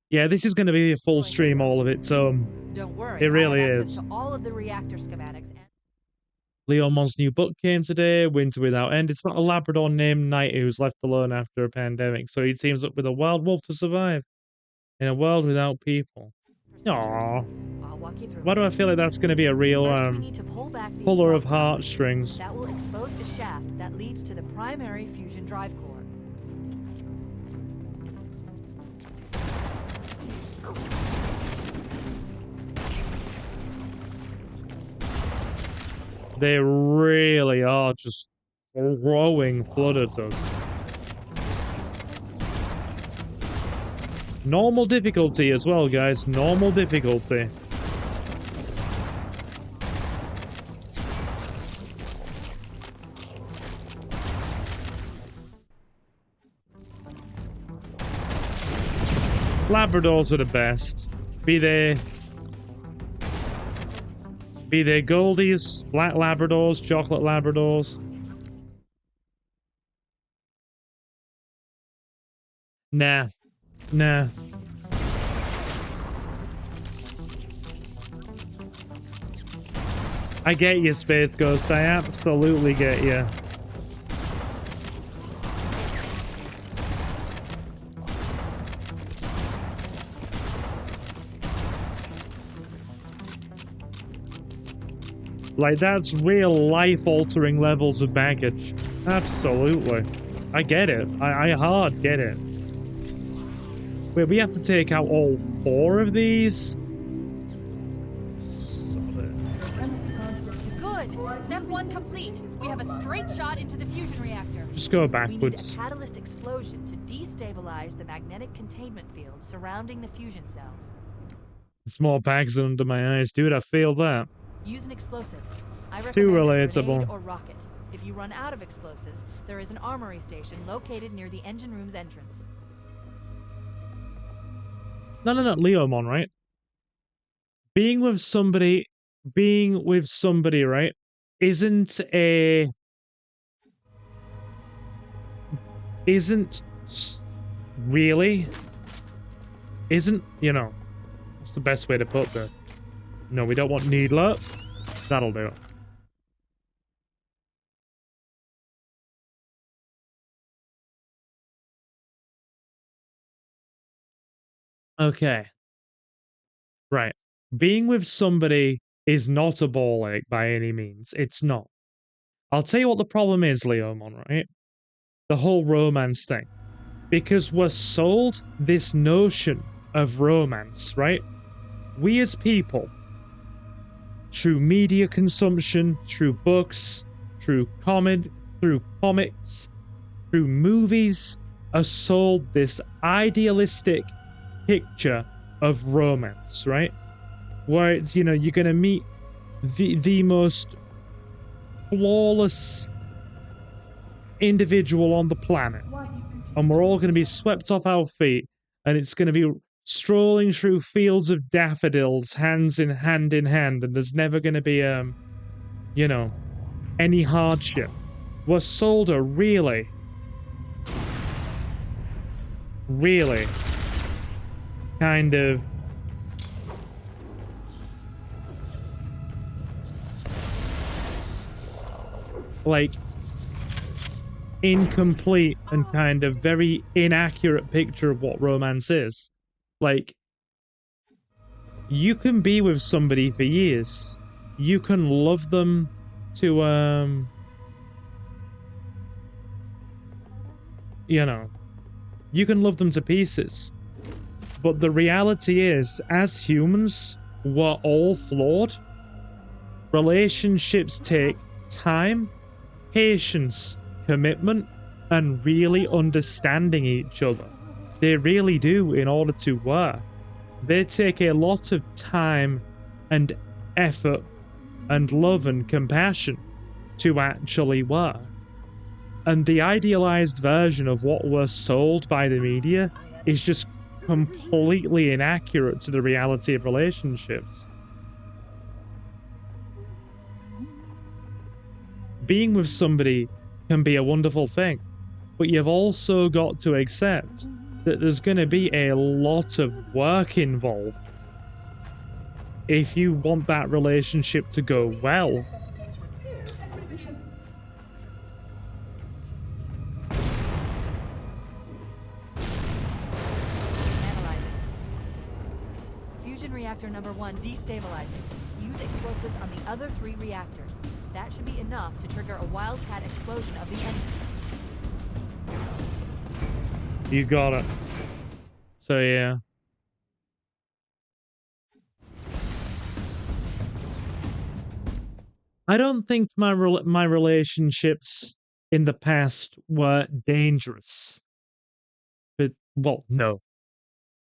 [SPEAKER 2] Yeah, this is going to be a full stream, all of it, so...
[SPEAKER 1] Don't worry,
[SPEAKER 2] it really
[SPEAKER 1] I have access
[SPEAKER 2] is.
[SPEAKER 1] to all of the reactor schematics and...
[SPEAKER 2] Leomon's new book came today, Winter Without End. It's about a Labrador named Knight who's left alone after a pandemic, so he teams up with a wild wolf to survive in a world without people. Aww.
[SPEAKER 1] I'll walk you through.
[SPEAKER 2] Why do I feel like that's going to be a real,
[SPEAKER 1] First, we need to pull back the
[SPEAKER 2] puller of
[SPEAKER 1] exhaust cover.
[SPEAKER 2] heartstrings?
[SPEAKER 1] That will expose the shaft that leads to the primary fusion drive core.
[SPEAKER 2] They really are just throwing flood at us. Normal difficulty as well, guys. Normal difficulty. Labradors are the best. Be they Goldies, black Labradors, chocolate Labradors. Nah. Nah. I get you, Space Ghost. I absolutely get you. Like, that's real life-altering levels of baggage. Absolutely. I get it. I hard get it. Wait, we have to take out all 4 of these?
[SPEAKER 1] Good! Step 1 complete. We have a straight shot into the fusion reactor.
[SPEAKER 2] Just go
[SPEAKER 1] We need a
[SPEAKER 2] backwards.
[SPEAKER 1] catalyst explosion to destabilize the magnetic containment field surrounding the fusion cells.
[SPEAKER 2] Small bags under my eyes. Dude, I feel that.
[SPEAKER 1] Use an explosive. I
[SPEAKER 2] Too
[SPEAKER 1] recommend a
[SPEAKER 2] relatable.
[SPEAKER 1] grenade or rocket. If you run out of explosives, there is an armory station located near the engine room's entrance.
[SPEAKER 2] No, Leomon, right? Being with somebody, right, isn't really, you know, what's the best way to put that? No, we don't want Needler. That'll do it. Okay. Right. Being with somebody is not a ball ache by any means. It's not. I'll tell you what the problem is, Leomon, right? The whole romance thing. Because we're sold this notion of romance, right? We as people, through media consumption, through books, through comics, through movies, are sold this idealistic picture of romance, right? Where it's, you know, you're gonna meet the most flawless individual on the planet, and we're all gonna be swept off our feet, and it's gonna be strolling through fields of daffodils, hands in hand, and there's never gonna be you know, any hardship. We're sold a really kind of like incomplete and kind of very inaccurate picture of what romance is. Like, you can be with somebody for years. You can love them to, you know, you can love them to pieces. But the reality is, as humans, we're all flawed. Relationships take time, patience, commitment, and really understanding each other. They really do in order to work. They take a lot of time and effort and love and compassion to actually work. And the idealized version of what we're sold by the media is just completely inaccurate to the reality of relationships. Being with somebody can be a wonderful thing, but you've also got to accept that there's going to be a lot of work involved if you want that relationship to go well.
[SPEAKER 3] Necessitates repair and revision.
[SPEAKER 1] Analyzing. Fusion reactor number 1 destabilizing. Use explosives on the other 3 reactors. That should be enough to trigger a wildcat explosion of the engines.
[SPEAKER 2] You got it. So yeah. I don't think my relationships in the past were dangerous. But well, no.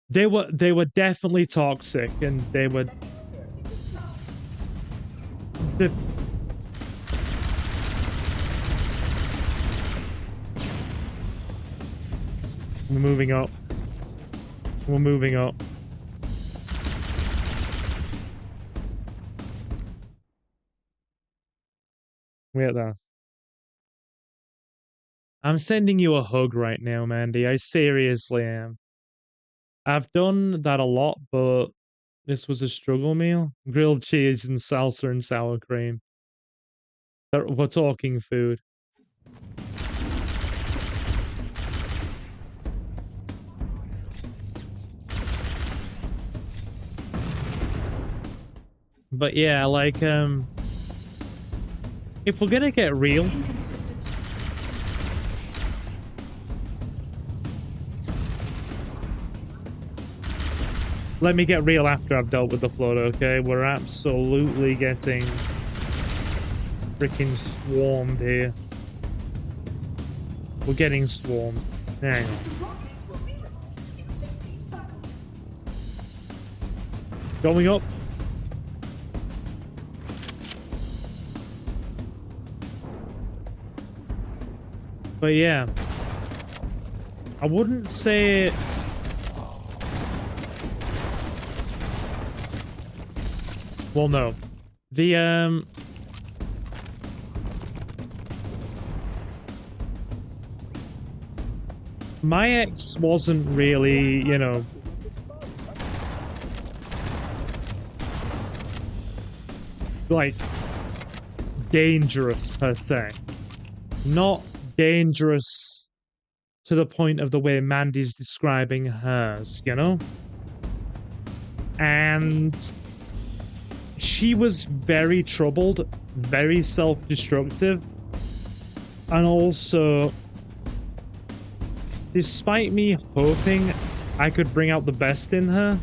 [SPEAKER 2] They were definitely toxic, and they were We're moving up. We're moving up. Wait there. I'm sending you a hug right now, Mandy. I seriously am. I've done that a lot, but this was a struggle meal. Grilled cheese and salsa and sour cream. We're talking food. But yeah, like, if we're gonna get real,
[SPEAKER 3] Inconsistent.
[SPEAKER 2] let me get real after I've dealt with the flood, okay? We're absolutely getting freaking swarmed here. We're getting swarmed. Hang on.
[SPEAKER 3] System blockades will be removed in 16 cycles.
[SPEAKER 2] Going up. But yeah, I wouldn't say well, no. The my ex wasn't really, you know, like dangerous per se. Not dangerous to the point of the way Mandy's describing hers, you know? And she was very troubled, very self-destructive, and also, despite me hoping I could bring out the best in her,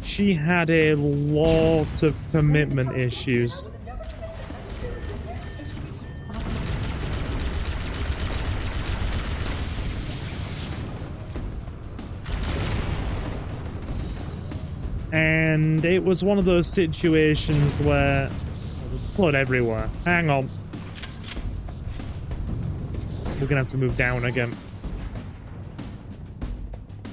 [SPEAKER 2] she had a lot of commitment issues. And it was one of those situations where there's blood everywhere. Hang on. We're gonna have to move down again.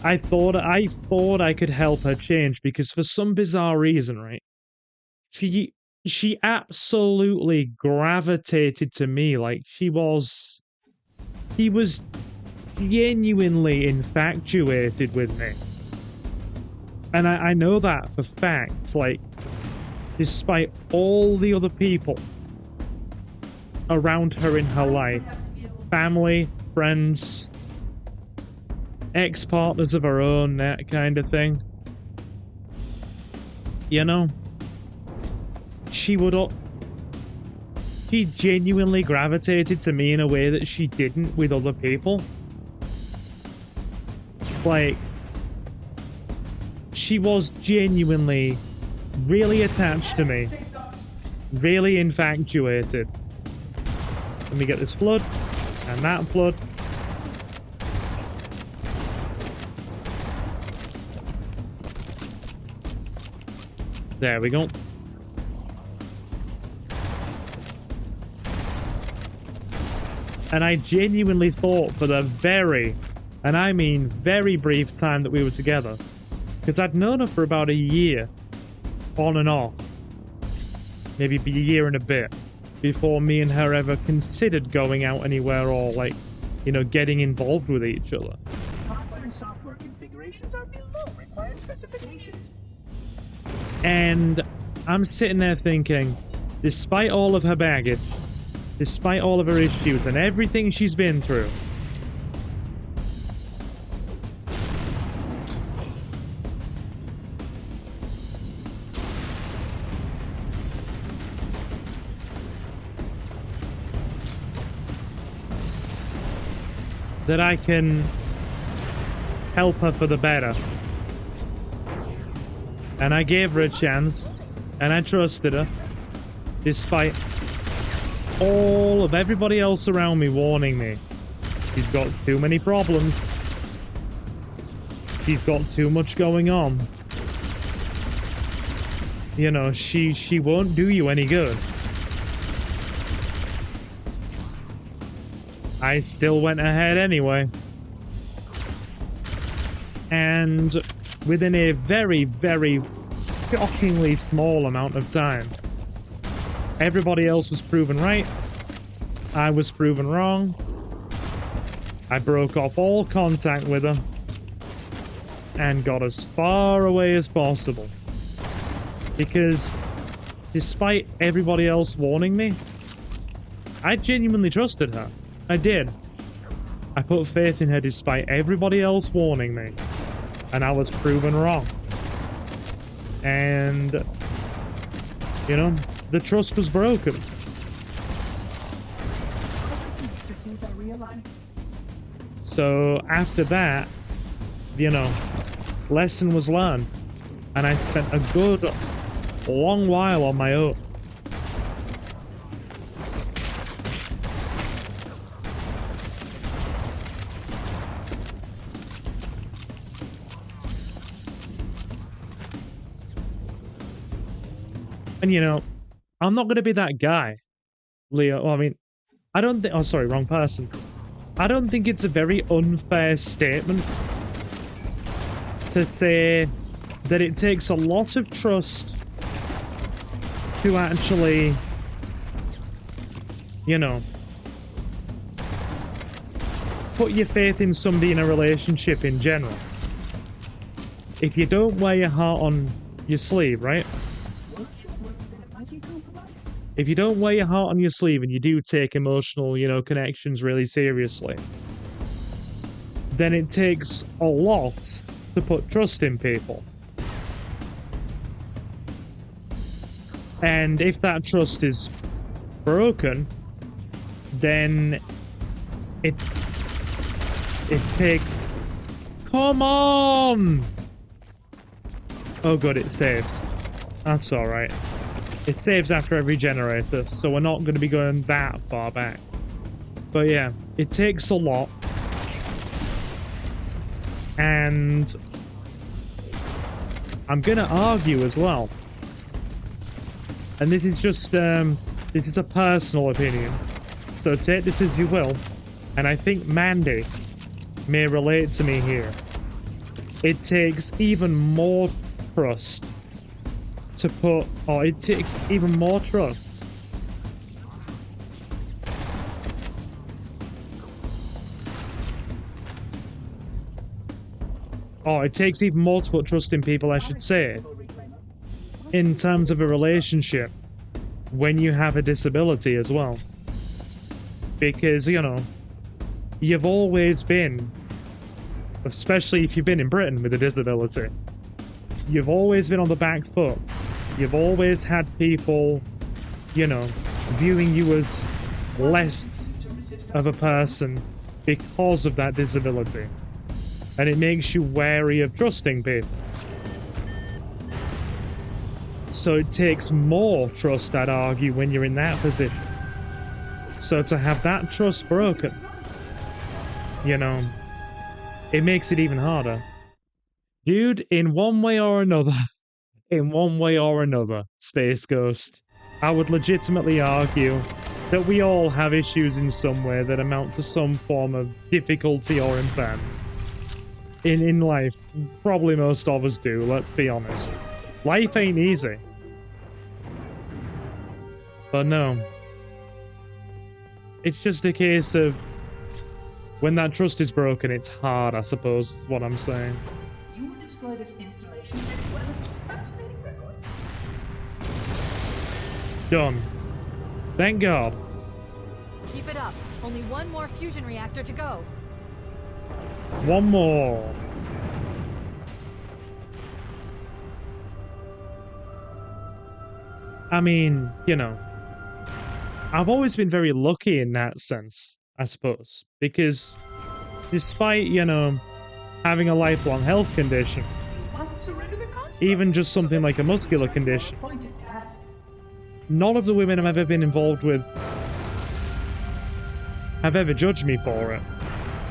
[SPEAKER 2] I thought I could help her change because for some bizarre reason, right? She absolutely gravitated to me, like she was genuinely infatuated with me. And I know that for facts, like, despite all the other people around her in her life, family, friends, ex-partners of her own, that kind of thing. You know? She genuinely gravitated to me in a way that she didn't with other people. Like, she was genuinely really attached to me. Really infatuated. Let me get this flood. And that flood. There we go. And I genuinely thought for the very, and I mean very brief time that we were together, because I'd known her for about a year, on and off, maybe a year and a bit, before me and her ever considered going out anywhere or, like, you know, getting involved with each other.
[SPEAKER 3] Hardware and software configurations are below required specifications.
[SPEAKER 2] And I'm sitting there thinking, despite all of her baggage, despite all of her issues and everything she's been through, that I can help her for the better. And I gave her a chance, and I trusted her, despite all of everybody else around me warning me. She's got too many problems. She's got too much going on. You know, she won't do you any good. I still went ahead anyway. And within a very, very shockingly small amount of time, everybody else was proven right. I was proven wrong. I broke off all contact with her and got as far away as possible. Because despite everybody else warning me, I genuinely trusted her. I did. I put faith in her despite everybody else warning me. And I was proven wrong. And, you know, the trust was broken. So after that, you know, lesson was learned. And I spent a good long while on my own. And, you know, I'm not going to be that guy, Leo. Well, I mean, I don't think... Oh, sorry, wrong person. I don't think it's a very unfair statement to say that it takes a lot of trust to actually, you know, put your faith in somebody in a relationship in general. If you don't wear your heart on your sleeve, right? If you don't wear your heart on your sleeve and you do take emotional, you know, connections really seriously, then it takes a lot to put trust in people. And if that trust is broken, then it takes... Come on! Oh good, it saves. That's alright. It saves after every generator, so we're not going to be going that far back. But yeah, it takes a lot. And I'm going to argue as well. And this is just, this is a personal opinion. So take this as you will. And I think Mandy may relate to me here. It takes even more trust to put, or it takes even more trust it takes even more to put trust in people, I should say, in terms of a relationship when you have a disability as well. Because, you know, you've always been especially if you've been in Britain with a disability. You've always been on the back foot. You've always had people, you know, viewing you as less of a person because of that disability. And it makes you wary of trusting people. So it takes more trust, I'd argue, when you're in that position. So to have that trust broken, you know, it makes it even harder. Dude, in one way or another, Space Ghost, I would legitimately argue that we all have issues in some way that amount to some form of difficulty or impairment. In life, probably most of us do, let's be honest. Life ain't easy. But no. It's just a case of when that trust is broken, it's hard, I suppose, is what I'm saying.
[SPEAKER 3] You would destroy this installation as well as this fascinating record.
[SPEAKER 2] Done. Thank God.
[SPEAKER 1] Keep it up. Only one more fusion reactor to go.
[SPEAKER 2] One more. I mean, you know, I've always been very lucky in that sense, I suppose, because despite, you know, having a lifelong health condition,
[SPEAKER 3] You must surrender the construct.
[SPEAKER 2] even just something like a muscular condition, none of the women I've ever been involved with have ever judged me for it,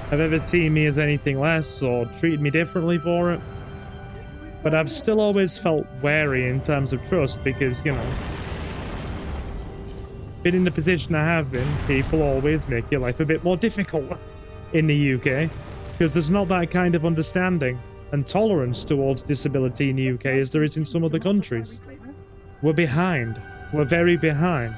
[SPEAKER 2] have ever seen me as anything less or treated me differently for it. But I've still always felt wary in terms of trust because, you know, been in the position I have been, people always make your life a bit more difficult in the UK because there's not that kind of understanding and tolerance towards disability in the UK as there is in some other countries. We're behind. We're very behind.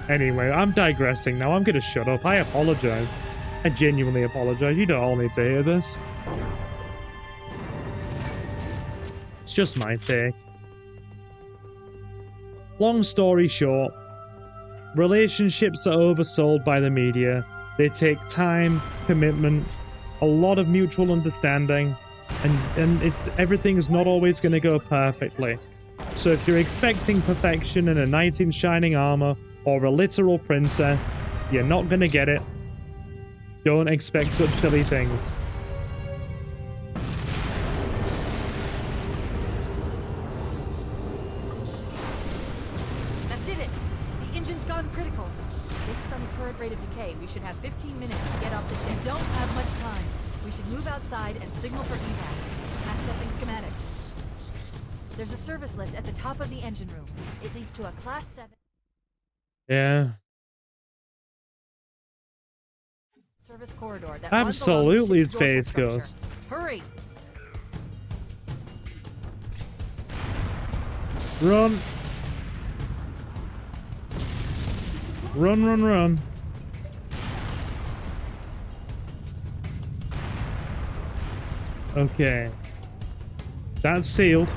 [SPEAKER 2] Anyway, I'm digressing now. I'm going to shut up. I apologize. I genuinely apologize. You don't all need to hear this. It's just my take. Long story short, relationships are oversold by the media. They take time, commitment, a lot of mutual understanding, and everything's not always going to go perfectly. So if you're expecting perfection and a knight in shining armor or a literal princess, you're not going to get it. Don't expect such silly things.
[SPEAKER 1] That did it! The engine's gone critical. Based on the current rate of decay, we should have 15 minutes to get off the ship. We don't have much time. We should move outside and signal for evac. Accessing schematics. There's a service lift at the top of the engine room. It leads to a Class 7...
[SPEAKER 2] Yeah.
[SPEAKER 1] service corridor that
[SPEAKER 2] Absolutely,
[SPEAKER 1] runs along the ship's
[SPEAKER 2] Space
[SPEAKER 1] dorsal
[SPEAKER 2] Ghost.
[SPEAKER 1] structure. Hurry!
[SPEAKER 2] Run! Run, run, run. Okay. That's sealed.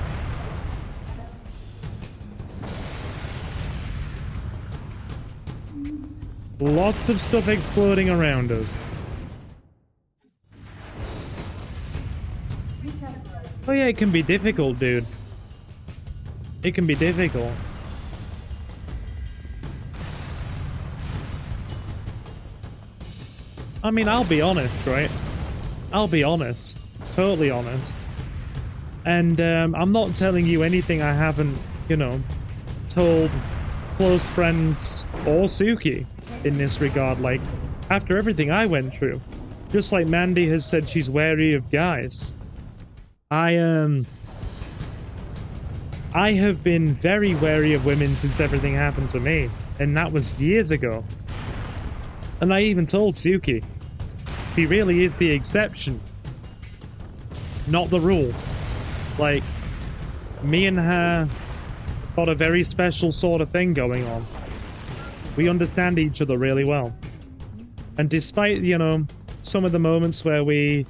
[SPEAKER 2] Lots of stuff exploding around us. Oh yeah, it can be difficult, dude. It can be difficult. I mean, I'll be honest, right? I'll be honest. Totally honest. And I'm not telling you anything I haven't, you know, told close friends or Suki in this regard. Like, after everything I went through, just like Mandy has said she's wary of guys, I have been very wary of women since everything happened to me, and that was years ago. And I even told Suki, he really is the exception, not the rule. Like, me and her got a very special sort of thing going on. We understand each other really well. And despite, you know, some of the moments where we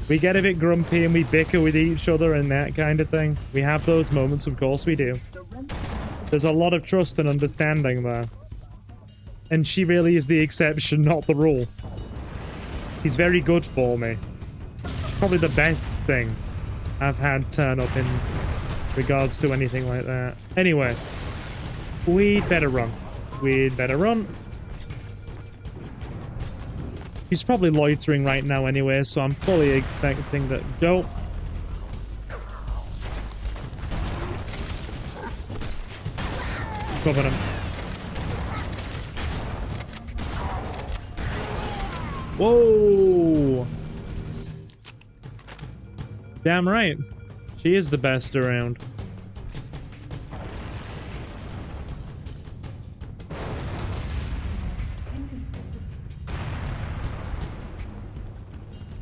[SPEAKER 2] get a bit grumpy and we bicker with each other and that kind of thing, we have those moments, of course we do. There's a lot of trust and understanding there. And she really is the exception, not the rule. He's very good for me. Probably the best thing I've had turn up in regards to anything like that. Anyway, we'd better run. We'd better run. He's probably loitering right now anyway, so I'm fully expecting that. Don't. Cover him. Whoa! Damn right. She is the best around.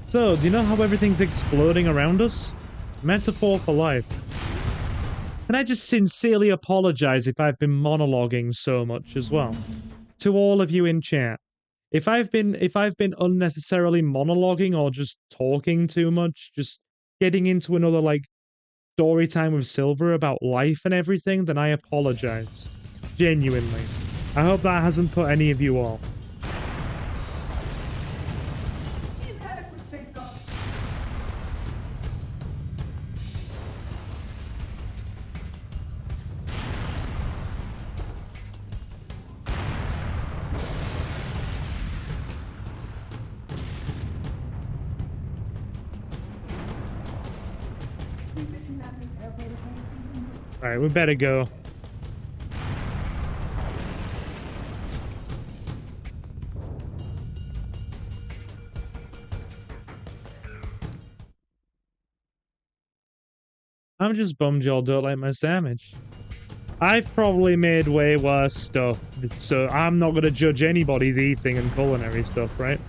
[SPEAKER 2] So, do you know how everything's exploding around us? Metaphor for life. Can I just sincerely apologize if I've been monologuing so much as well? To all of you in chat. If I've been unnecessarily monologuing or just talking too much, just getting into another like story time with Silver about life and everything, then I apologize. Genuinely. I hope that hasn't put any of you off.
[SPEAKER 3] Inadequate safeguards.
[SPEAKER 2] Alright, we better go. I'm just bummed y'all don't like my sandwich. I've probably made way worse stuff, so I'm not gonna judge anybody's eating and culinary stuff, right?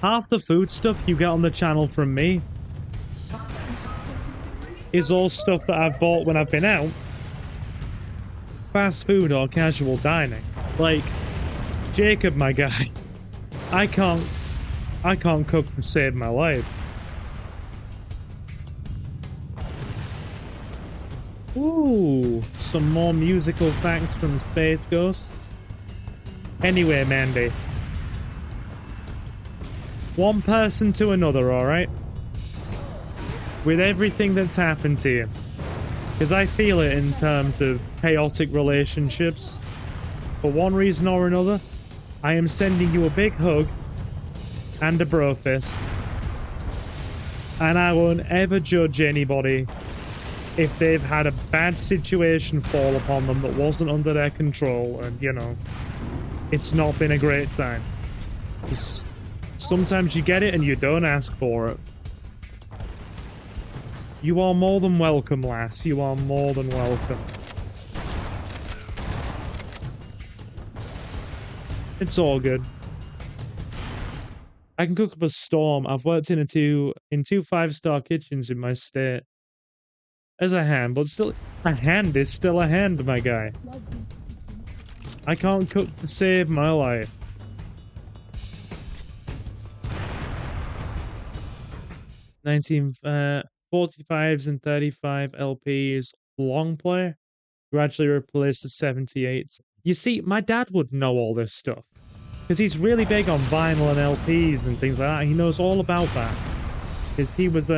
[SPEAKER 2] Half the food stuff you get on the channel from me is all stuff that I've bought when I've been out. Fast food or casual dining. Like, Jacob, my guy, I can't cook to save my life. Ooh, some more musical facts from Space Ghost. Anyway, Mandy. One person to another, alright? With everything that's happened to you. Because I feel it in terms of chaotic relationships. For one reason or another, I am sending you a big hug and a bro fist. And I won't ever judge anybody if they've had a bad situation fall upon them that wasn't under their control, and, you know, it's not been a great time. Sometimes you get it and you don't ask for it. You are more than welcome, lass. You are more than welcome. It's all good. I can cook up a storm. I've worked in two 5-star kitchens in my state. As a hand, but still, a hand is still a hand, my guy. I can't cook to save my life. Nineteen 45s and 35 LPs long play gradually replaced the 78s. You see, my dad would know all this stuff because he's really big on vinyl and LPs and things like that. He knows all about that because he was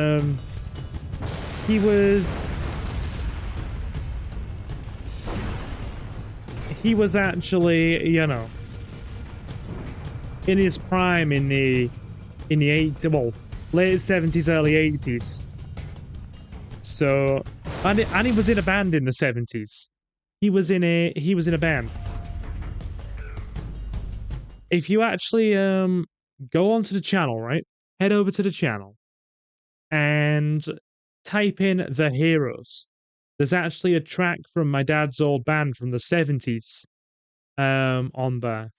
[SPEAKER 2] actually, you know, in his prime in the 80s, well, late 70s, early 80s. So, and he was in a band in the 70s. He was in a band. If you actually go onto the channel, right? Head over to the channel and type in The Heroes. There's actually a track from my dad's old band from the 70s on there.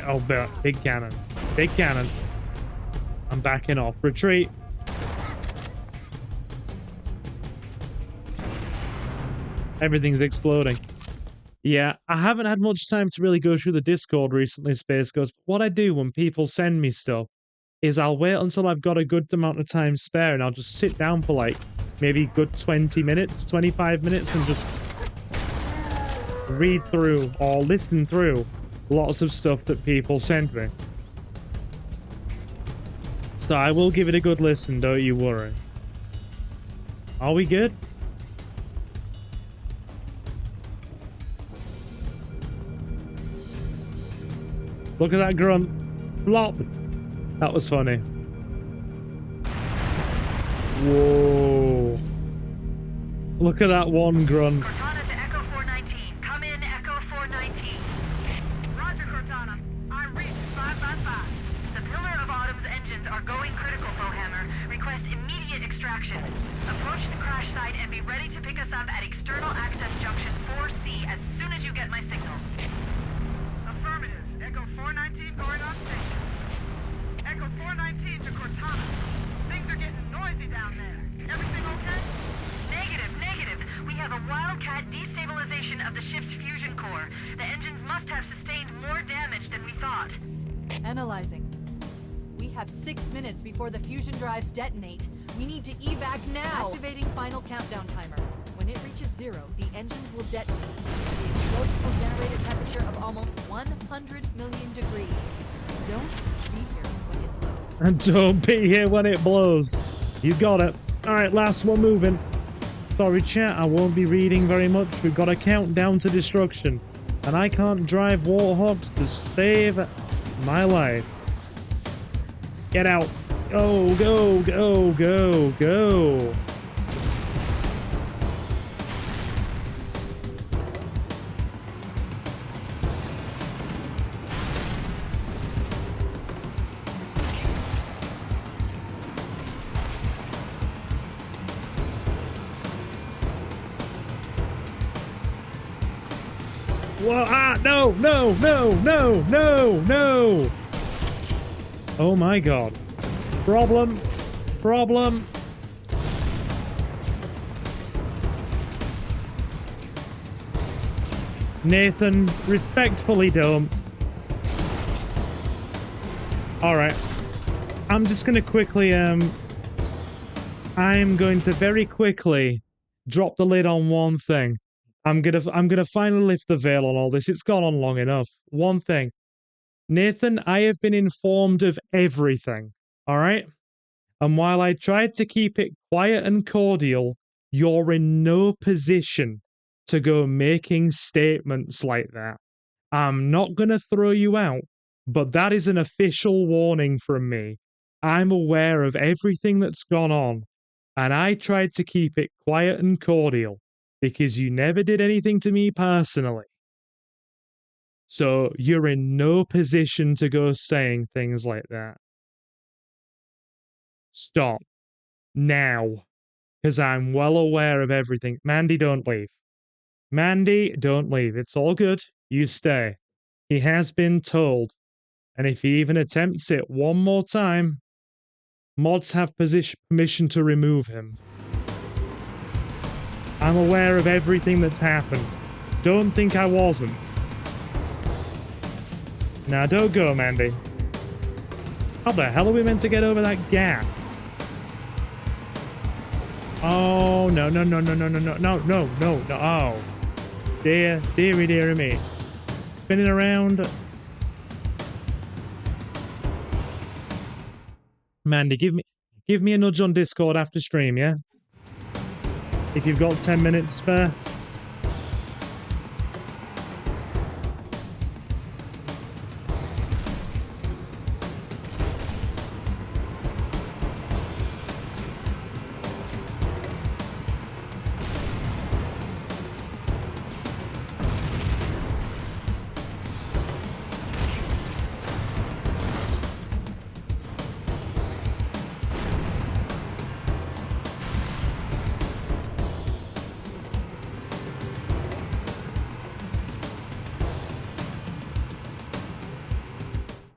[SPEAKER 2] Oh, big cannon. Big cannon. I'm backing off. Retreat. Everything's exploding. Yeah, I haven't had much time to really go through the Discord recently, Space Ghost. But what I do when people send me stuff is I'll wait until I've got a good amount of time spare and I'll just sit down for like maybe good 20 minutes, 25 minutes, and just read through or listen through lots of stuff that people send me. So I will give it a good listen, don't you worry. Are we good? Look at that grunt. Flop. That was funny. Whoa. Look at that one grunt.
[SPEAKER 1] Cortana to Echo 419. Come in, Echo 419. Roger, Cortana. I read 555. The Pillar of Autumn's engines are going critical, Fohammer. Request immediate extraction. Approach the crash site and be ready to pick us up at External Access Junction 4C as soon as you get my signal.
[SPEAKER 5] Affirmative. Echo 419 going on station. Echo 419 to Cortana. Things are getting noisy down there. Everything okay?
[SPEAKER 1] Negative. We have a wildcat destabilization of the ship's fusion core. The engines must have sustained more damage than we thought. Analyzing. We have 6 minutes before the fusion drives detonate. We need to evac now. Activating final countdown timer. When it reaches 0, the engines will detonate. The explosion will generate a temperature of almost 100 million degrees. Don't be here when it blows.
[SPEAKER 2] And don't be here when it blows. You got it. Alright, last one moving. Sorry chat, I won't be reading very much. We've got a countdown to destruction. And I can't drive warthogs to save my life. Get out. Go, go, go, go, go. Whoa, no. Oh my god. Problem. Nathan, respectfully don't. Alright. I'm just gonna quickly, I'm going to very quickly drop the lid on one thing. I'm gonna finally lift the veil on all this. It's gone on long enough. One thing. Nathan, I have been informed of everything. Alright? And while I tried to keep it quiet and cordial, you're in no position to go making statements like that. I'm not gonna throw you out, but that is an official warning from me. I'm aware of everything that's gone on, and I tried to keep it quiet and cordial. Because you never did anything to me personally. So you're in no position to go saying things like that. Stop. Now. Because I'm well aware of everything. Mandy, don't leave. Mandy, don't leave. It's all good. You stay. He has been told. And if he even attempts it one more time, mods have permission to remove him. I'm aware of everything that's happened. Don't think I wasn't. Now, don't go, Mandy. How the hell are we meant to get over that gap? Oh, no. Oh. Dearie me. Spinning around. Mandy, give me a nudge on Discord after stream, yeah? If you've got 10 minutes spare.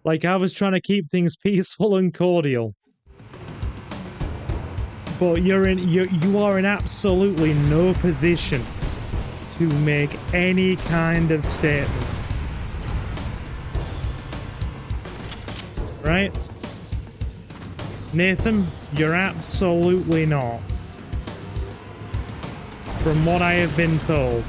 [SPEAKER 2] Like, I was trying to keep things peaceful and cordial. But you are in absolutely no position to make any kind of statement. Right? Nathan, you're absolutely not. from what I have been told.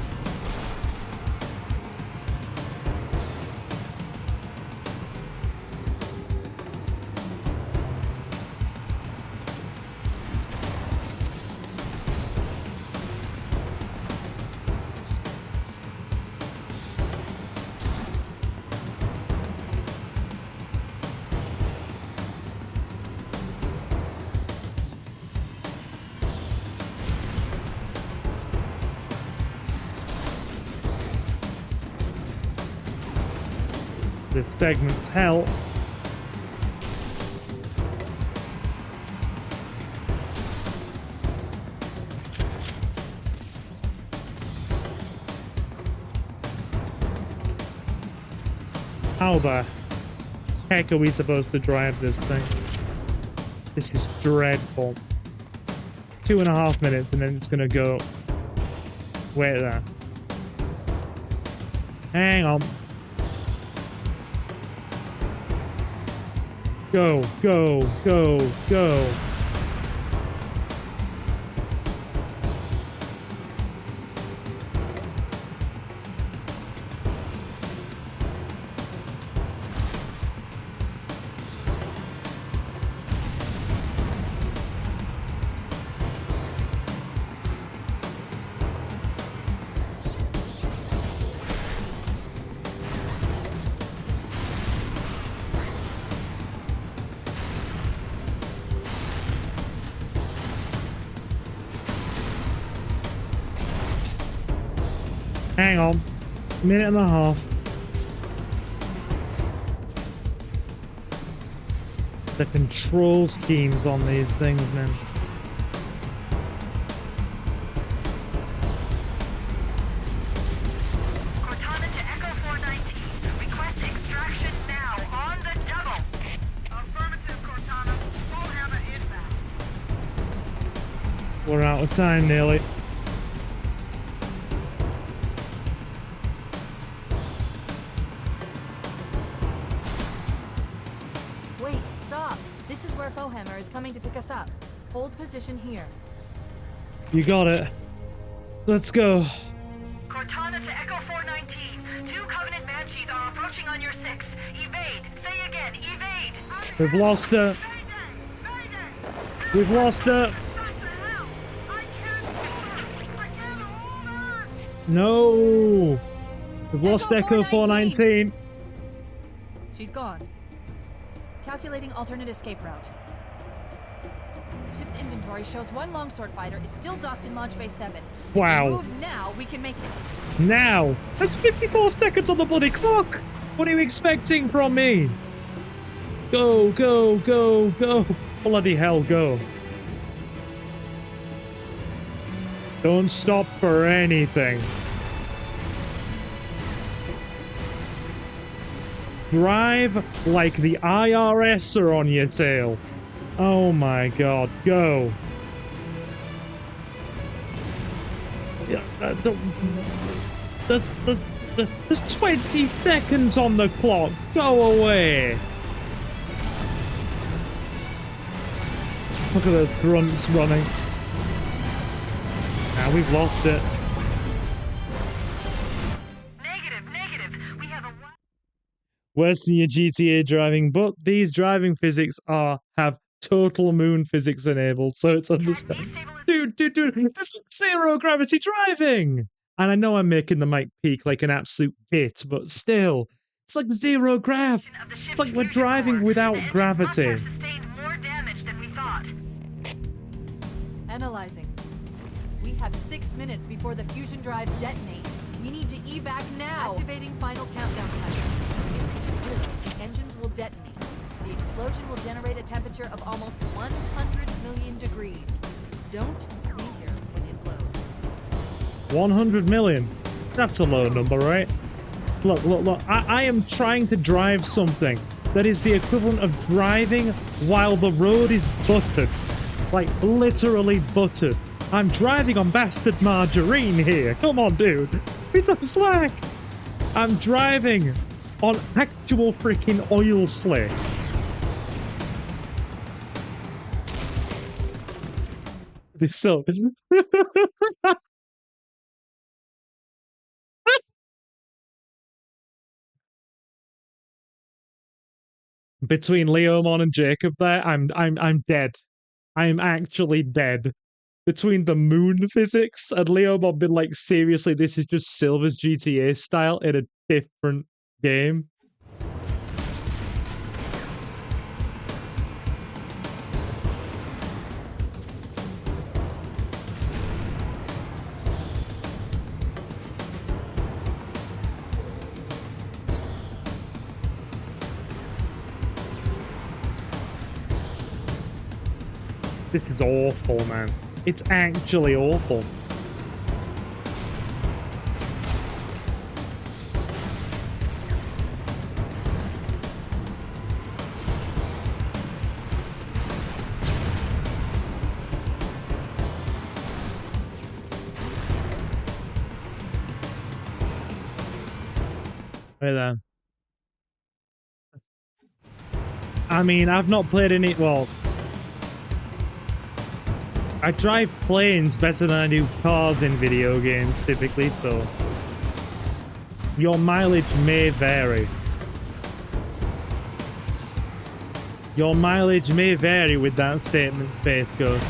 [SPEAKER 2] This segment's hell. How the heck are we supposed to drive this thing? This is dreadful. 2.5 minutes and then it's gonna go. Wait there. Hang on. Go, go, go, go. Hang on. 1.5 minutes. The control schemes on these things, man.
[SPEAKER 5] Cortana to Echo 419. Request extraction now, on the double. Affirmative, Cortana. Bullhammer inbound.
[SPEAKER 2] We're out of time nearly.
[SPEAKER 1] Wait, stop. This is where Fohammer is coming to pick us up. Hold position here.
[SPEAKER 2] You got it. Let's go.
[SPEAKER 5] Cortana to Echo 419. 2 Covenant Banshees are approaching on your 6. Evade. Say again, evade.
[SPEAKER 2] We've lost her. We've lost her. No. We've lost Echo 419.
[SPEAKER 1] She's gone. Calculating alternate escape route. Ship's inventory shows 1 longsword fighter is still docked in Launch Bay 7. If
[SPEAKER 2] Wow.
[SPEAKER 1] we move now, we can make it.
[SPEAKER 2] Now. That's 54 seconds on the bloody clock. What are you expecting from me? Go, go, go, go. Bloody hell, go. Don't stop for anything. Drive like the IRS are on your tail. Oh my god, go. Yeah, there's 20 seconds on the clock. Go away. Look at the grunts running. Now we've lost it.
[SPEAKER 5] Negative. We have a...
[SPEAKER 2] Worse than your GTA driving, but these driving physics have total moon physics enabled, so it's understandable. Dude, this is zero gravity driving! And I know I'm making the mic peak like an absolute bit, but still, it's like zero grav. It's like we're driving without gravity.
[SPEAKER 5] Sustained more damage than we thought.
[SPEAKER 1] Analyzing. We have 6 minutes before the fusion drives detonate. We need to evac now. Activating final countdown timer. When it reaches 0, the engines will detonate. The explosion will generate a temperature of almost 100 million degrees. Don't be here when it blows.
[SPEAKER 2] 100 million. That's a low number, right? Look. I am trying to drive something that is the equivalent of driving while the road is buttered. Like, literally buttered. I'm driving on bastard margarine here. Come on, dude. Be some slack. I'm driving on actual freaking oil slick. This so between Leomon and Jacob there, I'm dead. I'm actually dead. Between the moon physics and Leomon being like, seriously, this is just Silver's GTA style in a different game. This is awful, man. It's actually awful. Right there. I mean, I've not played any... Well... I drive planes better than I do cars in video games, typically, so... Your mileage may vary. Your mileage may vary with that statement, Space Ghost.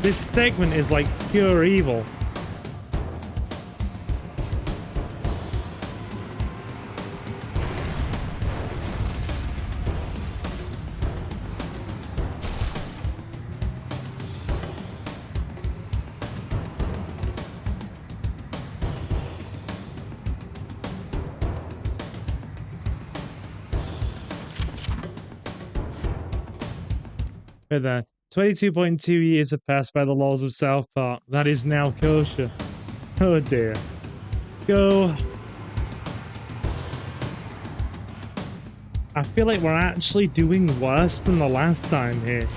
[SPEAKER 2] This segment is like pure evil. Right there. 22.2 years have passed by the laws of South Park. That is now kosher. Oh dear. Go. I feel like we're actually doing worse than the last time here.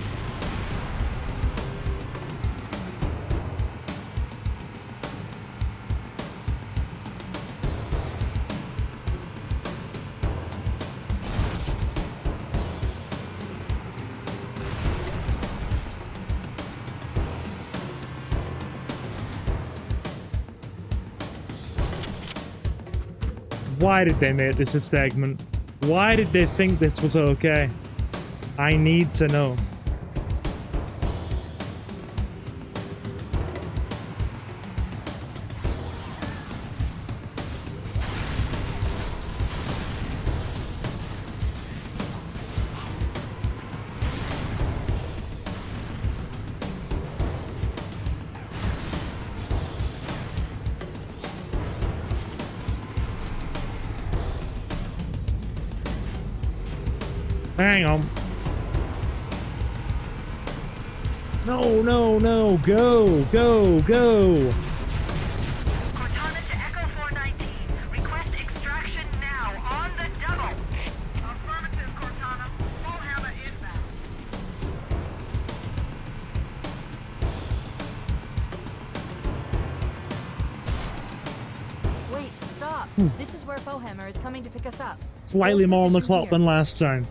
[SPEAKER 2] Why did they make this a segment? Why did they think this was okay? I need to know. Hang on. No, no, no. Go, go, go.
[SPEAKER 5] Cortana to Echo 419. Request extraction now. On the double. Affirmative, Cortana. Full hammer inbound.
[SPEAKER 1] Wait, stop. This is where Fohammer is coming to pick us up.
[SPEAKER 2] Slightly
[SPEAKER 1] Hold
[SPEAKER 2] more on the
[SPEAKER 1] position
[SPEAKER 2] clock
[SPEAKER 1] here.
[SPEAKER 2] than last time.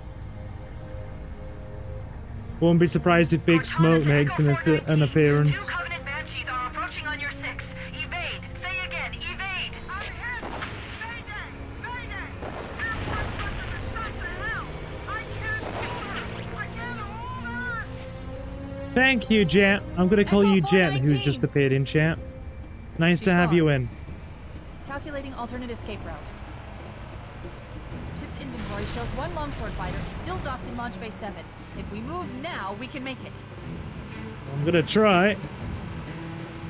[SPEAKER 2] Won't be surprised if Big
[SPEAKER 5] Cortana
[SPEAKER 2] Smoke
[SPEAKER 5] to
[SPEAKER 2] makes
[SPEAKER 5] Echo
[SPEAKER 2] an
[SPEAKER 5] 419.
[SPEAKER 2] appearance.
[SPEAKER 5] Two Covenant Banshees are approaching on your 6. Evade. Say again, evade. I'm hit. Mayday. Mayday. Airport weapon is shot to hell. I can't hold her. I can't hold her.
[SPEAKER 2] Thank you, Jet. I'm gonna call
[SPEAKER 1] Echo
[SPEAKER 2] you Jet, who's
[SPEAKER 1] 419.
[SPEAKER 2] just appeared in chat. Nice to
[SPEAKER 1] He's
[SPEAKER 2] have
[SPEAKER 1] gone.
[SPEAKER 2] you in.
[SPEAKER 1] Calculating alternate escape route. Ship's inventory shows one longsword fighter is still docked in Launch Bay 7. If we move now, we can make it.
[SPEAKER 2] I'm gonna try.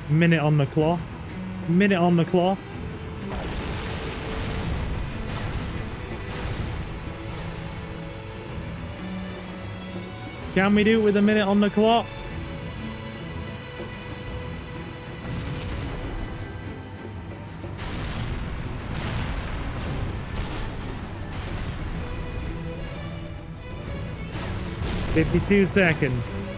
[SPEAKER 2] Minute on the clock. Minute on the clock. Can we do it with a minute on the clock? "52 seconds.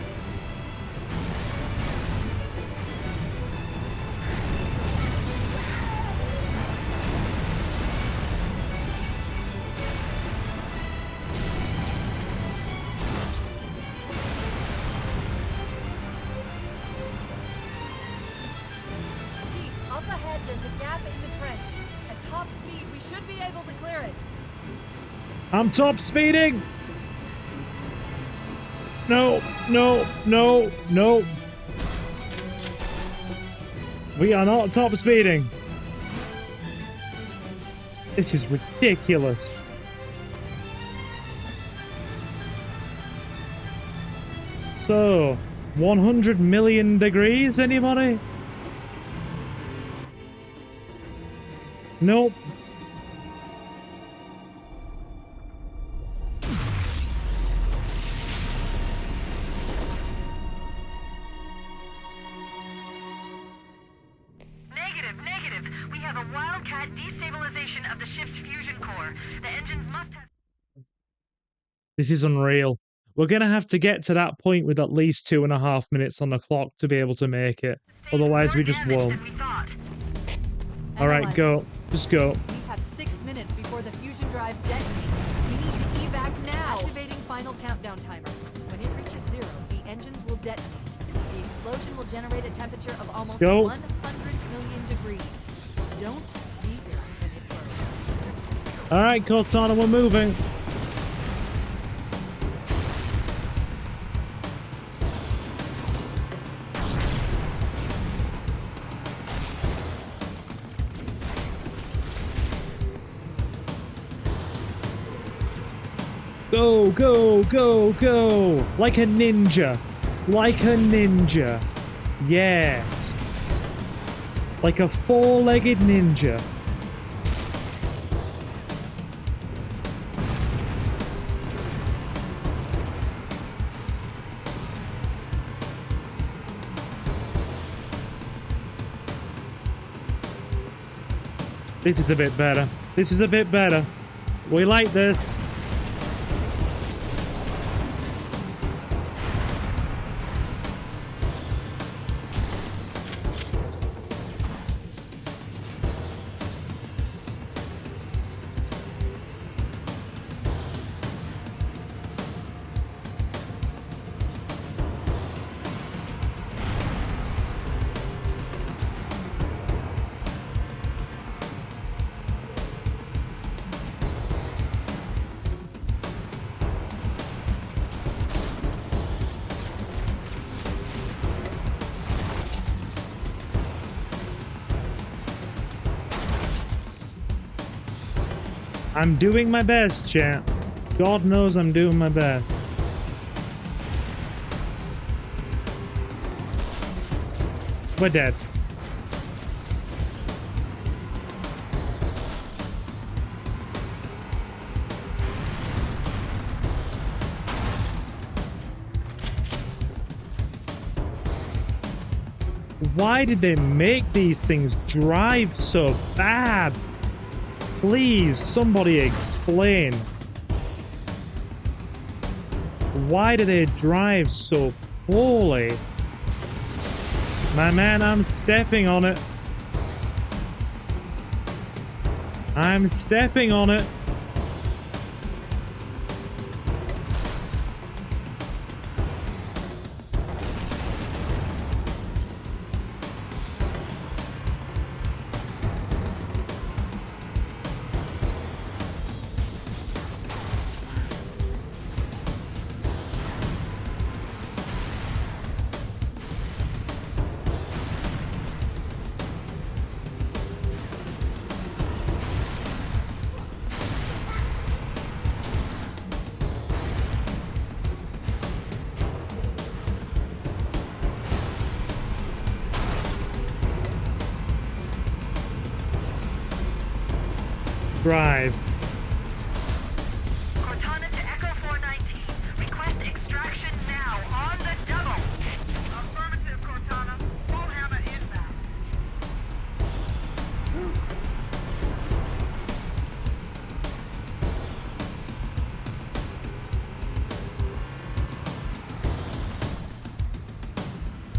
[SPEAKER 1] Chief, up ahead there's a gap in the trench. At top speed, we should be able to clear it.
[SPEAKER 2] I'm top speeding! No, no, no, no. We are not top speeding. This is ridiculous. So, 100 million degrees, anybody? Nope.
[SPEAKER 5] Negative. We have a wildcat destabilization of the ship's fusion core. The engines must have...
[SPEAKER 2] This is unreal. We're gonna have to get to that point with at least 2.5 minutes on the clock to be able to make it. Otherwise, we just won't. Alright, go. Just go.
[SPEAKER 1] We have 6 minutes before the fusion drives detonate. We need to evac now. Activating final countdown timer. When it reaches 0, the engines will detonate. The explosion will generate a temperature of almost
[SPEAKER 2] Go.
[SPEAKER 1] 100 million degrees. Don't be here when it bursts.
[SPEAKER 2] Alright, Cortana, we're moving. Go, go, go, go! Like a ninja. Like a ninja. Yes. Like a four-legged ninja. This is a bit better. This is a bit better. We like this. I'm doing my best, champ. God knows I'm doing my best. We're dead. Why did they make these things drive so bad? Please, somebody explain. Why do they drive so poorly? My man, I'm stepping on it. I'm stepping on it. Drive.
[SPEAKER 5] Cortana to Echo 419. Request extraction now, on the double. Affirmative, Cortana. Bullhammer inbound.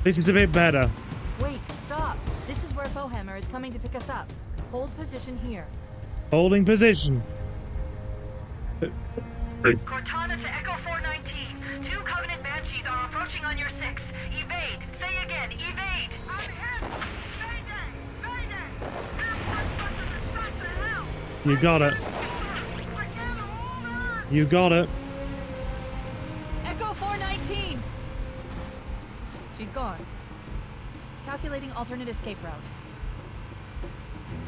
[SPEAKER 2] This is a bit better.
[SPEAKER 1] Wait, stop. This is where Bowhammer is coming to pick us up. Hold position here.
[SPEAKER 2] Holding position.
[SPEAKER 5] Cortana to Echo 419. 2 Covenant Banshees are approaching on your 6. Evade. Say again, evade. I'm hit. Mayday. Mayday. Airport buses are shot to hell.
[SPEAKER 2] You got it.
[SPEAKER 5] I can't hold her.
[SPEAKER 2] You got it.
[SPEAKER 1] Echo 419! She's gone. Calculating alternate escape route.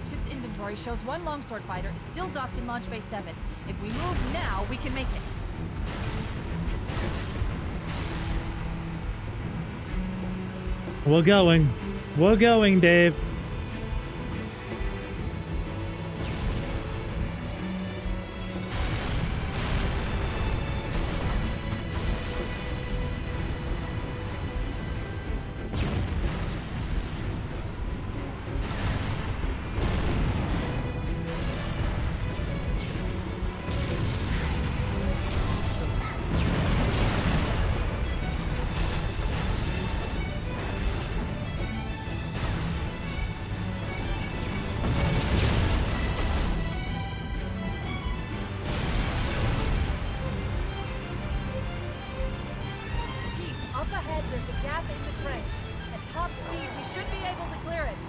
[SPEAKER 1] Ship's inventory shows 1 longsword fighter is still docked in Launch Bay 7. If we move now, we can make it.
[SPEAKER 2] We're going. We're going, Dave.
[SPEAKER 1] Chief, up ahead there's a gap in the trench. At top speed, we should be able to clear it.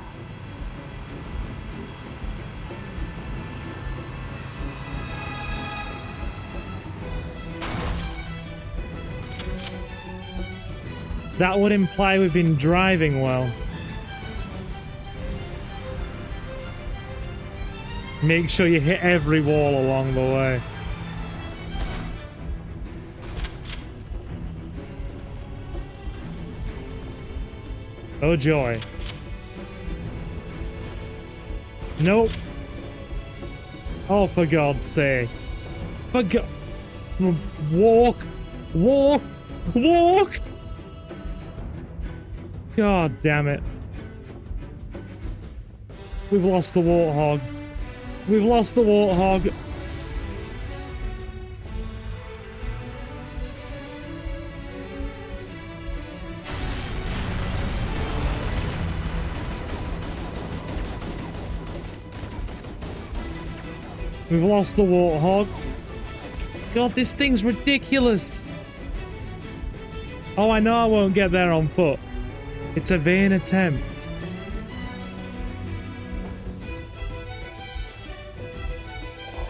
[SPEAKER 2] That would imply we've been driving well. Make sure you hit every wall along the way. Oh joy. Nope. Oh, for God's sake. For God. Walk. Walk. Walk. God damn it. We've lost the warthog. We've lost the warthog. We've lost the warthog. God, this thing's ridiculous. Oh, I know I won't get there on foot. It's a vain attempt.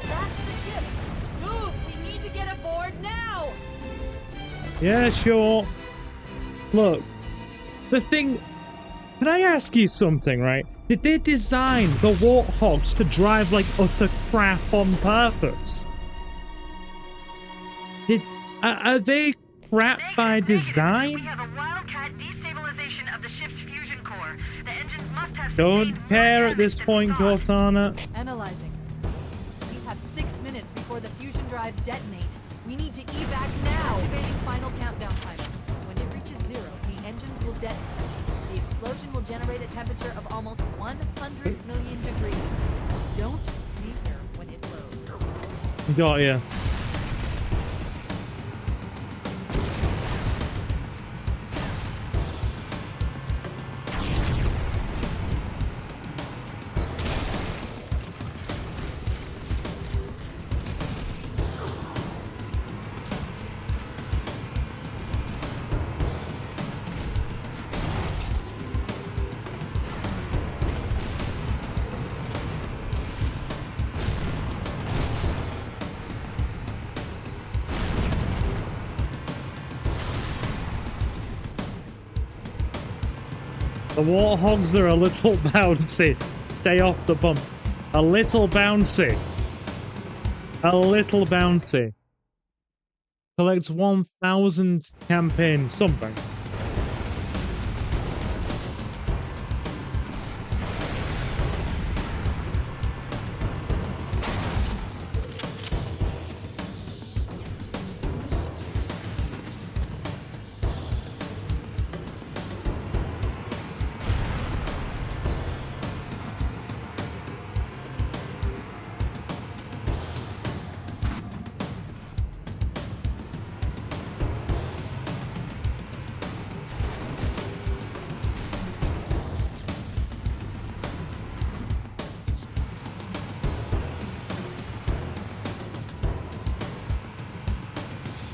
[SPEAKER 1] That's the ship! Move! We need to get aboard now!
[SPEAKER 2] Yeah, sure. Look, the thing... Can I ask you something, right? Did they design the warthogs to drive like utter crap on purpose? Are they crap by design?
[SPEAKER 5] We have a wildcat destabilization of the ship's fusion core. The engines must have
[SPEAKER 2] Don't
[SPEAKER 5] sustained
[SPEAKER 2] care
[SPEAKER 5] more
[SPEAKER 2] at this
[SPEAKER 5] damage than
[SPEAKER 2] point,
[SPEAKER 5] we thought.
[SPEAKER 2] Cortana.
[SPEAKER 1] Analyzing. We have 6 minutes before the fusion drives detonate. We need to evac now! Activating final countdown timer. When it reaches 0, the engines will detonate. The explosion will generate a temperature of almost 100 million degrees. Don't leave here when it blows.
[SPEAKER 2] Got ya. The warthogs are a little bouncy. Stay off the bumps. A little bouncy. A little bouncy. Collects 1,000 campaign something.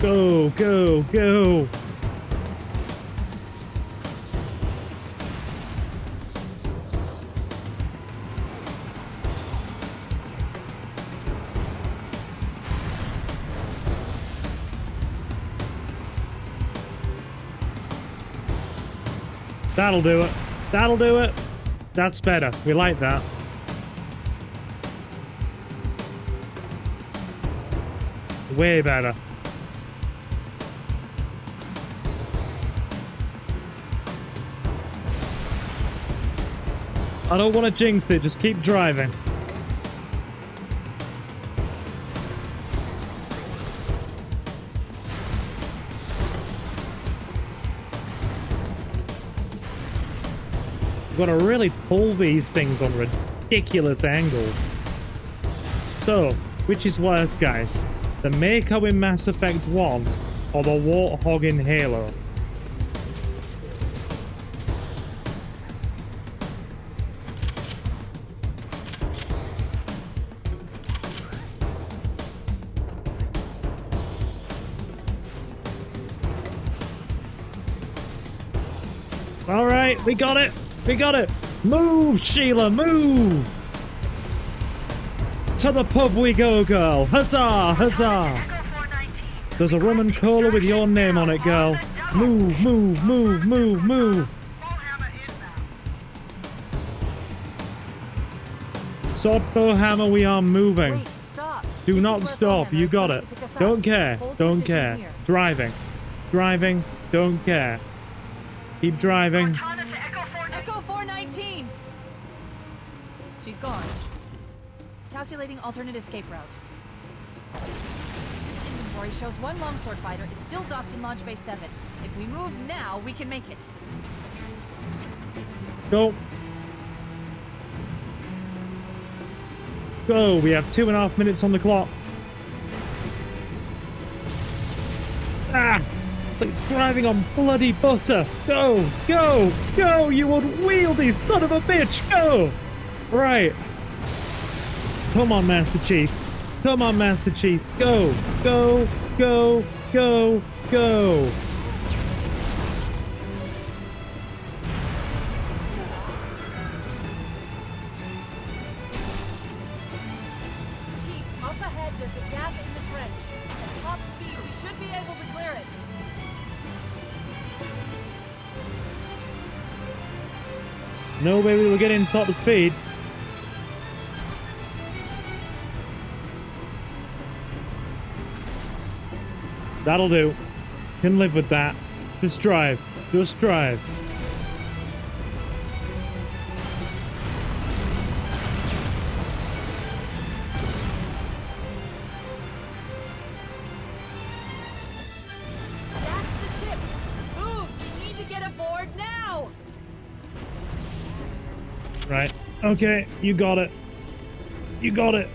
[SPEAKER 2] Go, go, go. That'll do it. That'll do it. That's better. We like that. Way better. I don't want to jinx it. Just keep driving. We've got to really pull these things on ridiculous angles. So, which is worse, guys? The Mako in Mass Effect 1 or the Warthog in Halo? Alright, we got it! We got it! Move, Sheila, move! To the pub we go, girl! Huzzah! Huzzah! There's a rum and cola with your name on it, girl. Move, move, move, move, move! Swordbow hammer, we are moving.
[SPEAKER 1] Wait, stop.
[SPEAKER 2] Do
[SPEAKER 1] This
[SPEAKER 2] not
[SPEAKER 1] is where
[SPEAKER 2] stop,
[SPEAKER 1] Bowhammer
[SPEAKER 2] you
[SPEAKER 1] is
[SPEAKER 2] got
[SPEAKER 1] coming
[SPEAKER 2] it.
[SPEAKER 1] to pick us up.
[SPEAKER 2] Don't care,
[SPEAKER 1] Hold
[SPEAKER 2] don't
[SPEAKER 1] position
[SPEAKER 2] care.
[SPEAKER 1] here.
[SPEAKER 2] Driving. Driving, don't care. Keep driving.
[SPEAKER 5] Cortana to Echo 419.
[SPEAKER 1] Echo 419! She's gone. Calculating alternate escape route. Inventory shows one longsword fighter is still docked in Launch Bay 7. If we move now, we can make it.
[SPEAKER 2] Go. Go, we have 2.5 minutes on the clock. Ah! It's like driving on bloody butter. Go, go, go, you unwieldy son of a bitch, go! Right. Come on, Master Chief. Come on, Master Chief. Go, go, go, go, go.
[SPEAKER 1] Chief, up ahead there's a gap in the trench. At top speed, we should be able to clear it.
[SPEAKER 2] No way we were getting top speed. That'll do. Can live with that. Just drive. Just drive.
[SPEAKER 1] That's the ship! Move! We need to get aboard now!
[SPEAKER 2] Right. Okay, you got it. You got it.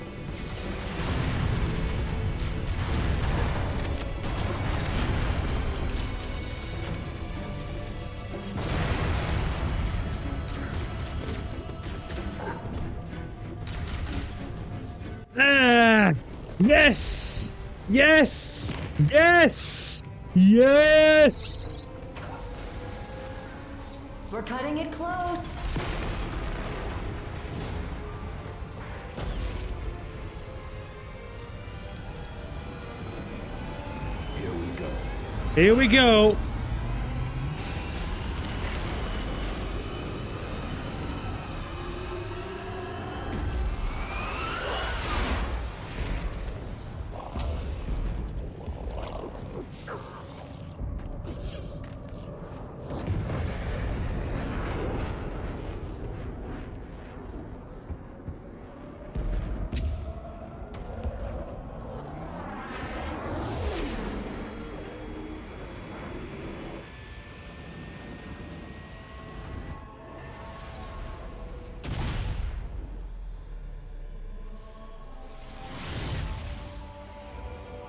[SPEAKER 2] Ah! Yes! Yes! Yes! Yes!
[SPEAKER 1] We're cutting it close.
[SPEAKER 4] Here we go.
[SPEAKER 2] Here we go.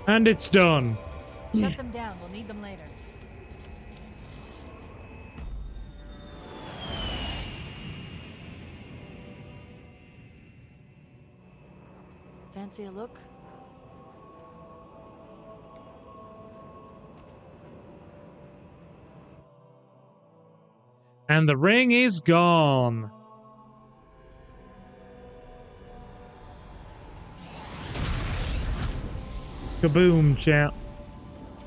[SPEAKER 2] And it's done.
[SPEAKER 1] Shut them down. We'll need them later. Fancy a look?
[SPEAKER 2] And the ring is gone. Kaboom, chat.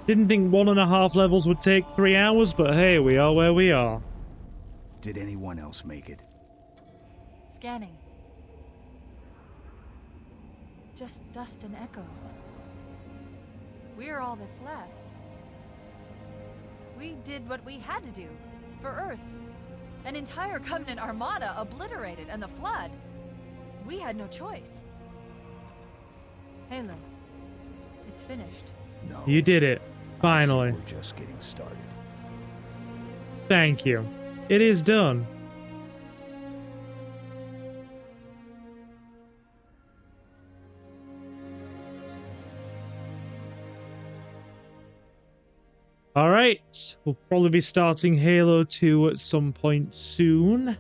[SPEAKER 2] Didn't think 1.5 levels would take 3 hours, but hey, we are where we are.
[SPEAKER 4] Did anyone else make it?
[SPEAKER 1] Scanning. Just dust and echoes. We're all that's left. We did what we had to do for Earth. An entire Covenant armada obliterated, and the Flood. We had no choice. Halo, it's finished.
[SPEAKER 4] No.
[SPEAKER 2] You did it. Finally.
[SPEAKER 4] We're just getting started.
[SPEAKER 2] Thank you. It is done. Alright, we'll probably be starting Halo 2 at some point soon,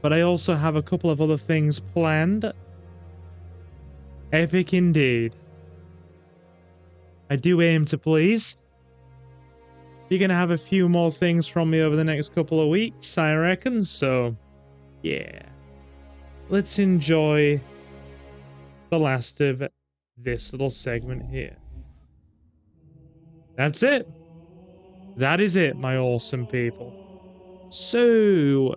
[SPEAKER 2] but I also have a couple of other things planned. Epic indeed. I do aim to please. You're going to have a few more things from me over the next couple of weeks, I reckon, so yeah. Let's enjoy the last of this little segment here. That's it. That is it, my awesome people. So,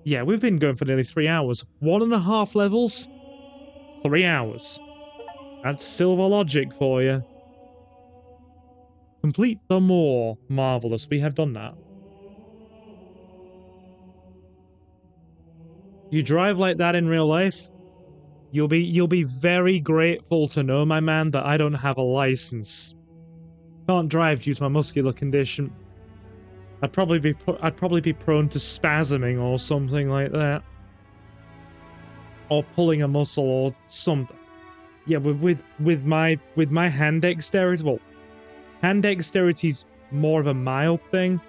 [SPEAKER 2] yeah, we've been going for nearly 3 hours. 1.5 levels, 3 hours. That's silver logic for you. Complete the more. Marvelous. We have done that. You drive like that in real life, you'll be very grateful to know, my man, that I don't have a license. Can't drive due to my muscular condition. I'd probably be prone to spasming or something like that, or pulling a muscle or something. Yeah, with my hand dexterity, well, hand dexterity's more of a mild thing,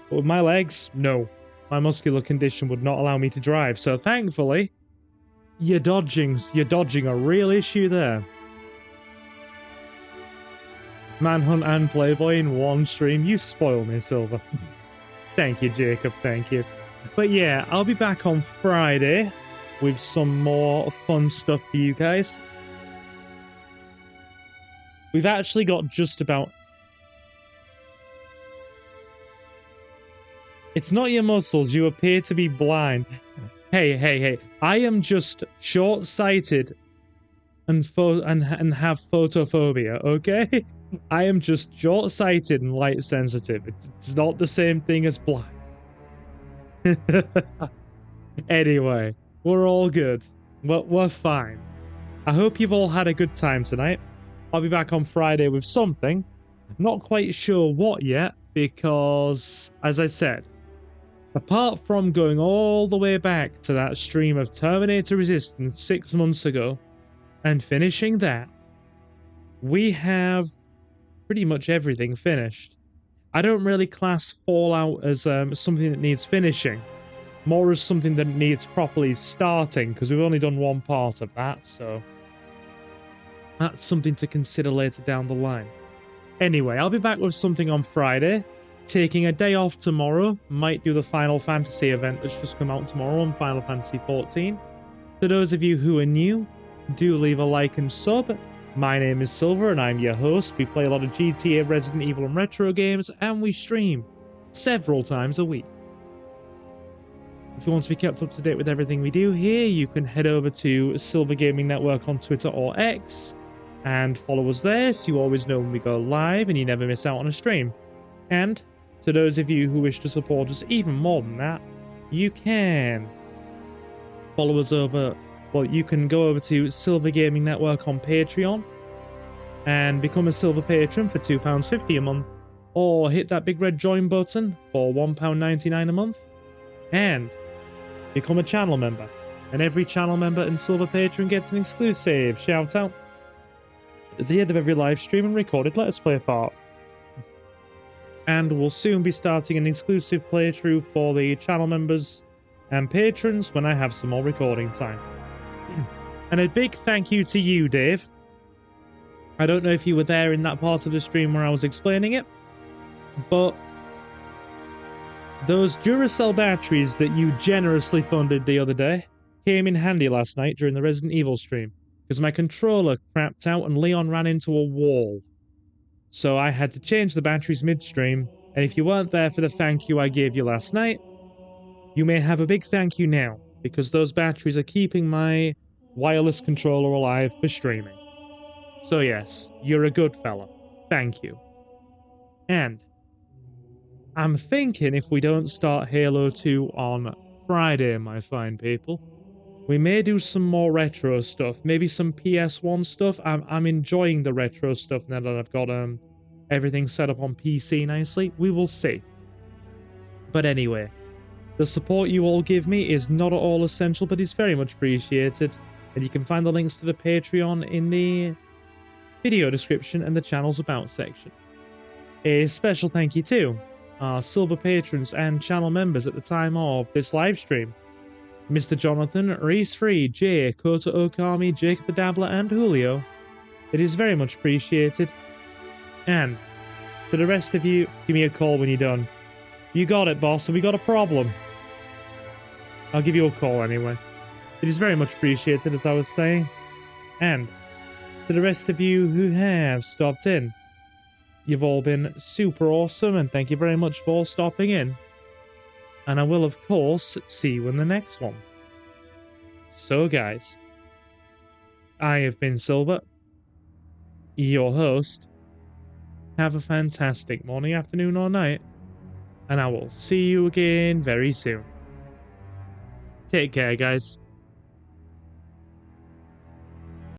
[SPEAKER 2] but with my legs, no. My muscular condition would not allow me to drive, so thankfully, you're dodging a real issue there. Manhunt and Playboy in one stream. You spoil me, Silver. Thank you, Jacob. Thank you. But yeah, I'll be back on Friday with some more fun stuff for you guys. We've actually got just about... It's not your muscles. You appear to be blind. Hey. I am just short-sighted and have photophobia, okay? I am just short-sighted and light-sensitive. It's not the same thing as blind. Anyway, we're all good. We're fine. I hope you've all had a good time tonight. I'll be back on Friday with something. Not quite sure what yet, because, as I said, apart from going all the way back to that stream of Terminator Resistance 6 months ago, and finishing that, we have pretty much everything finished. I don't really class Fallout as something that needs finishing, more as something that needs properly starting, because we've only done one part of that, so that's something to consider later down the line. Anyway, I'll be back with something on Friday, taking a day off tomorrow, might do the Final Fantasy event that's just come out tomorrow on Final Fantasy XIV. To those of you who are new, do leave a like and sub. My name is Silver and I'm your host. We play a lot of GTA, Resident Evil and retro games, and we stream several times a week. If you want to be kept up to date with everything we do here, you can head over to Silver Gaming Network on Twitter or X and follow us there so you always know when we go live and you never miss out on a stream. And to those of you who wish to support us even more than that, you can follow us over. Well, you can go over to Silver Gaming Network on Patreon and become a Silver Patron for £2.50 a month, or hit that big red join button for £1.99 a month, and become a channel member. And every channel member and Silver Patron gets an exclusive shout out at the end of every live stream and recorded Let's Play part. And we'll soon be starting an exclusive playthrough for the channel members and patrons when I have some more recording time. And a big thank you to you, Dave. I don't know if you were there in that part of the stream where I was explaining it, but those Duracell batteries that you generously funded the other day came in handy last night during the Resident Evil stream, because my controller crapped out and Leon ran into a wall. So I had to change the batteries midstream, and if you weren't there for the thank you I gave you last night, you may have a big thank you now, because those batteries are keeping my wireless controller alive for streaming. So yes, you're a good fella. Thank you. And I'm thinking if we don't start Halo 2 on Friday, my fine people, we may do some more retro stuff, maybe some PS1 stuff. I'm enjoying the retro stuff now that I've got everything set up on PC nicely. We will see. But anyway, the support you all give me is not at all essential, but is very much appreciated. And you can find the links to the Patreon in the video description and the channel's about section. A special thank you to our silver patrons and channel members at the time of this live stream: Mr. Jonathan, Reese Free, Jay, Kota Okami, Jacob the Dabbler, and Julio. It is very much appreciated. And for the rest of you, give me a call when you're done. You got it, boss, have we got a problem? I'll give you a call anyway. It is very much appreciated, as I was saying. And to the rest of you who have stopped in, you've all been super awesome, and thank you very much for stopping in. And I will, of course, see you in the next one. So, guys, I have been Silver, your host. Have a fantastic morning, afternoon, or night, and I will see you again very soon. Take care, guys.